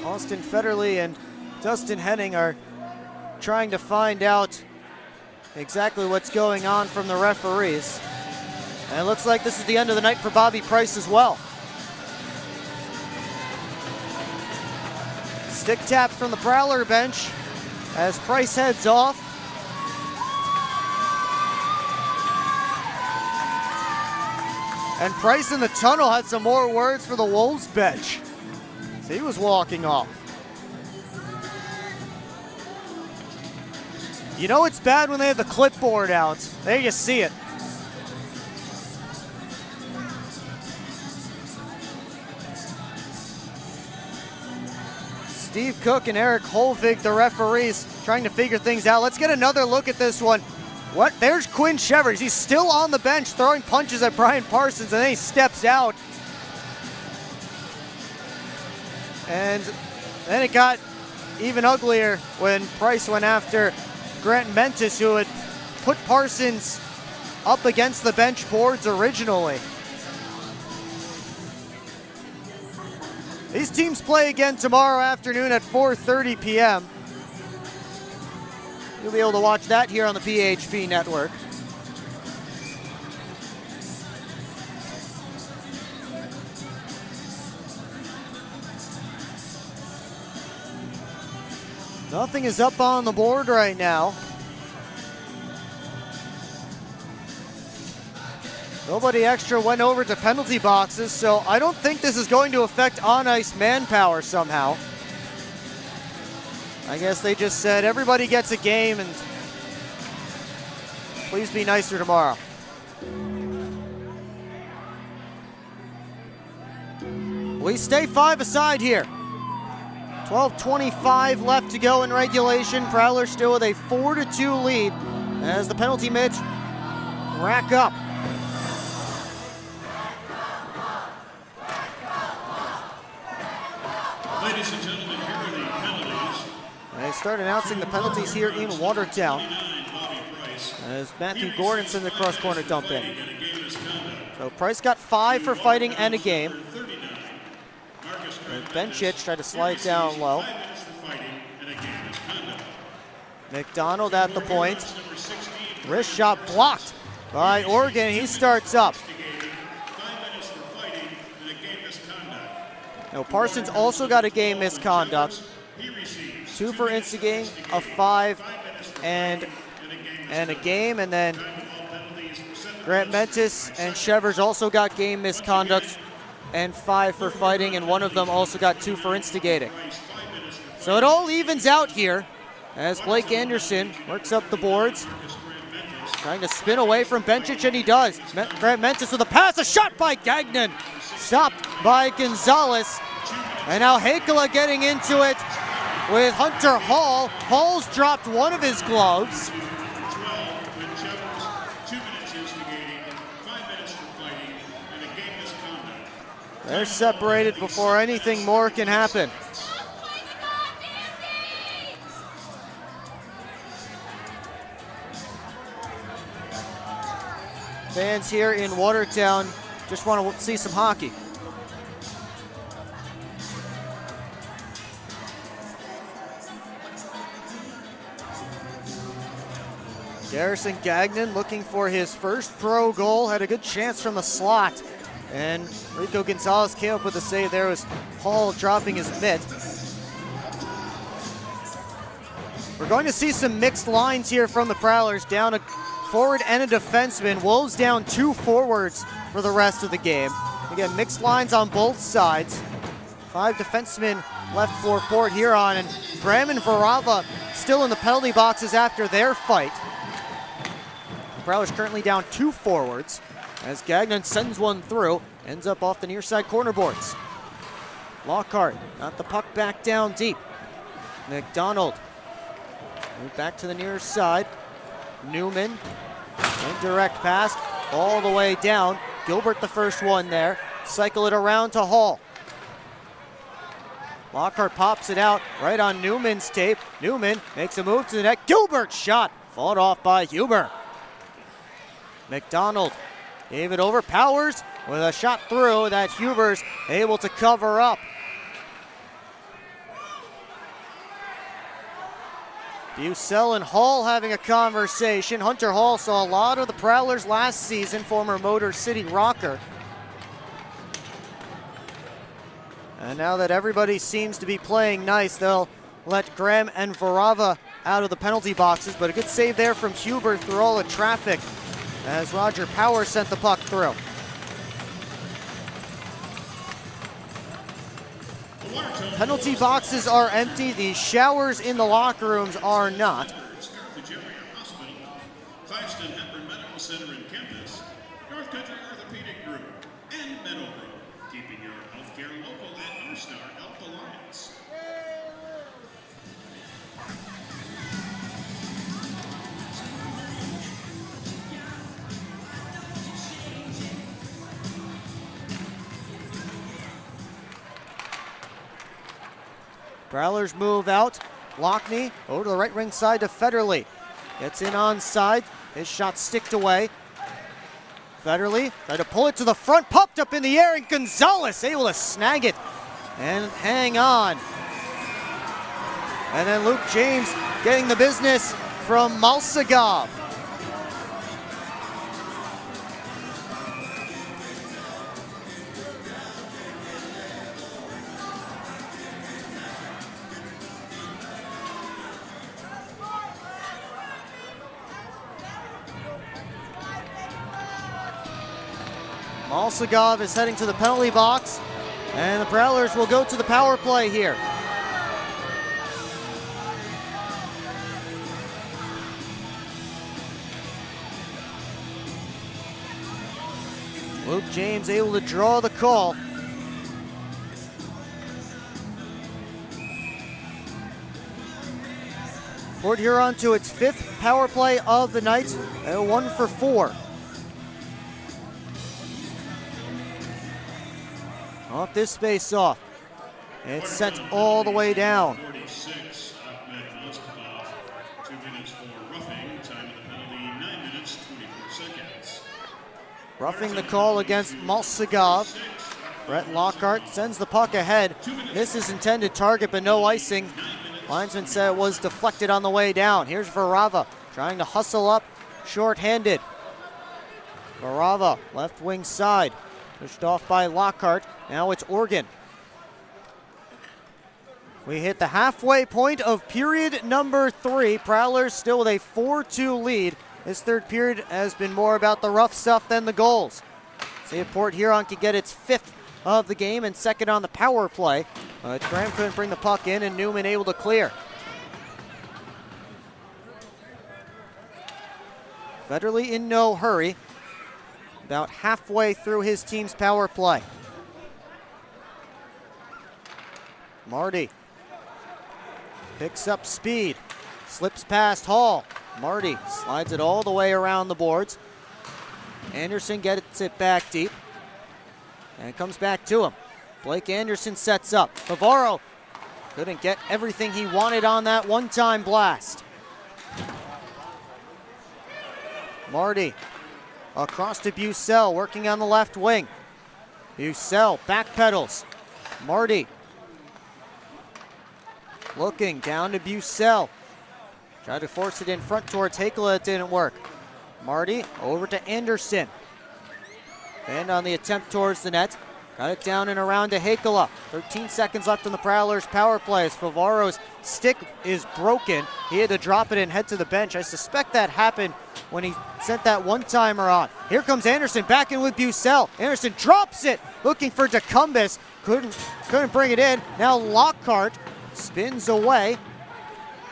Austin Federley and Dustin Henning are trying to find out exactly what's going on from the referees. And it looks like this is the end of the night for Bobby Price as well. Stick taps from the Prowler bench as Price heads off. And Price in the tunnel had some more words for the Wolves bench. He was walking off. You know it's bad when they have the clipboard out. There you see it. Steve Cook and Eric Holvig, the referees, trying to figure things out. Let's get another look at this one. What? There's Quinn Shevers. He's still on the bench throwing punches at Brian Parsons, and then he steps out. And then it got even uglier when Price went after Grant Mentis, who had put Parsons up against the bench boards originally. These teams play again tomorrow afternoon at 4:30 p.m. You'll be able to watch that here on the PHP network. Nothing is up on the board right now. Nobody extra went over to penalty boxes, so I don't think this is going to affect on-ice manpower somehow. I guess they just said everybody gets a game and please be nicer tomorrow. We stay 5 aside here. 12:25 left to go in regulation. Prowlers still with a 4-2 lead as the penalty mitts rack up. Ladies and gentlemen, here are the penalties. They start announcing the penalties here in Watertown as Matthew Gordonson, the cross corner dump in. So Price got 5 for fighting and a game. Benchich tried to slide down low. McDonald at the point. Wrist shot blocked by Oregon. He starts up. Now Parsons also got a game misconduct. 2 for instigating, a 5 and a game. And then Grant Mentis and Shevers also got game misconduct and 5 for fighting, and one of them also got 2 for instigating. So it all evens out here as Blake Anderson works up the boards, trying to spin away from Benchich, and he does. Grant Mentis with a pass, a shot by Gagnon, stopped by Gonzalez, and now Hakela getting into it with Hunter Hall. Hall's dropped one of his gloves. They're separated before anything more can happen. Fans here in Watertown just want to see some hockey. Garrison Gagnon looking for his first pro goal. Had a good chance from the slot. And Rico Gonzalez came up with a save there. It was Hall dropping his mitt. We're going to see some mixed lines here from the Prowlers. Down a forward and a defenseman. Wolves down 2 forwards for the rest of the game. Again, mixed lines on both sides. 5 defensemen left for Port Huron, and Graham and Varava still in the penalty boxes after their fight. The Prowlers currently down 2 forwards as Gagnon sends one through, ends up off the near side corner boards. Lockhart got the puck back down deep. McDonald move back to the near side. Newman, indirect pass all the way down. Gilbert the first one there. Cycle it around to Hall. Lockhart pops it out right on Newman's tape. Newman makes a move to the net. Gilbert shot, fought off by Huber. McDonald gave it over. Powers with a shot through that Huber's able to cover up. Bucell and Hall having a conversation. Hunter Hall saw a lot of the Prowlers last season, former Motor City Rocker. And now that everybody seems to be playing nice, they'll let Graham and Varava out of the penalty boxes, but a good save there from Huber through all the traffic as Roger Power sent the puck through. Penalty boxes are empty. The showers in the locker rooms are not. Claxton Hepburn Medical Center in Campus, North Country Orthopedic Group, and Meadowbrook, keeping your healthcare local at North Star Health Alliance. Prowlers move out. Lockney over to the right ring side to Federley. Gets in onside. His shot sticked away. Federley tried to pull it to the front. Popped up in the air, and Gonzalez able to snag it and hang on. And then Luke James getting the business from Malsagov. Malsagov is heading to the penalty box, and the Prowlers will go to the power play here. Luke James able to draw the call. Port Huron to its 5th power play of the night, 1 for 4. Off this face off. It's sent all the way down. 46, Ahmed Moskov, 2 minutes for roughing, time of the penalty, 9 minutes, 24 seconds. Roughing the call against Malsagov. Brett Lockhart sends the puck ahead. This is intended target, but no icing. Linesman said it was deflected on the way down. Here's Varava trying to hustle up, short-handed. Varava, left wing side. Pushed off by Lockhart. Now it's Organ. We hit the halfway point of period number 3. Prowlers still with a 4-2 lead. This third period has been more about the rough stuff than the goals. See if Port Huron can get its 5th of the game and 2nd on the power play. But Graham couldn't bring the puck in, and Newman able to clear. Federley in no hurry. About halfway through his team's power play. Marty picks up speed, slips past Hall. Marty slides it all the way around the boards. Anderson gets it back deep, and it comes back to him. Blake Anderson sets up. Navarro couldn't get everything he wanted on that one-time blast. Marty across to Bucell, working on the left wing. Bucell backpedals. Marty looking down to Bucell. Tried to force it in front towards Hakela. It didn't work. Marty over to Anderson. And on the attempt towards the net. Got it down and around to Hakela. 13 seconds left on the Prowlers power play as Favaro's stick is broken. He had to drop it and head to the bench. I suspect that happened when he sent that one-timer on. Here comes Anderson back in with Bucell. Anderson drops it, looking for DeCumbis. Couldn't bring it in. Now Lockhart spins away.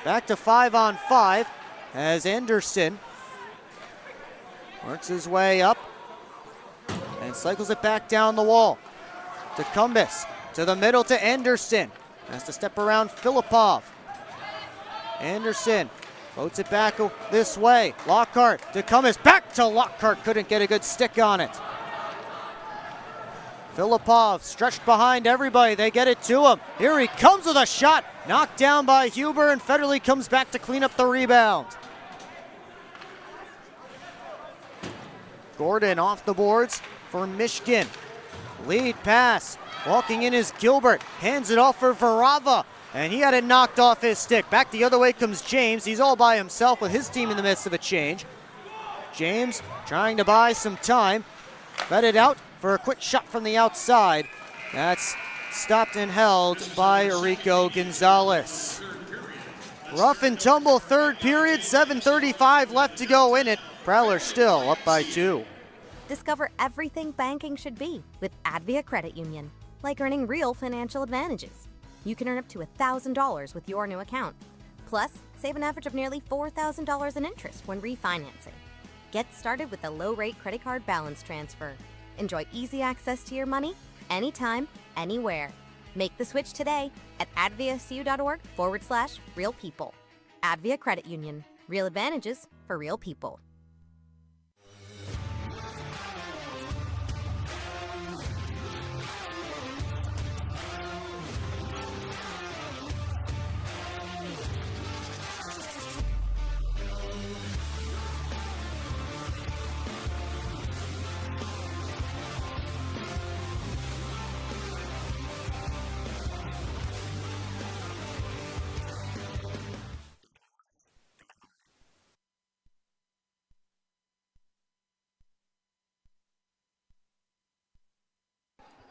Back to 5-on-5 as Anderson works his way up and cycles it back down the wall. DeCumbis to the middle to Anderson. Has to step around Filipov. Anderson floats it back this way. Lockhart, DeCumbis, back to Lockhart. Couldn't get a good stick on it. Filipov stretched behind everybody. They get it to him. Here he comes with a shot. Knocked down by Huber, and Federley comes back to clean up the rebound. Gordon off the boards for Michigan. Lead pass. Walking in is Gilbert. Hands it off for Varava. And he had it knocked off his stick. Back the other way comes James. He's all by himself with his team in the midst of a change. James trying to buy some time. Fed it out for a quick shot from the outside. That's stopped and held by Rico Gonzalez. Rough and tumble third period. 7:35 left to go in it. Prowlers still up by 2. Discover everything banking should be with Advia Credit Union, like earning real financial advantages. You can earn up to $1,000 with your new account. Plus, save an average of nearly $4,000 in interest when refinancing. Get started with a low-rate credit card balance transfer. Enjoy easy access to your money anytime, anywhere. Make the switch today at adviacu.org/real people. Advia Credit Union. Real advantages for real people.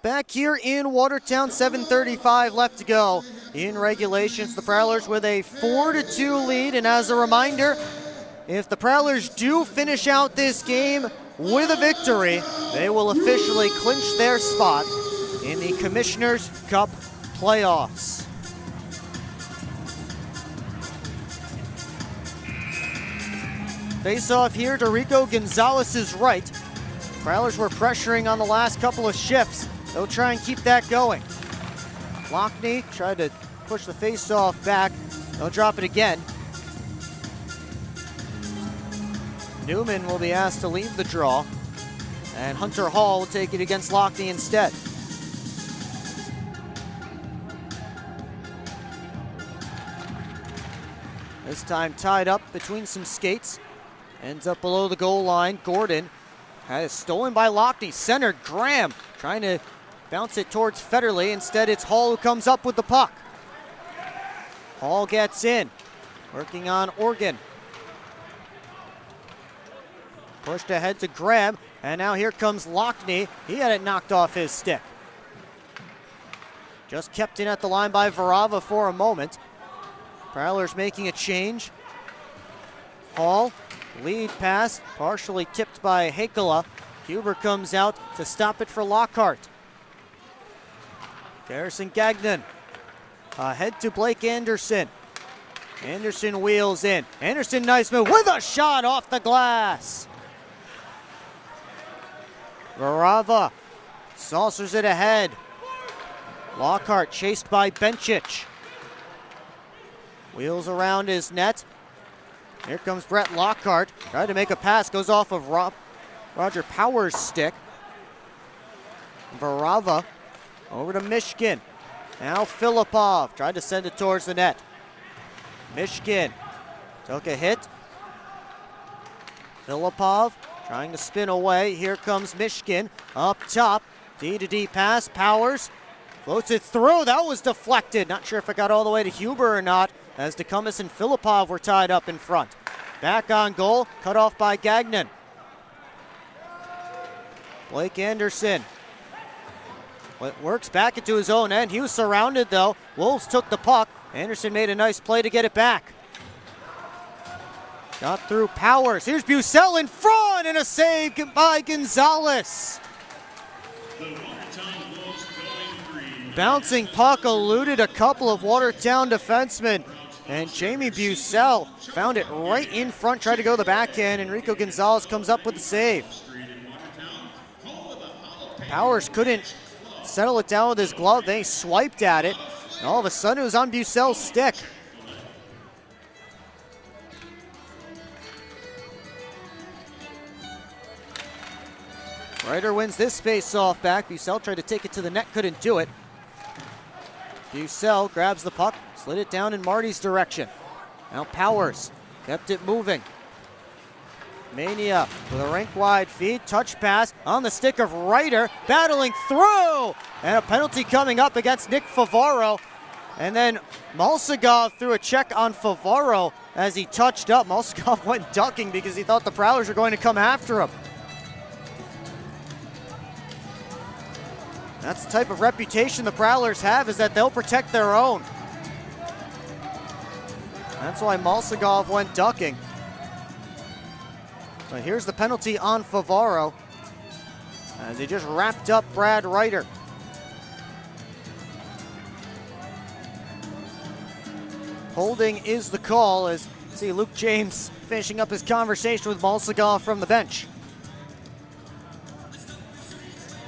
Back here in Watertown, 7:35 left to go in regulations. The Prowlers with a 4-2 lead, and as a reminder, if the Prowlers do finish out this game with a victory, they will officially clinch their spot in the Commissioner's Cup playoffs. Face-off here to Rico Gonzalez's right. Prowlers were pressuring on the last couple of shifts. They'll try and keep that going. Lockney tried to push the face-off back. They'll drop it again. Newman will be asked to leave the draw, and Hunter Hall will take it against Lockney instead. This time tied up between some skates. Ends up below the goal line. Gordon has stolen by Lockney. Centered. Graham trying to bounce it towards Federley. Instead, it's Hall who comes up with the puck. Hall gets in. Working on Organ. Pushed ahead to Graham. And now here comes Lockney. He had it knocked off his stick. Just kept in at the line by Varava for a moment. Prowlers making a change. Hall, lead pass, partially tipped by Hakela. Huber comes out to stop it for Lockhart. Garrison Gagnon ahead to Blake Anderson. Anderson wheels in. Anderson, nice move with a shot off the glass. Varava saucers it ahead. Lockhart chased by Bencic. Wheels around his net. Here comes Brett Lockhart. Tried to make a pass, goes off of Roger Powers' stick. Varava over to Michigan. Now Filipov tried to send it towards the net. Michigan took a hit. Filipov trying to spin away. Here comes Michigan up top. D-to-D pass. Powers floats it through. That was deflected. Not sure if it got all the way to Huber or not. as DeCumbus and Filipov were tied up in front. Back on goal, cut off by Gagnon. Blake Anderson works back into his own end. He was surrounded though. Wolves took the puck. Anderson made a nice play to get it back. Got through Powers. Here's Bucell in front and a save by Gonzalez. Bouncing puck eluded a couple of Watertown defensemen, and Jamie Bucell found it right in front, tried to go to the backhand. Enrico Gonzalez comes up with the save. Powers couldn't settle it down with his glove. They swiped at it, and all of a sudden it was on Bucell's stick. Ryder wins this face-off back. Bucell tried to take it to the net, couldn't do it. Bucell grabs the puck, slid it down in Marty's direction. Now Powers kept it moving. Mania with a rink-wide feed, touch pass on the stick of Ryder, battling through, and a penalty coming up against Nick Favaro. And then Malsagov threw a check on Favaro as he touched up. Malsagov went ducking because he thought the Prowlers were going to come after him. That's the type of reputation the Prowlers have, is that they'll protect their own. That's why Malsagov went ducking. But here's the penalty on Favaro as he just wrapped up Brad Ryder. Holding is the call, as you see Luke James finishing up his conversation with Malsagov from the bench.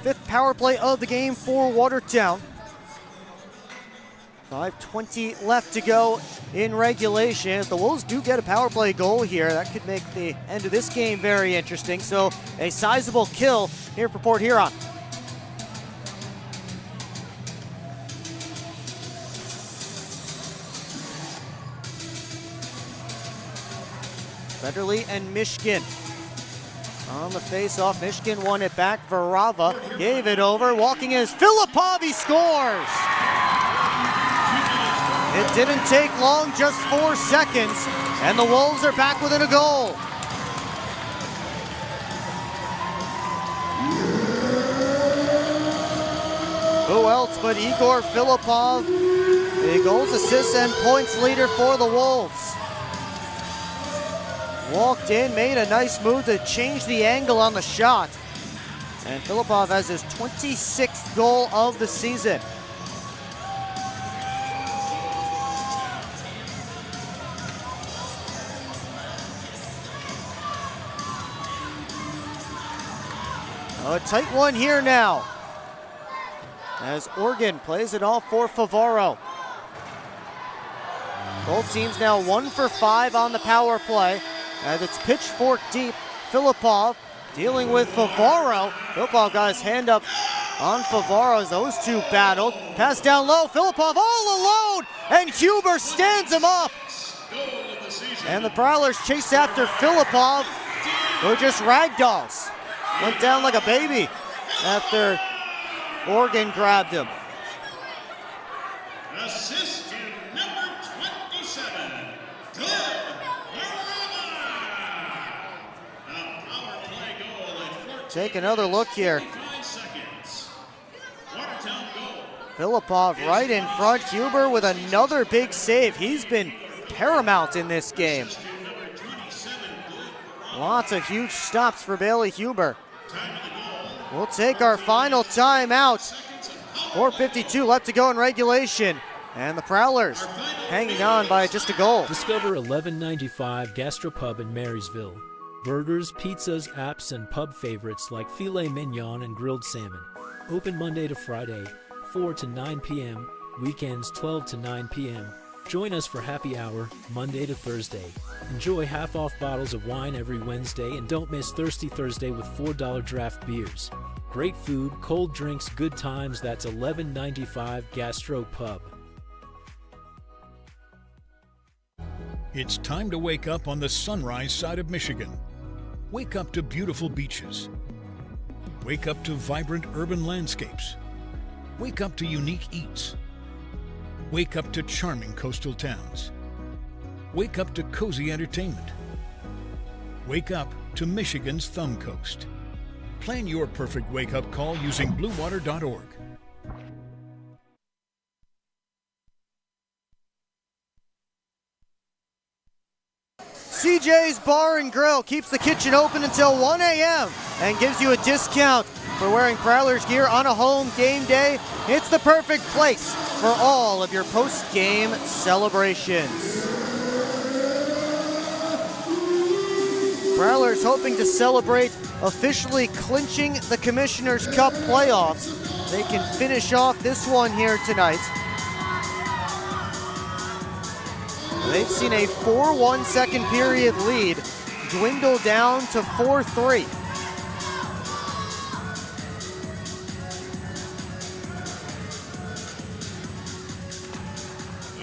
Fifth power play of the game for Watertown. 5:20 left to go in regulation. If the Wolves do get a power play goal here, that could make the end of this game very interesting. So a sizable kill here for Port Huron. Federley and Mishkin on the face-off. Mishkin won it back. Varava gave it over. Walking is Filipov. He scores! It didn't take long, just 4 seconds, and the Wolves are back within a goal. Who else but Igor Filipov, the goals, assists, and points leader for the Wolves. Walked in, made a nice move to change the angle on the shot. And Filipov has his 26th goal of the season. A tight one here now, as Oregon plays it off for Favaro. Both teams now 1 for 5 on the power play, as it's pitchfork deep. Filipov dealing with Favaro. Filipov got his hand up on Favaro as those two battled. Pass down low, Filipov all alone, and Huber stands him up. And the Prowlers chase after Filipov, who just ragdolls. Went down like a baby after Oregon grabbed him. Assist to number 27, Glenn Varava. A power play goal at 14. Take another look here. Seconds. Watertown goal. Filipov right in front. Huber with another big save. He's been paramount in this game. Lots of huge stops for Bailey Huber. We'll take our final timeout. 4:52 left to go in regulation. And the Prowlers hanging on by just a goal. Discover 1195 Gastropub in Marysville. Burgers, pizzas, apps, and pub favorites like filet mignon and grilled salmon. Open Monday to Friday, 4 to 9 p.m., weekends 12 to 9 p.m. Join us for happy hour, Monday to Thursday. Enjoy half-off bottles of wine every Wednesday, and don't miss Thirsty Thursday with $4 draft beers. Great food, cold drinks, good times. That's 1195 Gastro Pub. It's time to wake up on the sunrise side of Michigan. Wake up to beautiful beaches. Wake up to vibrant urban landscapes. Wake up to unique eats. Wake up to charming coastal towns. Wake up to cozy entertainment. Wake up to Michigan's Thumb Coast. Plan your perfect wake-up call using bluewater.org. CJ's Bar and Grill keeps the kitchen open until 1 a.m. and gives you a discount for wearing Prowlers gear on a home game day. It's the perfect place for all of your post-game celebrations. Prowlers hoping to celebrate officially clinching the Commissioner's Cup playoffs. They can finish off this one here tonight. They've seen a 4-1 second period lead dwindle down to 4-3.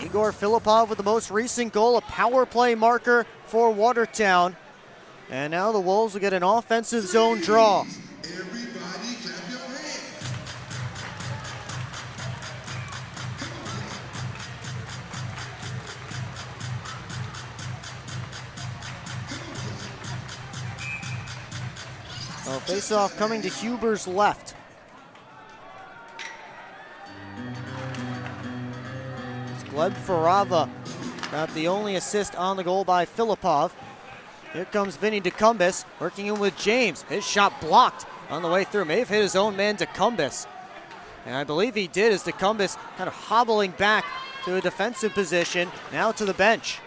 Igor Filipov with the most recent goal, a power play marker for Watertown. And now the Wolves will get an offensive zone draw. Well, face-off coming to Huber's left. It's Gleb Farava got the only assist on the goal by Filipov. Here comes Vinny DeCumbis working in with James. His shot blocked on the way through. May have hit his own man DeCumbis. And I believe he did as DeCumbis kind of hobbling back to a defensive position. Now to the bench.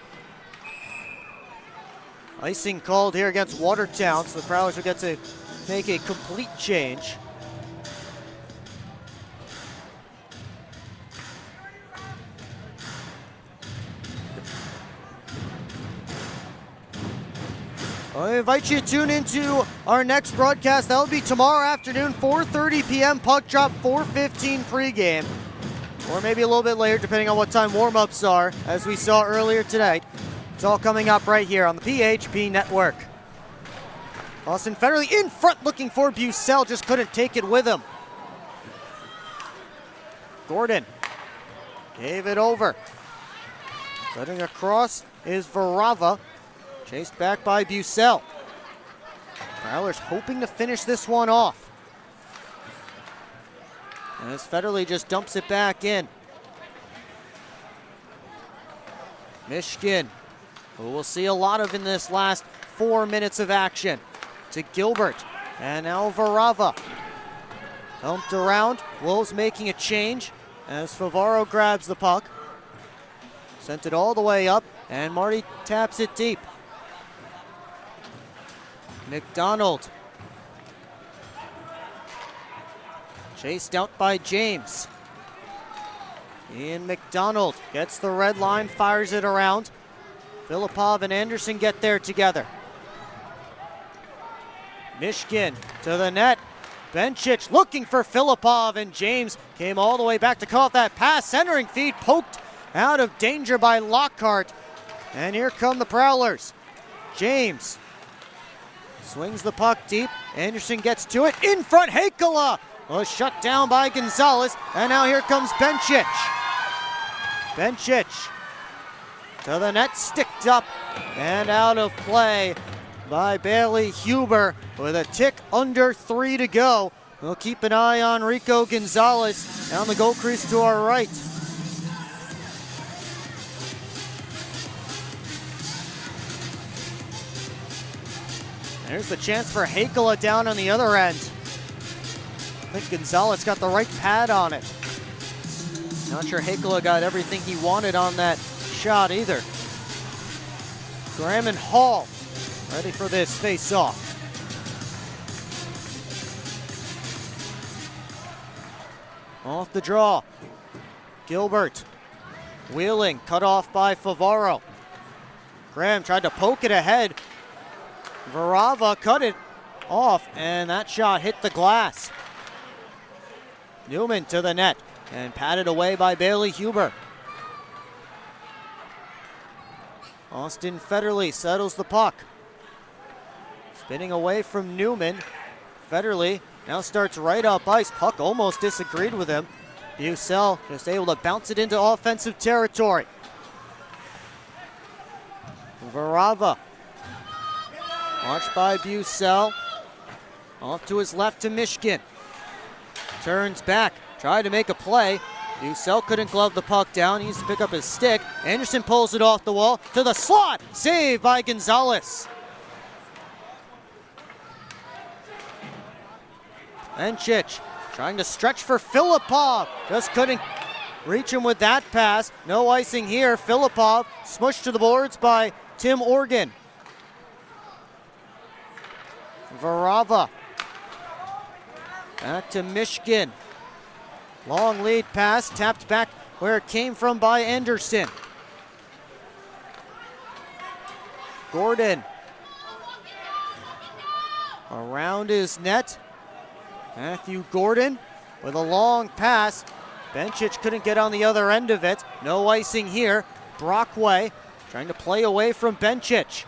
Icing called here against Watertown, so the Prowlers will get to make a complete change. I invite you to tune into our next broadcast. That will be tomorrow afternoon, 4:30 p.m. puck drop, 4:15 pregame. Or maybe a little bit later, depending on what time warm-ups are, as we saw earlier tonight. It's all coming up right here on the PHP Network. Austin Federley in front looking for Bucell, just couldn't take it with him. Gordon gave it over. Cutting across is Varava. Chased back by Bucell. Prowlers hoping to finish this one off. And as Federley just dumps it back in. Michigan, who we'll see a lot of in this last 4 minutes of action. To Gilbert, and now Varava. Dumped around, Wolves making a change as Favaro grabs the puck. Sent it all the way up, and Marty taps it deep. McDonald. Chased out by James. Ian McDonald gets the red line, fires it around. Filipov and Anderson get there together. Mishkin to the net. Benchich looking for Filipov, and James came all the way back to call off that pass. Centering feed poked out of danger by Lockhart. And here come the Prowlers. James swings the puck deep. Anderson gets to it. In front, Hakala was shut down by Gonzalez. And now here comes Benchich. Benchich to the net, sticked up and out of play by Bailey Huber with a tick under 3 to go. We'll keep an eye on Rico Gonzalez down the goal crease to our right. There's the chance for Hakala down on the other end. I think Gonzalez got the right pad on it. Not sure Hakala got everything he wanted on that shot either. Graham and Hall ready for this face-off. Off the draw. Gilbert wheeling, cut off by Favaro. Graham tried to poke it ahead. Varava cut it off, and that shot hit the glass. Newman to the net, and patted away by Bailey Huber. Austin Federley settles the puck. Spinning away from Newman. Federley now starts right up ice. Puck almost disagreed with him. Bucell just able to bounce it into offensive territory. Varava. Watched by Bucell. Off to his left to Mishkin. Turns back. Tried to make a play. Bucell couldn't glove the puck down. He needs to pick up his stick. Anderson pulls it off the wall to the slot. Saved by Gonzalez. Bencic trying to stretch for Filipov. Just couldn't reach him with that pass. No icing here. Filipov smushed to the boards by Tim Organ. Varava. Back to Mishkin. Long lead pass, tapped back where it came from by Anderson. Gordon. Around his net. Matthew Gordon with a long pass. Bencic couldn't get on the other end of it. No icing here. Brockway trying to play away from Bencic.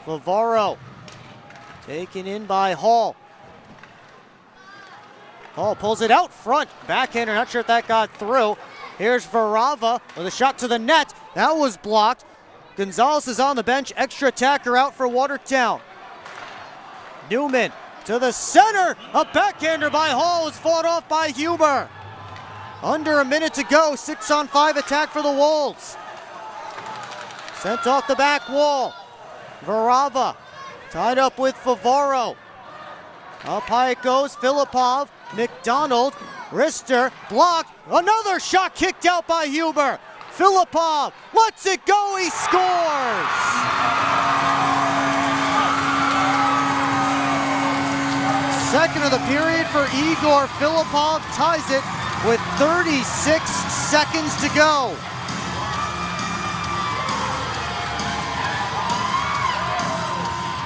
Favaro taken in by Hall. Hall pulls it out front. Backhander, not sure if that got through. Here's Varava with a shot to the net. That was blocked. Gonzalez is on the bench. Extra attacker out for Watertown. Newman to the center. A backhander by Hall was fought off by Huber. Under a minute to go. 6-on-5 attack for the Wolves. Sent off the back wall. Varava tied up with Favaro. Up high it goes. Filipov. McDonald. Rister. Blocked. Another shot kicked out by Huber. Filipov lets it go. He scores. Second of the period for Igor Filipov. Ties it with 36 seconds to go.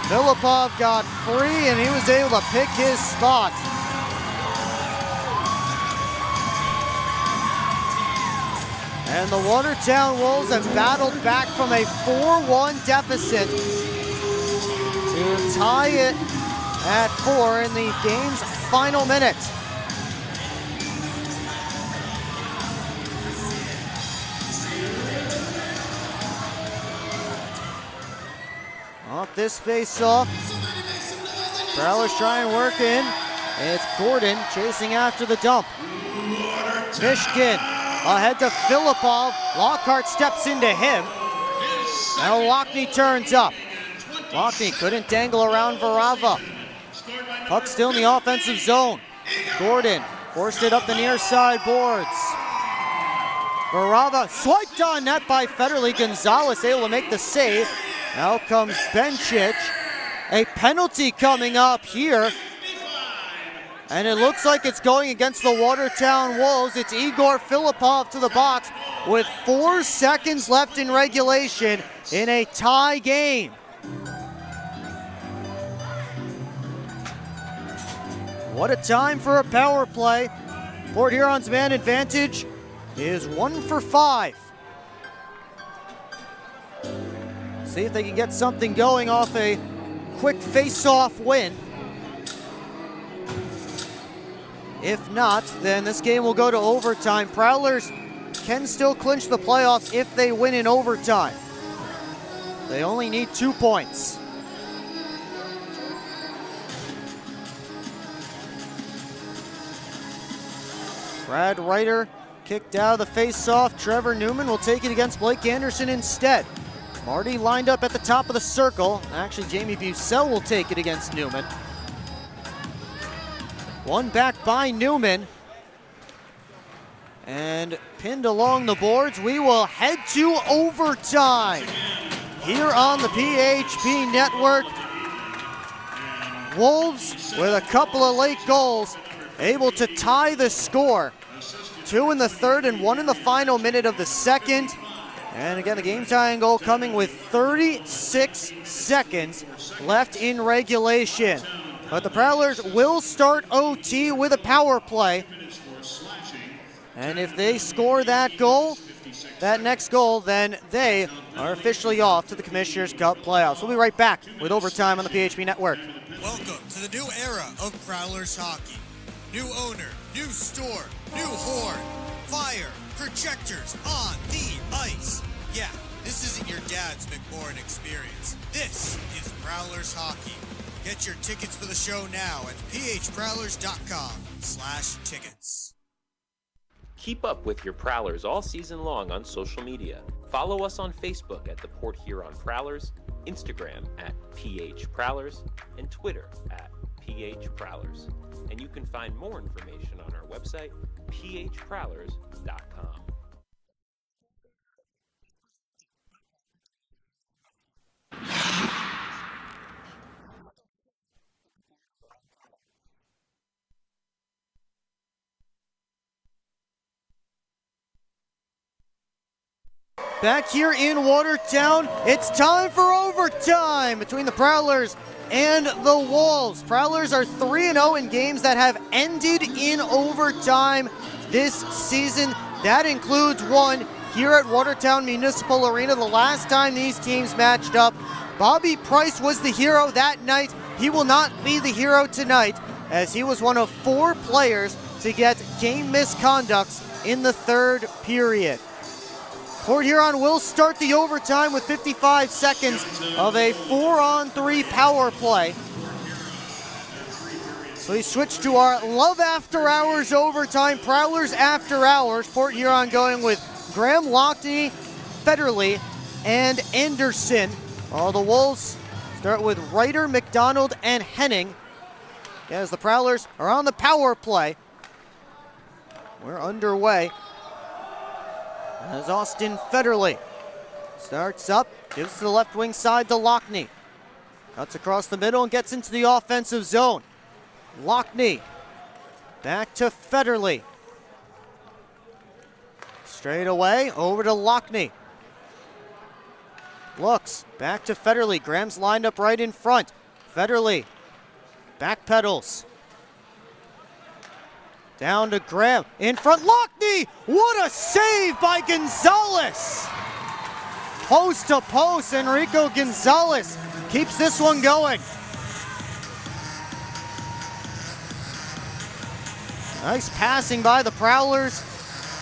Filipov got free and he was able to pick his spot. And the Watertown Wolves have battled back from a 4-1 deficit to tie it at 4 in the game's final minute. Off this face-off. Prowlers try and work in. And it's Gordon chasing after the dump. Mishkin ahead to Filipov. Lockhart steps into him. Now Lockney turns up. Lockney couldn't dangle around Varava. Puck still in the offensive zone. Gordon forced it up the near side boards. Varava swiped on net by Federley. Gonzalez able to make the save. Now comes Bencic. A penalty coming up here. And it looks like it's going against the Watertown Wolves. It's Igor Filipov to the box with 4 seconds left in regulation in a tie game. What a time for a power play. Port Huron's man advantage is 1 for 5. See if they can get something going off a quick face-off win. If not, then this game will go to overtime. Prowlers can still clinch the playoffs if they win in overtime. They only need 2 points. Brad Ryder kicked out of the face-off. Trevor Newman will take it against Blake Anderson instead. Marty lined up at the top of the circle. Actually, Jamie Bucell will take it against Newman. One back by Newman. And pinned along the boards. We will head to overtime here on the PHP Network. Wolves with a couple of late goals, able to tie the score. 2 in the third and 1 in the final minute of the second. And again, the game-tying goal coming with 36 seconds left in regulation. But the Prowlers will start OT with a power play. And if they score that goal, that next goal, then they are officially off to the Commissioners' Cup playoffs. We'll be right back with overtime on the PHP Network. Welcome to the new era of Prowlers hockey. New owner, new store, new horn, fire, projectors on the ice. Yeah, This isn't your dad's McMorrin experience. This is Prowlers Hockey. Get your tickets for the show now at phprowlers.com/tickets. Keep up with your Prowlers all season long on social media. Follow us on Facebook at the Port Huron Prowlers, Instagram at PHProwlers, and Twitter at PHProwlers. And you can find more information on our website, phprowlers.com. Back here in Watertown, it's time for overtime between the Prowlers and the Wolves. Prowlers are 3-0 in games that have ended in overtime this season. That includes one here at Watertown Municipal Arena. The last time these teams matched up, Bobby Price was the hero that night. He will not be the hero tonight, as he was one of 4 players to get game misconducts in the third period. Port Huron will start the overtime with 55 seconds of a 4-on-3 power play. So we switch to our Love After Hours overtime, Prowlers After Hours. Port Huron going with Graham, Lockney, Federley, and Anderson. All the Wolves start with Ryder, McDonald, and Henning, as the Prowlers are on the power play. We're underway. As Austin Federley starts up, gives to the left wing side to Lockney. Cuts across the middle and gets into the offensive zone. Lockney back to Federley. Straight away over to Lockney. Looks back to Federley. Graham's lined up right in front. Federley back pedals. Down to Graham, in front, Lockney! What a save by Gonzalez! Post to post, Enrico Gonzalez keeps this one going. Nice passing by the Prowlers.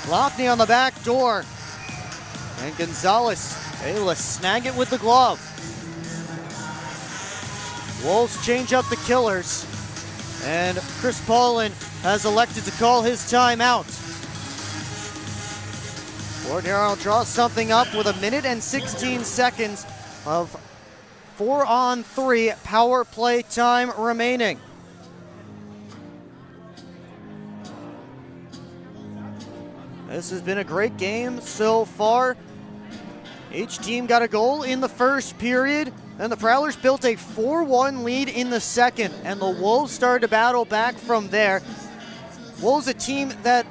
Lockney on the back door. And Gonzalez able to snag it with the glove. Wolves change up the killers. And Chris Paulin has elected to call his timeout. Port Huron will draw something up with 1 minute and 16 seconds of 4-on-3 power play time remaining. This has been a great game so far. Each team got a goal in the first period, and the Prowlers built a 4-1 lead in the second, and the Wolves started to battle back from there. Wolves, a team that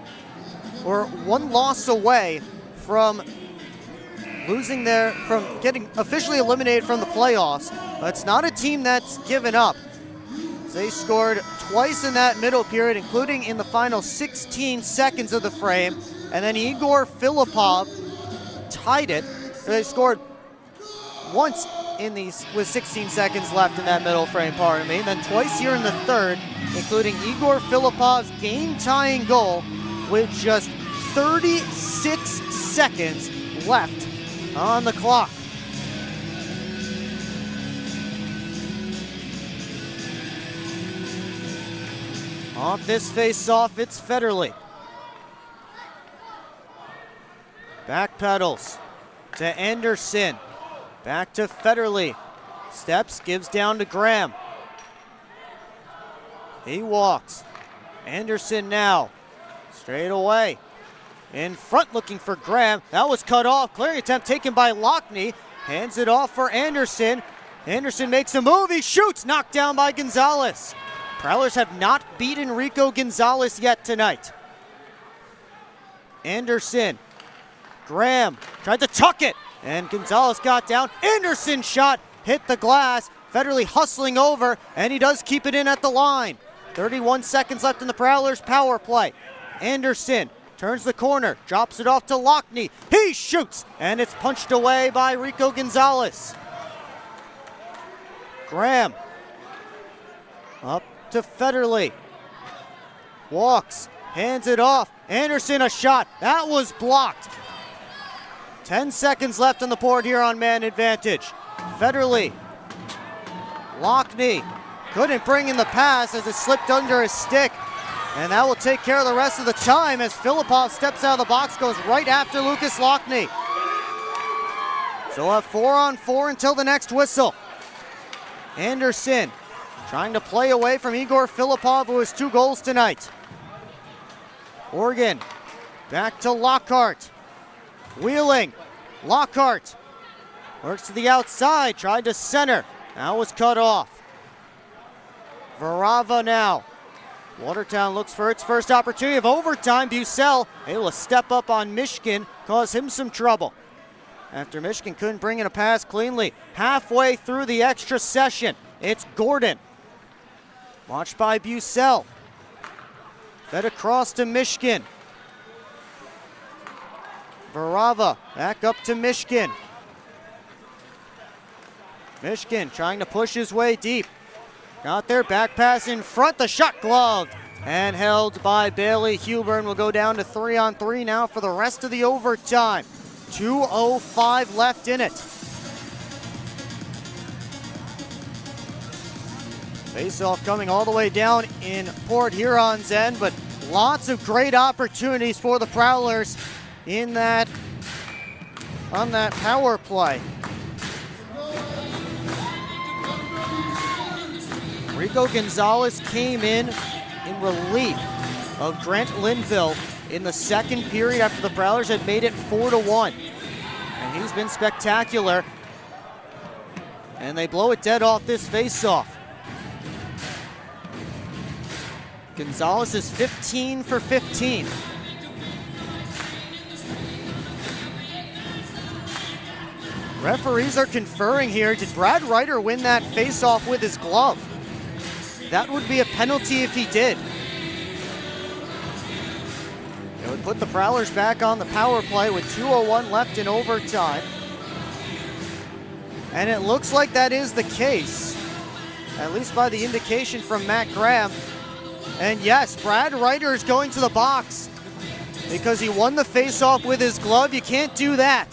were 1 loss away from getting officially eliminated from the playoffs, but it's not a team that's given up. They scored twice in that middle period, including in the final 16 seconds of the frame, and then Igor Filipov tied it. They scored once with 16 seconds left in that middle frame, pardon me, and then twice here in the third, including Igor Filipov's game-tying goal with just 36 seconds left on the clock. Off this face-off, it's Federley. Back pedals to Anderson. Back to Federley. Steps, gives down to Graham. He walks. Anderson now. Straight away. In front looking for Graham. That was cut off. Clearing attempt taken by Lockney. Hands it off for Anderson. Anderson makes a move. He shoots. Knocked down by Gonzalez. Prowlers have not beaten Rico Gonzalez yet tonight. Anderson. Graham tried to tuck it, and Gonzalez got down. Anderson shot, hit the glass. Federley hustling over, and he does keep it in at the line. 31 seconds left in the Prowlers power play. Anderson turns the corner, drops it off to Lockney. He shoots, and it's punched away by Rico Gonzalez. Graham up to Federley. Walks, hands it off. Anderson a shot. That was blocked. 10 seconds left on the board here on man advantage. Federle. Lockney couldn't bring in the pass as it slipped under his stick. And that will take care of the rest of the time as Filipov steps out of the box, goes right after Lucas Lockney. So we'll have 4-on-4 until the next whistle. Anderson trying to play away from Igor Filipov, who has 2 goals tonight. Oregon back to Lockhart. Wheeling. Lockhart works to the outside, tried to center. That was cut off. Varava now. Watertown looks for its first opportunity of overtime. Bucell able to step up on Mishkin, cause him some trouble. After Mishkin couldn't bring in a pass cleanly. Halfway through the extra session, it's Gordon. Watched by Bucell. Fed across to Mishkin. Varava back up to Mishkin. Mishkin trying to push his way deep. Got their back pass in front. The shot gloved and held by Bailey Huburn. Will go down to 3-on-3 now for the rest of the overtime. 2:05 left in it. Face-off coming all the way down in Port Huron's end, but lots of great opportunities for the Prowlers on that power play. Rico Gonzalez came in relief of Grant Linville in the second period after the Prowlers had made it 4-1. And he's been spectacular. And they blow it dead off this face-off. Gonzalez is 15 for 15. Referees are conferring here. Did Brad Ryder win that face-off with his glove? That would be a penalty if he did. It would put the Prowlers back on the power play with 2:01 left in overtime. And it looks like that is the case, at least by the indication from Matt Graham. And yes, Brad Ryder is going to the box because he won the face-off with his glove. You can't do that.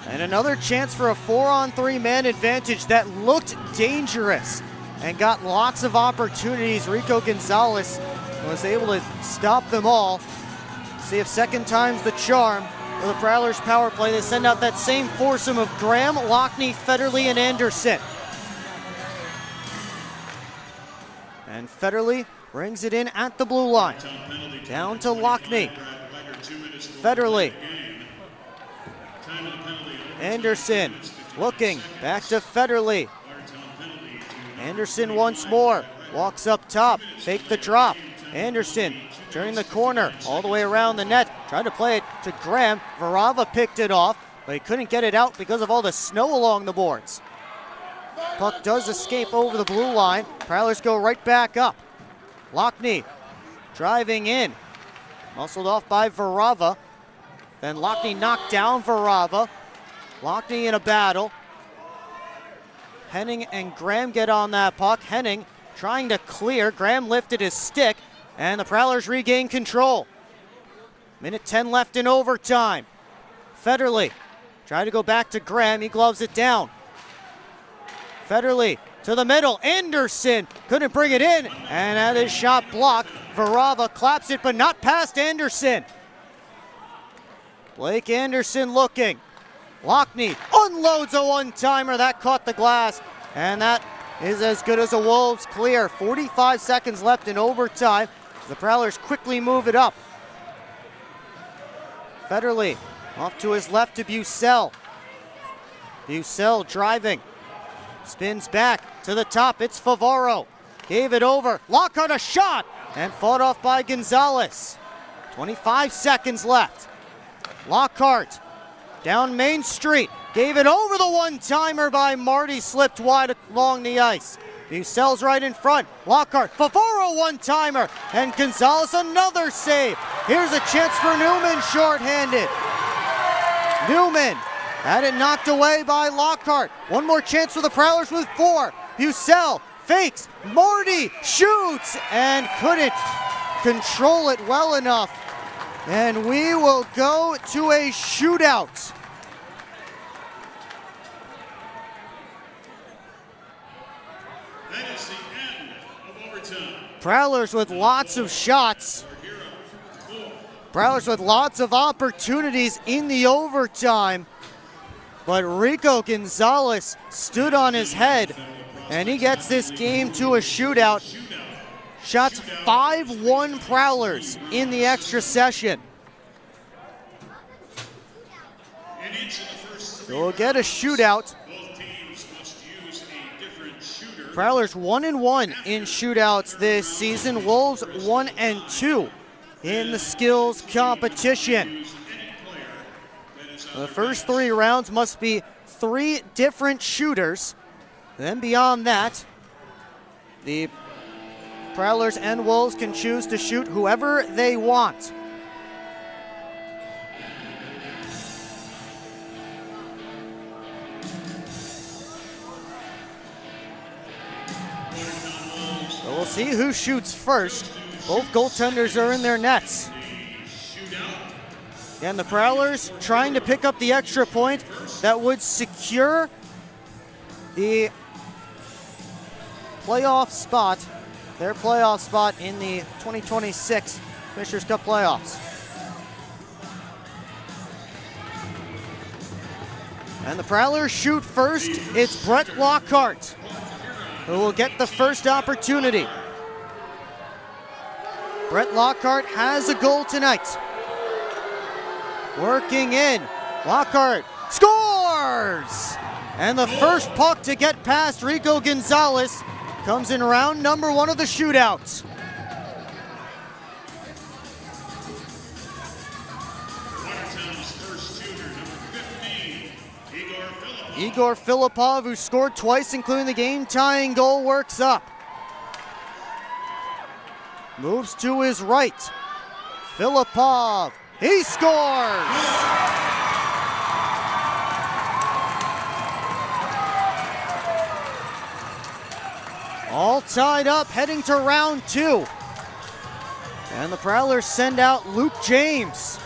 And another chance for a 4-on-3 man advantage that looked dangerous and got lots of opportunities. Rico Gonzalez was able to stop them all. See if second time's the charm for the Prowlers power play. They send out that same foursome of Graham, Lockney, Federle, and Anderson. And Federle brings it in at the blue line. Down to Lockney. Federle. Anderson looking back to Federle. Anderson once more walks up top, fake the drop. Anderson turning the corner all the way around the net, tried to play it to Graham. Varava picked it off, but he couldn't get it out because of all the snow along the boards. Puck does escape over the blue line. Prowlers go right back up. Lockney driving in, muscled off by Varava. Then Lockney knocked down Varava. Lockney in a battle. Henning and Graham get on that puck. Henning trying to clear. Graham lifted his stick, and the Prowlers regain control. Minute 10 left in overtime. Federle tried to go back to Graham. He gloves it down. Federle to the middle. Anderson couldn't bring it in, and at his shot blocked. Varava claps it, but not past Anderson. Blake Anderson looking. Lockney unloads a one-timer. That caught the glass, and that is as good as a Wolves clear. 45 seconds left in overtime. The Prowlers quickly move it up. Federle off to his left to Bucell. Bucell driving. Spins back to the top. It's Favaro. Gave it over. Lockhart a shot, and fought off by Gonzalez. 25 seconds left. Lockhart down Main Street. Gave it over the one-timer by Marty. Slipped wide along the ice. Bucell's right in front. Lockhart, Favaro one-timer. And Gonzalez another save. Here's a chance for Newman, shorthanded. Newman had it knocked away by Lockhart. One more chance for the Prowlers with 4. Bucell fakes. Marty shoots and couldn't control it well enough. And we will go to a shootout. That is the end of overtime. Prowlers with lots of shots. Prowlers with lots of opportunities in the overtime. But Rico Gonzalez stood on his head, and he gets this game to a shootout. Shots 5-1 Prowlers in the extra session. So we'll get a shootout. Prowlers 1-1 in shootouts this season. Wolves 1-2 in the skills competition. The first 3 rounds must be 3 different shooters. Then beyond that, the Prowlers and Wolves can choose to shoot whoever they want. So we'll see who shoots first. Both goaltenders are in their nets. And the Prowlers trying to pick up the extra point that would secure the playoff spot, their playoff spot in the 2026 Commissioner's Cup playoffs. And the Prowlers shoot first. It's Brett Lockhart who will get the first opportunity. Brett Lockhart has a goal tonight. Working in. Lockhart scores! And the first puck to get past Rico Gonzalez comes in round number 1 of the shootout. Igor Filipov, who scored twice, including the game-tying goal, works up. Moves to his right. Filipov, he scores! All tied up, heading to round 2. And the Prowlers send out Luke James.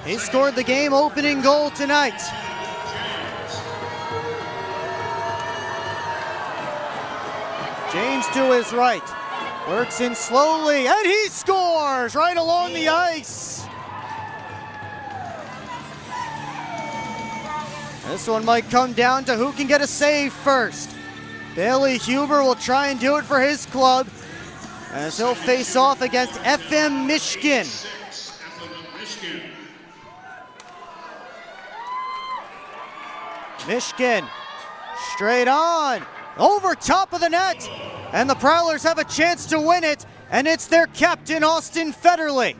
He scored the game-opening goal tonight. James to his right. Works in slowly, and he scores right along the ice. This one might come down to who can get a save first. Bailey Huber will try and do it for his club as he'll face off against FM Michigan. Michigan straight on, over top of the net, and the Prowlers have a chance to win it, and it's their captain, Austin Federley.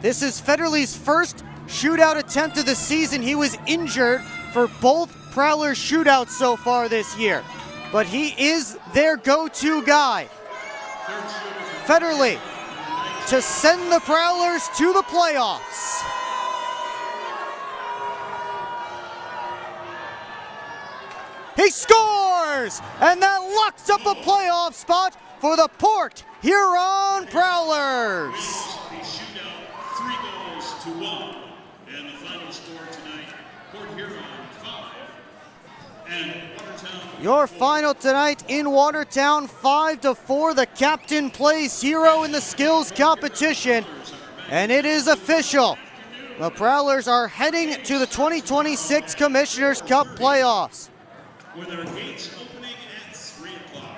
This is Federley's first shootout attempt of the season. He was injured for both Prowlers shootouts so far this year, but he is their go-to guy. Federley to send the Prowlers to the playoffs. He scores! And that locks up a playoff spot for the Port Huron Prowlers. The shootout, 3-1. And the final score tonight, Port Huron 5 and Watertown. Your final tonight in Watertown, 5-4. The captain plays hero in the skills competition. And it is official. The Prowlers are heading to the 2026 Commissioner's Cup playoffs. With our gates opening at 3 o'clock.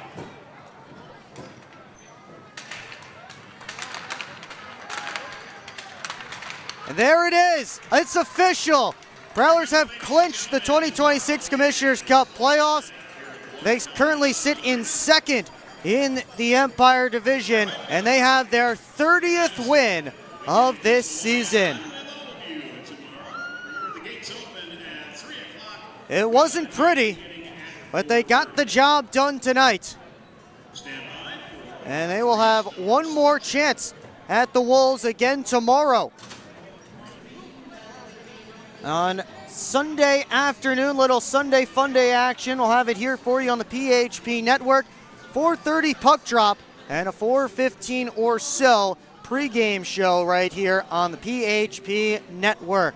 And there it is. It's official. Prowlers have clinched the 2026 Commissioner's Cup playoffs. They currently sit in second in the Empire Division, and they have their 30th win of this season. It wasn't pretty, but they got the job done tonight. And they will have one more chance at the Wolves again tomorrow. On Sunday afternoon, little Sunday Fun Day action. We'll have it here for you on the PHP Network. 4:30 puck drop and a 4:15 or so pregame show right here on the PHP Network.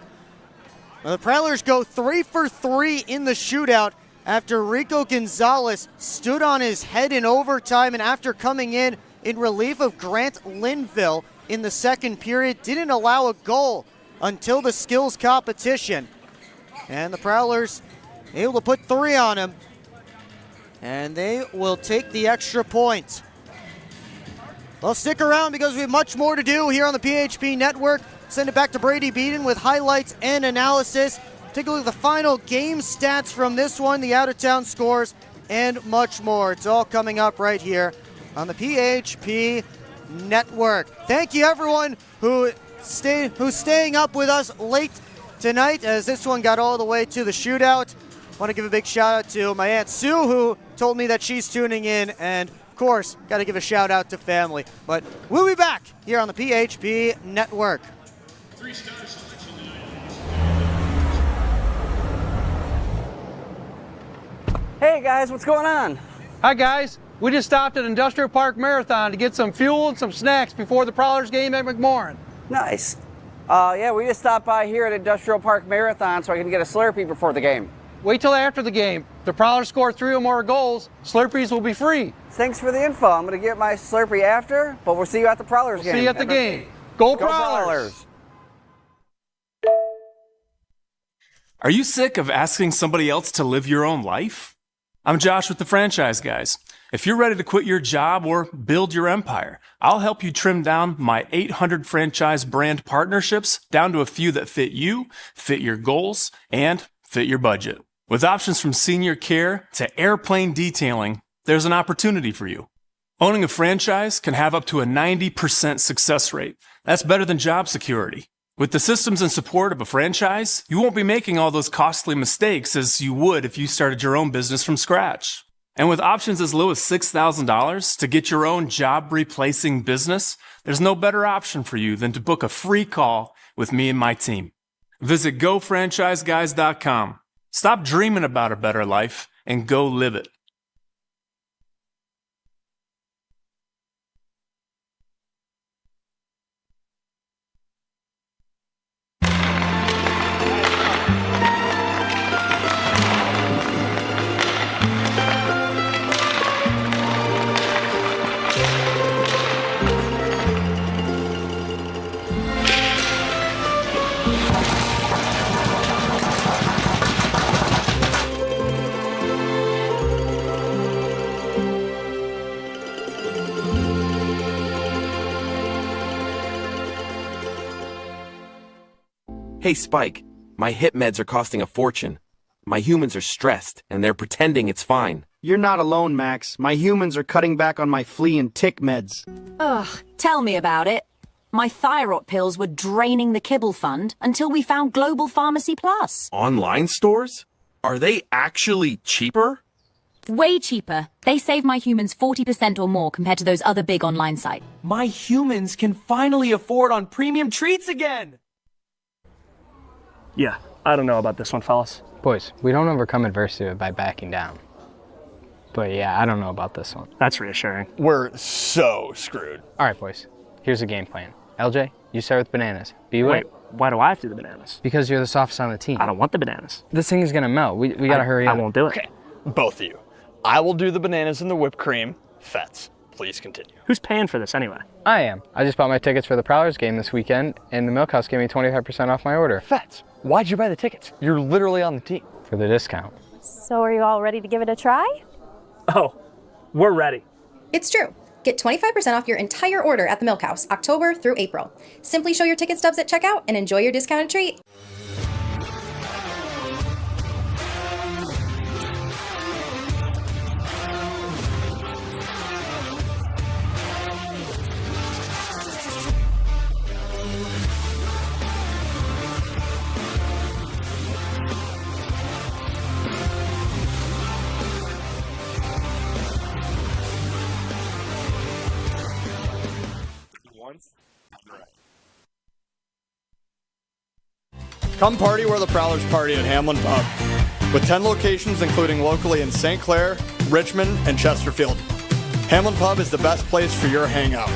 Well, the Prowlers go 3 for 3 in the shootout after Rico Gonzalez stood on his head in overtime, and after coming in relief of Grant Linville in the second period, didn't allow a goal until the skills competition. And the Prowlers able to put 3 on him, and they will take the extra point. Well, stick around because we have much more to do here on the PHP Network. Send it back to Brady Beaton with highlights and analysis. Take a look at the final game stats from this one, the out-of-town scores, and much more. It's all coming up right here on the PHP Network. Thank you, everyone who's staying up with us late tonight as this one got all the way to the shootout. I want to give a big shout out to my Aunt Sue, who told me that she's tuning in, and of course, got to give a shout out to family. But we'll be back here on the PHP Network. 3-star selection tonight. Hey guys, what's going on? Hi guys, we just stopped at Industrial Park Marathon to get some fuel and some snacks before the Prowlers game at McMorran. Nice. Yeah, we just stopped by here at Industrial Park Marathon so I can get a Slurpee before the game. Wait till after the game. If the Prowlers score 3 or more goals, Slurpees will be free. Thanks for the info. I'm going to get my Slurpee after, but we'll see you at the Prowlers game. See you at the game. Go Prowlers! Are you sick of asking somebody else to live your own life? I'm Josh with the Franchise Guys. If you're ready to quit your job or build your empire, I'll help you trim down my 800 franchise brand partnerships down to a few that fit you, fit your goals, and fit your budget. With options from senior care to airplane detailing, there's an opportunity for you. Owning a franchise can have up to a 90% success rate. That's better than job security. With the systems and support of a franchise, you won't be making all those costly mistakes as you would if you started your own business from scratch. And with options as low as $6,000 to get your own job-replacing business, there's no better option for you than to book a free call with me and my team. Visit GoFranchiseGuys.com. Stop dreaming about a better life and go live it. Hey, Spike, my hip meds are costing a fortune. My humans are stressed, and they're pretending it's fine. You're not alone, Max. My humans are cutting back on my flea and tick meds. Ugh, tell me about it. My thyroid pills were draining the kibble fund until we found Global Pharmacy Plus. Online stores? Are they actually cheaper? Way cheaper. They save my humans 40% or more compared to those other big online sites. My humans can finally afford on premium treats again! Yeah, I don't know about this one, fellas. Boys, we don't overcome adversity by backing down. But yeah, I don't know about this one. That's reassuring. We're so screwed. All right, boys. Here's a game plan. LJ, you start with bananas. Wait, why do I have to do the bananas? Because you're the softest on the team. I don't want the bananas. This thing is gonna melt. We gotta hurry up. I won't do it. Okay, both of you. I will do the bananas and the whipped cream. Fets, please continue. Who's paying for this anyway? I am. I just bought my tickets for the Prowlers game this weekend, and the Milk House gave me 25% off my order. Fets, why'd you buy the tickets? You're literally on the team. For the discount. So are you all ready to give it a try? Oh, we're ready. It's true. Get 25% off your entire order at the Milk House, October through April. Simply show your ticket stubs at checkout and enjoy your discounted treat. Come party where the Prowlers party at Hamlin Pub, with 10 locations including locally in St. Clair, Richmond, and Chesterfield. Hamlin Pub is the best place for your hangout.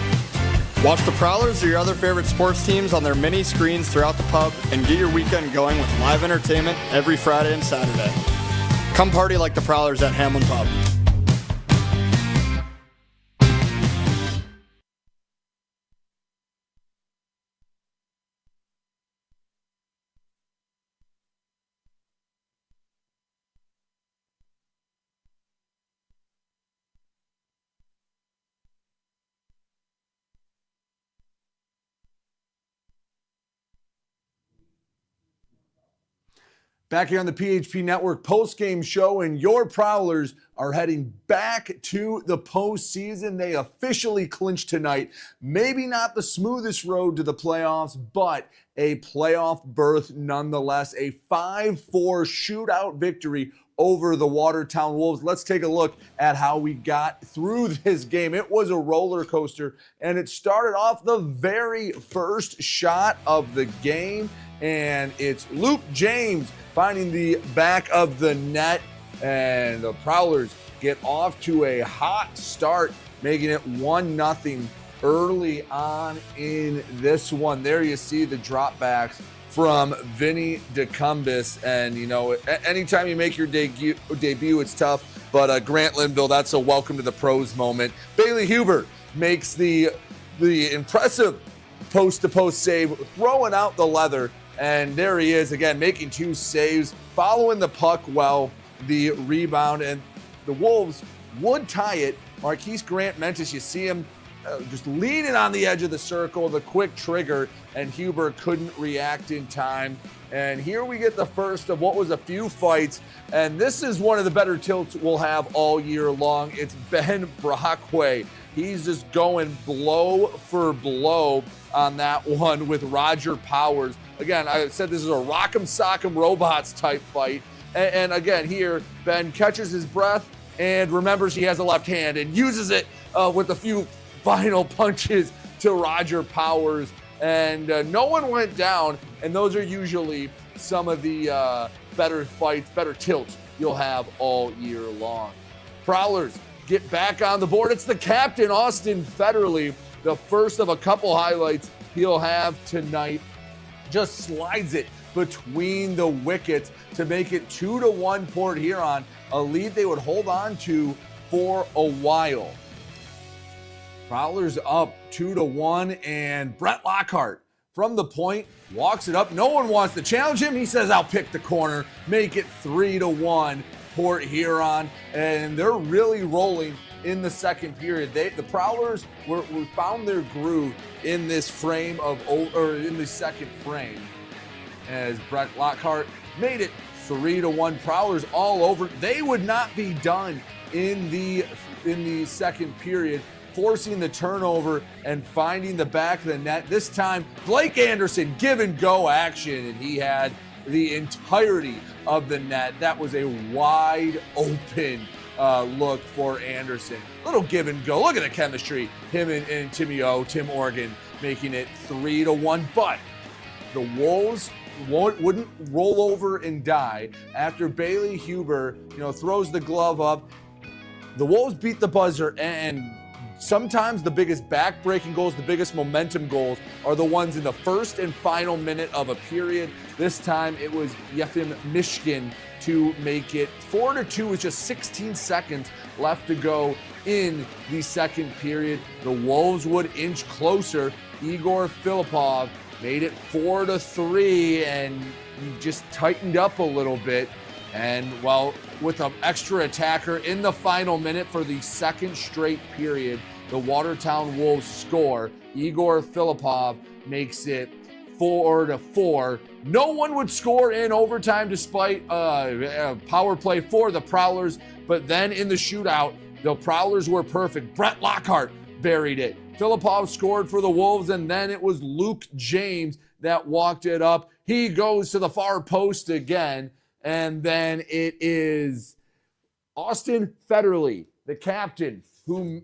Watch the Prowlers or your other favorite sports teams on their mini screens throughout the pub and get your weekend going with live entertainment every Friday and Saturday. Come party like the Prowlers at Hamlin Pub. Back here on the PHP Network postgame show, and your Prowlers are heading back to the postseason. They officially clinched tonight. Maybe not the smoothest road to the playoffs, but a playoff berth nonetheless. A 5-4 shootout victory over the Watertown Wolves. Let's take a look at how we got through this game. It was a roller coaster, and it started off the very first shot of the game, and it's Luke James finding the back of the net, and the Prowlers get off to a hot start, making it 1-0 early on in this one. There you see the dropbacks from Vinny DeCumbis, and you know, anytime you make your debut, it's tough, but Grant Linville, that's a welcome to the pros moment. Bailey Huber makes the impressive post-to-post save, throwing out the leather. And there he is again, making 2 saves, following the puck well, the rebound, and the Wolves would tie it. Marquise Grant Mentis, you see him just leaning on the edge of the circle, the quick trigger, and Huber couldn't react in time. And here we get the first of what was a few fights, and this is one of the better tilts we'll have all year long. It's Ben Brockway. He's just going blow for blow on that one with Roger Powers. Again, I said this is a rock'em sock'em robots type fight. And again, here, Ben catches his breath and remembers he has a left hand and uses it with a few final punches to Roger Powers. And no one went down. And those are usually some of the better fights, better tilts you'll have all year long. Prowlers get back on the board. It's the captain, Austin Federle, the first of a couple highlights he'll have tonight. Just slides it between the wickets to make it 2-1 Port Huron, a lead they would hold on to for a while. Prowlers up 2-1, and Brett Lockhart from the point walks it up. No one wants to challenge him. He says, I'll pick the corner, make it 3-1 Port Huron, and they're really rolling in the second period. The Prowlers were found their groove in this frame in the second frame, as Brett Lockhart made it 3-1. Prowlers all over. They would not be done in the second period, forcing the turnover and finding the back of the net. This time, Blake Anderson give and go action, and he had the entirety of the net. That was a wide open look for Anderson. Little give and go. Look at the chemistry. Him and Tim Organ making it 3-1. But the Wolves wouldn't roll over and die after Bailey Huber, throws the glove up. The Wolves beat the buzzer, and sometimes the biggest back-breaking goals, the biggest momentum goals are the ones in the first and final minute of a period. This time it was Yefim Mishkin to make it 4-2 with just 16 seconds left to go in the second period. The Wolves would inch closer. Igor Filipov made it 4-3 and just tightened up a little bit. And with an extra attacker in the final minute for the second straight period, the Watertown Wolves score. Igor Filipov makes it 4-4. No one would score in overtime despite a power play for the Prowlers, but then in the shootout, the Prowlers were perfect. Brett Lockhart buried it. Filipov scored for the Wolves, and then it was Luke James that walked it up. He goes to the far post again, and then it is Austin Federle, the captain, who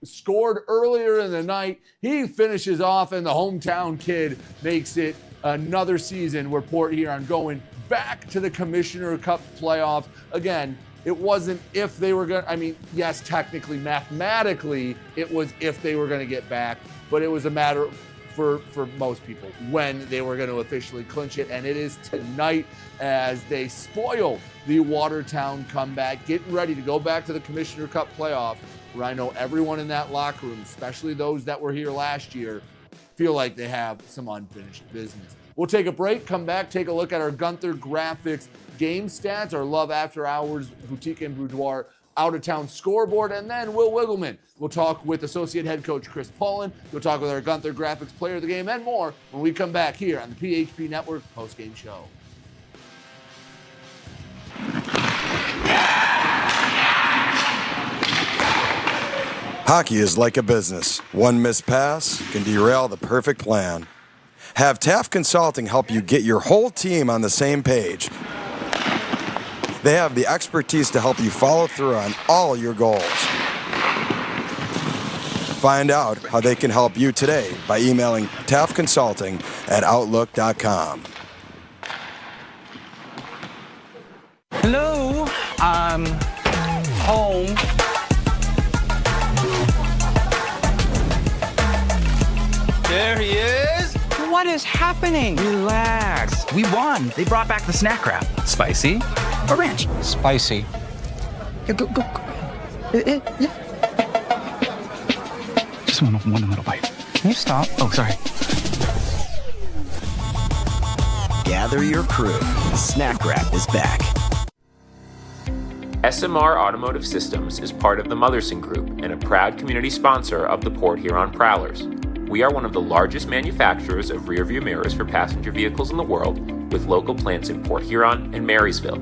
scored earlier in the night. He finishes off, and the hometown kid makes it another season where Port Huron going back to the Commissioner Cup playoffs. Again, It wasn't if they were going to, I mean, yes, technically, mathematically, it was if they were going to get back, but it was a matter for most people when they were going to officially clinch it. And it is tonight as they spoil the Watertown comeback, getting ready to go back to the Commissioner Cup playoff, where I know everyone in that locker room, especially those that were here last year, feel like they have some unfinished business. We'll take a break, come back, take a look at our Gunther Graphics game stats, our Love After Hours Boutique and Boudoir out-of-town scoreboard, and then Will Wiggleman. We'll talk with Associate Head Coach Chris Pullen. We'll talk with our Gunther Graphics Player of the Game and more when we come back here on the PHP Network Postgame Show. Hockey is like a business. One missed pass can derail the perfect plan. Have Taft Consulting help you get your whole team on the same page. They have the expertise to help you follow through on all your goals. Find out how they can help you today by emailing taftconsulting@outlook.com. Hello, I'm home. There he is. What is happening? Relax. We won. They brought back the snack wrap. Spicy or ranch? Spicy. Yeah, go. Yeah. Just one little bite. Can you stop? Oh, sorry. Gather your crew. Snack Wrap is back. SMR Automotive Systems is part of the Motherson Group and a proud community sponsor of the Port Huron Prowlers. We are one of the largest manufacturers of rearview mirrors for passenger vehicles in the world, with local plants in Port Huron and Marysville.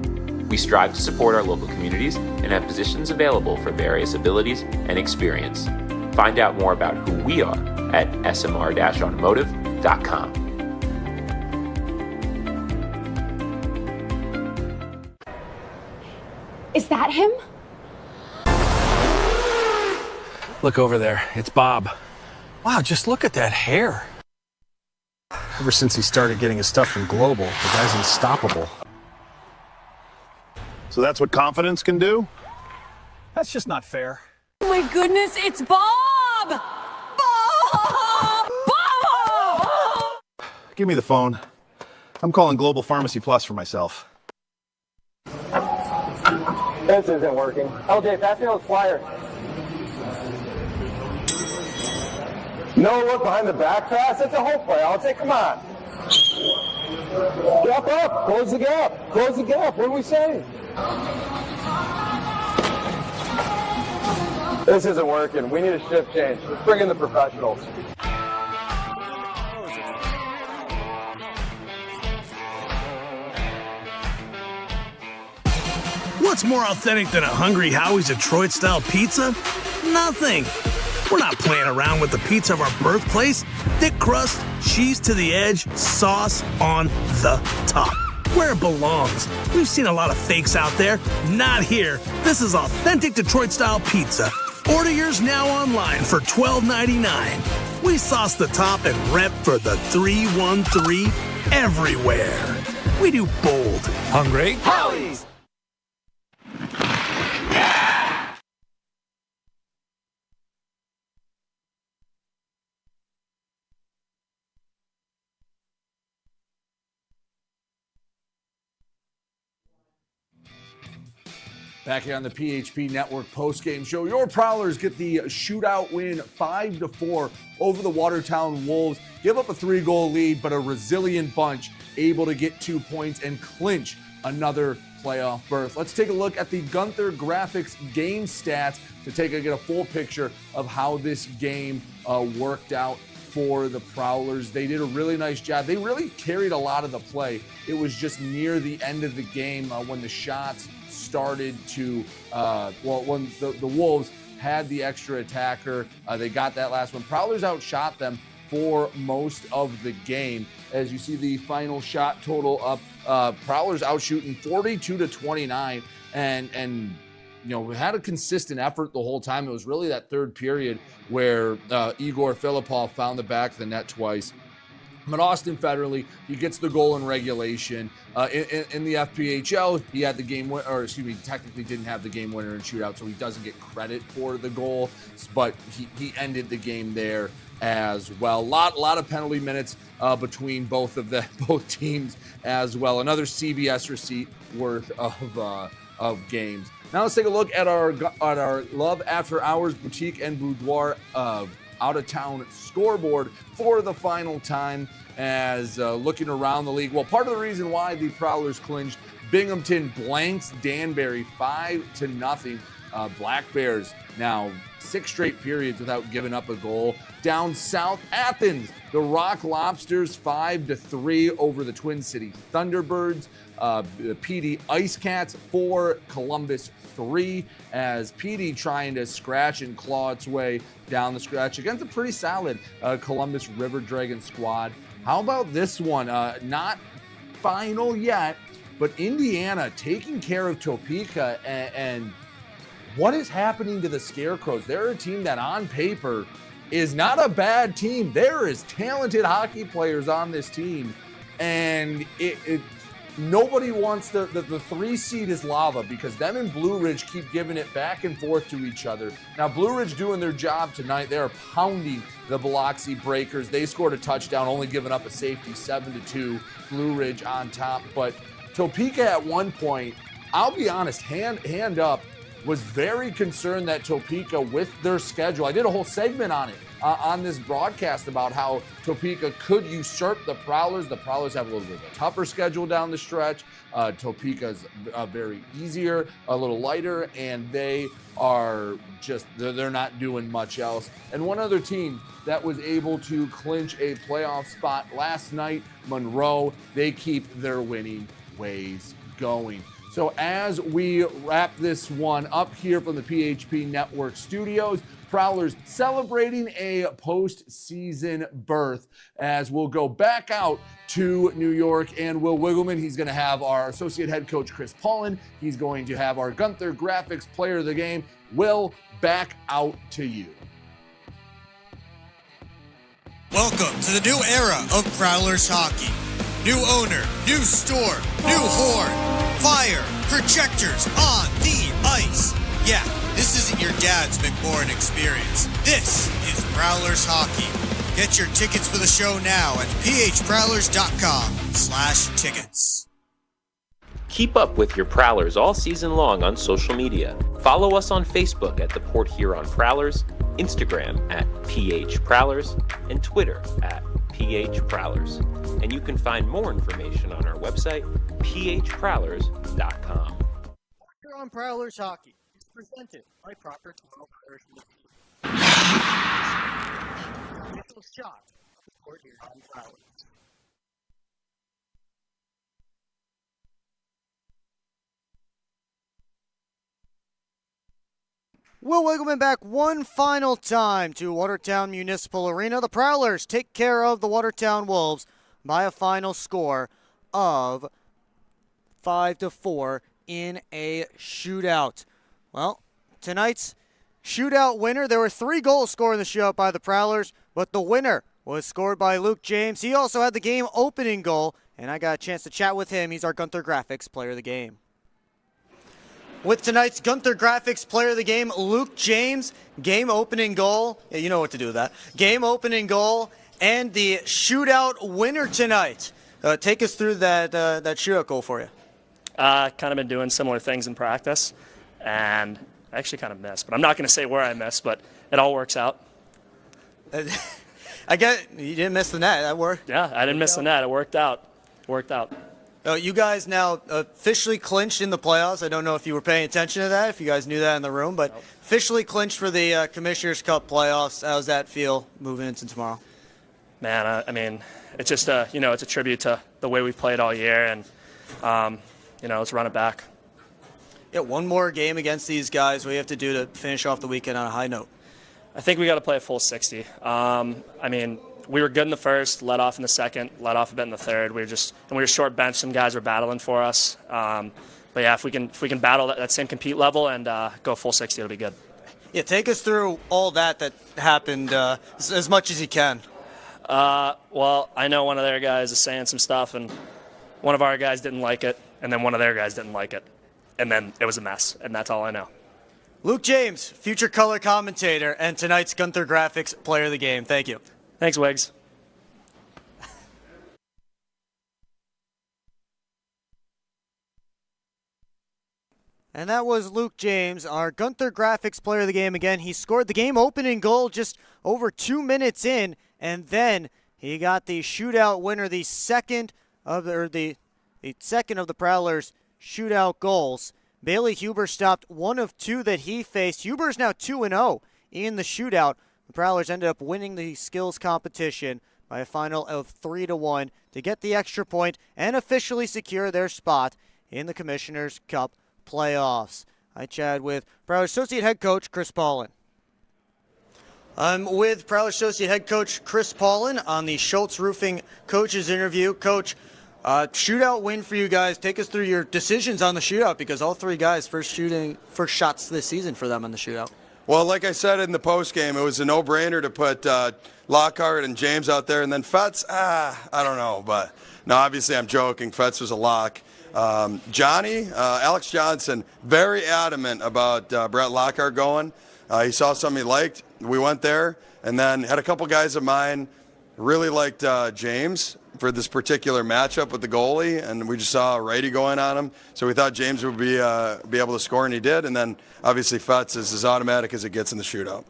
We strive to support our local communities and have positions available for various abilities and experience. Find out more about who we are at smr-automotive.com. Is that him? Look over there. It's Bob. Wow, just look at that hair. Ever since he started getting his stuff from Global, the guy's unstoppable. So that's what confidence can do? That's just not fair. Oh my goodness, it's Bob! Bob! Bob! Give me the phone. I'm calling Global Pharmacy Plus for myself. This isn't working. LJ, pass me those flyers. No look behind the back pass? It's a hope play. I'll say, come on. Gap up. Close the gap. Close the gap. What are we saying? This isn't working. We need a shift change. Let's bring in the professionals. What's more authentic than a Hungry Howie's Detroit-style pizza? Nothing. We're not playing around with the pizza of our birthplace. Thick crust, cheese to the edge, sauce on the top. Where it belongs. We've seen a lot of fakes out there. Not here. This is authentic Detroit-style pizza. Order yours now online for $12.99. We sauce the top and rep for the 313 everywhere. We do bold. Hungry Howie's. Back here on the PHP Network postgame show, your Prowlers get the shootout win 5-4 over the Watertown Wolves. Give up a 3-goal lead, but a resilient bunch able to get 2 points and clinch another playoff berth. Let's take a look at the Gunther Graphics game stats to get a full picture of how this game worked out for the Prowlers. They did a really nice job. They really carried a lot of the play. It was just near the end of the game when the shots started to, when the Wolves had the extra attacker, they got that last one. Prowlers outshot them for most of the game. As you see the final shot total up, Prowlers outshooting 42-29 and you know, had a consistent effort the whole time. It was really that third period where Igor Filipov found the back of the net twice But Austin Federley, he gets the goal in regulation. In the FPHL, he had the game winner, or excuse me, technically didn't have the game winner in shootout, so he doesn't get credit for the goal. But he ended the game there as well. Lot of penalty minutes between both teams as well. Another CBS receipt worth of games. Now let's take a look at our Love After Hours Boutique and Boudoir out-of-town scoreboard for the final time as looking around the league. Well, part of the reason why the Prowlers clinched, Binghamton blanks Danbury 5-0. Black Bears now 6 straight periods without giving up a goal. Down south, Athens, the Rock Lobsters 5-3 over the Twin City Thunderbirds. The PD Ice Cats 4, Columbus 3, as PD trying to scratch and claw its way down the stretch against a pretty solid Columbus River Dragon squad. How about this one? Not final yet, but Indiana taking care of Topeka, and what is happening to the Scarecrows? They're a team that on paper is not a bad team. There is talented hockey players on this team, and nobody wants the 3 seed is lava because them and Blue Ridge keep giving it back and forth to each other. Now, Blue Ridge doing their job tonight. They're pounding the Biloxi Breakers. They scored a touchdown, only giving up a safety, 7-2. Blue Ridge on top. But Topeka at one point, I'll be honest, hand up, was very concerned that Topeka, with their schedule, I did a whole segment on it on this broadcast about how Topeka could usurp the Prowlers. The Prowlers have a little bit of a tougher schedule down the stretch. Topeka's very easier, a little lighter, and they are just, they're not doing much else. And one other team that was able to clinch a playoff spot last night, Monroe, they keep their winning ways going. So as we wrap this one up here from the PHP Network studios, Prowlers celebrating a postseason berth as we'll go back out to New York, and Will Wiggleman, he's going to have our associate head coach Chris Paulin. He's going to have our Gunther Graphics player of the game. Will, back out to you. Welcome to the new era of Prowlers hockey. New owner, new store, new horn, fire, projectors on the ice. Yeah, this isn't your dad's McMorrin experience. This is Prowlers hockey. Get your tickets for the show now at phprowlers.com/tickets. Keep up with your Prowlers all season long on social media. Follow us on Facebook at the Port Huron Prowlers, Instagram at PHProwlers, and Twitter at PHProwlers. And you can find more information on our website, phprowlers.com. Here on Prowlers Hockey is presented by Proper 12 Irish Whiskey. Initial shot of the Port Huron Prowlers. Will Wiggleman back one final time to Watertown Municipal Arena. The Prowlers take care of the Watertown Wolves by a final score of 5-4 in a shootout. Well, tonight's shootout winner, there were 3 goals scored in the shootout by the Prowlers, but the winner was scored by Luke James. He also had the game opening goal, and I got a chance to chat with him. He's our Gunther Graphics player of the game. With tonight's Gunther Graphics player of the game, Luke James, game opening goal. Yeah, you know what to do with that. Game opening goal and the shootout winner tonight. Take us through that shootout goal for you. Kind of been doing similar things in practice, and I actually kind of missed. But I'm not going to say where I missed, but it all works out. I get you didn't miss the net. That worked. Yeah, I didn't miss the net. It worked out. You guys now officially clinched in the playoffs. I don't know if you were paying attention to that, if you guys knew that in the room, but officially clinched for the Commissioner's Cup playoffs. How does that feel moving into tomorrow? Man, I mean, it's just it's a tribute to the way we've played all year, and let's run it back. Yeah, one more game against these guys. What do you have to do to finish off the weekend on a high note? I think we got to play a full 60. We were good in the first, let off in the second, let off a bit in the third. We were short bench. Some guys were battling for us. But yeah, if we can battle that same compete level and go full 60, it'll be good. Yeah, take us through all that happened as much as you can. Well, I know one of their guys is saying some stuff, and one of our guys didn't like it, and then one of their guys didn't like it. And then it was a mess, and that's all I know. Luke James, future color commentator, and tonight's Gunther Graphics Player of the Game. Thank you. Thanks, Wiggs. And that was Luke James, our Gunther Graphics Player of the Game. Again, he scored the game-opening goal just over 2 minutes in, and then he got the shootout winner, the second of the Prowlers' shootout goals. Bailey Huber stopped one of two that he faced. Huber is now 2-0 in the shootout. The Prowlers ended up winning the skills competition by a final of 3-1 to get the extra point and officially secure their spot in the Commissioner's Cup playoffs. I chatted with Prowlers Associate Head Coach Chris Paulin. I'm with Prowlers Associate Head Coach Chris Paulin on the Schultz Roofing Coaches interview. Coach, shootout win for you guys. Take us through your decisions on the shootout, because all three guys first shots this season for them on the shootout. Well, like I said in the postgame, it was a no-brainer to put Lockhart and James out there, and then Fetz, I don't know, but no, obviously I'm joking. Fetz was a lock. Alex Johnson, very adamant about Brett Lockhart going. He saw something he liked. We went there, and then had a couple guys of mine really liked James for this particular matchup with the goalie, and we just saw a righty going on him. So we thought James would be able to score, and he did. And then obviously Fetz is as automatic as it gets in the shootout.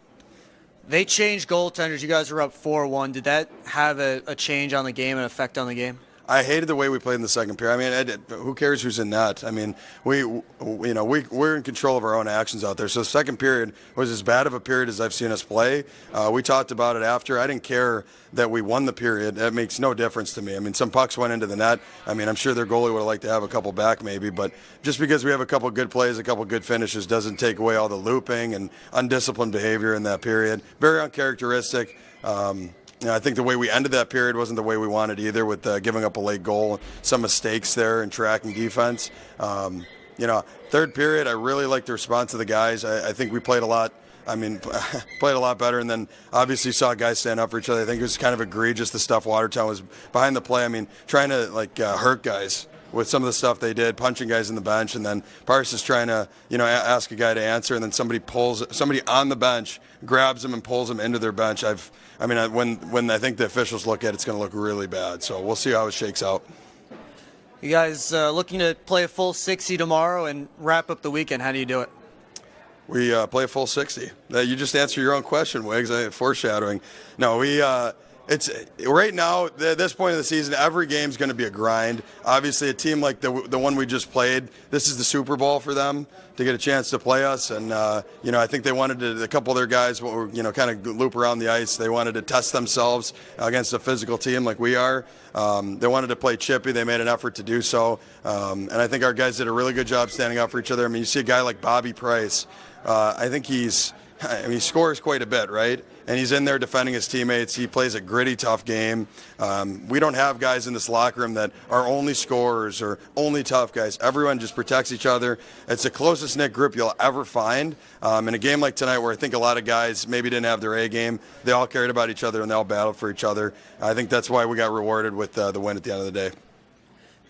They changed goaltenders. You guys were up 4-1. Did that have a change on the game, an effect on the game? I hated the way we played in the second period. I mean, who cares who's in net? I mean, we're in control of our own actions out there. So the second period was as bad of a period as I've seen us play. We talked about it after. I didn't care that we won the period. That makes no difference to me. I mean, some pucks went into the net. I mean, I'm sure their goalie would have liked to have a couple back maybe, but just because we have a couple good plays, a couple good finishes doesn't take away all the looping and undisciplined behavior in that period. Very uncharacteristic. I think the way we ended that period wasn't the way we wanted either, with giving up a late goal, some mistakes there in tracking defense. Third period, I really liked the response of the guys. I think we played a lot. Played a lot better, and then obviously saw guys stand up for each other. I think it was kind of egregious, the stuff Watertown was behind the play. I mean, trying to hurt guys with some of the stuff they did, punching guys in the bench, and then Parsons trying to, ask a guy to answer, and then somebody on the bench grabs him and pulls him into their bench. When I think the officials look at it, it's going to look really bad. So we'll see how it shakes out. You guys looking to play a full 60 tomorrow and wrap up the weekend. How do you do it? We play a full 60. You just answered your own question, Wiggs. Foreshadowing. No, it's right now, at this point of the season, every game's going to be a grind. Obviously, a team like the one we just played, this is the Super Bowl for them to get a chance to play us. And, I think they wanted to, a couple of their guys, kind of loop around the ice. They wanted to test themselves against a physical team like we are. They wanted to play chippy. They made an effort to do so. And I think our guys did a really good job standing up for each other. I mean, you see a guy like Bobby Price. I think he scores quite a bit, right? And he's in there defending his teammates. He plays a gritty, tough game. We don't have guys in this locker room that are only scorers or only tough guys. Everyone just protects each other. It's the closest knit group you'll ever find. In a game like tonight, where I think a lot of guys maybe didn't have their A game, they all cared about each other and they all battled for each other. I think that's why we got rewarded with the win at the end of the day.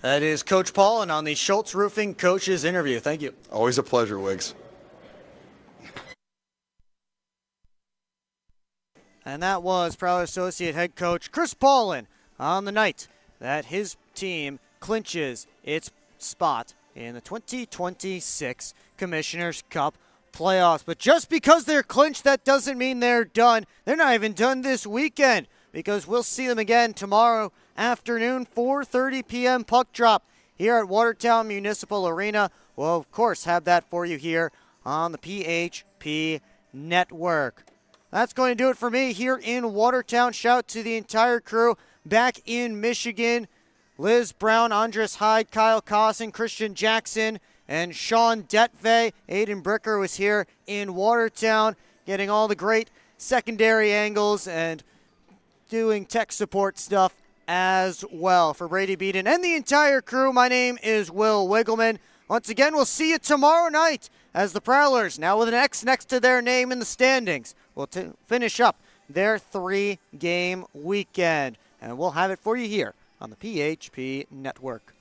That is Coach Paulin on the Schultz Roofing Coaches interview. Thank you. Always a pleasure, Wiggs. And that was Prowlers Associate Head Coach Chris Paulin on the night that his team clinches its spot in the 2026 Commissioner's Cup playoffs. But just because they're clinched, that doesn't mean they're done. They're not even done this weekend, because we'll see them again tomorrow afternoon, 4:30 p.m. puck drop here at Watertown Municipal Arena. We'll, of course, have that for you here on the PHP Network. That's going to do it for me here in Watertown. Shout out to the entire crew back in Michigan. Liz Brown, Andres Hyde, Kyle Cosson, Christian Jackson, and Sean Detvey. Aiden Bricker was here in Watertown, getting all the great secondary angles and doing tech support stuff as well. For Brady Beaton and the entire crew, my name is Will Wiggleman. Once again, we'll see you tomorrow night as the Prowlers, now with an X next to their name in the standings, will finish up their 3-game weekend. And we'll have it for you here on the PHP Network.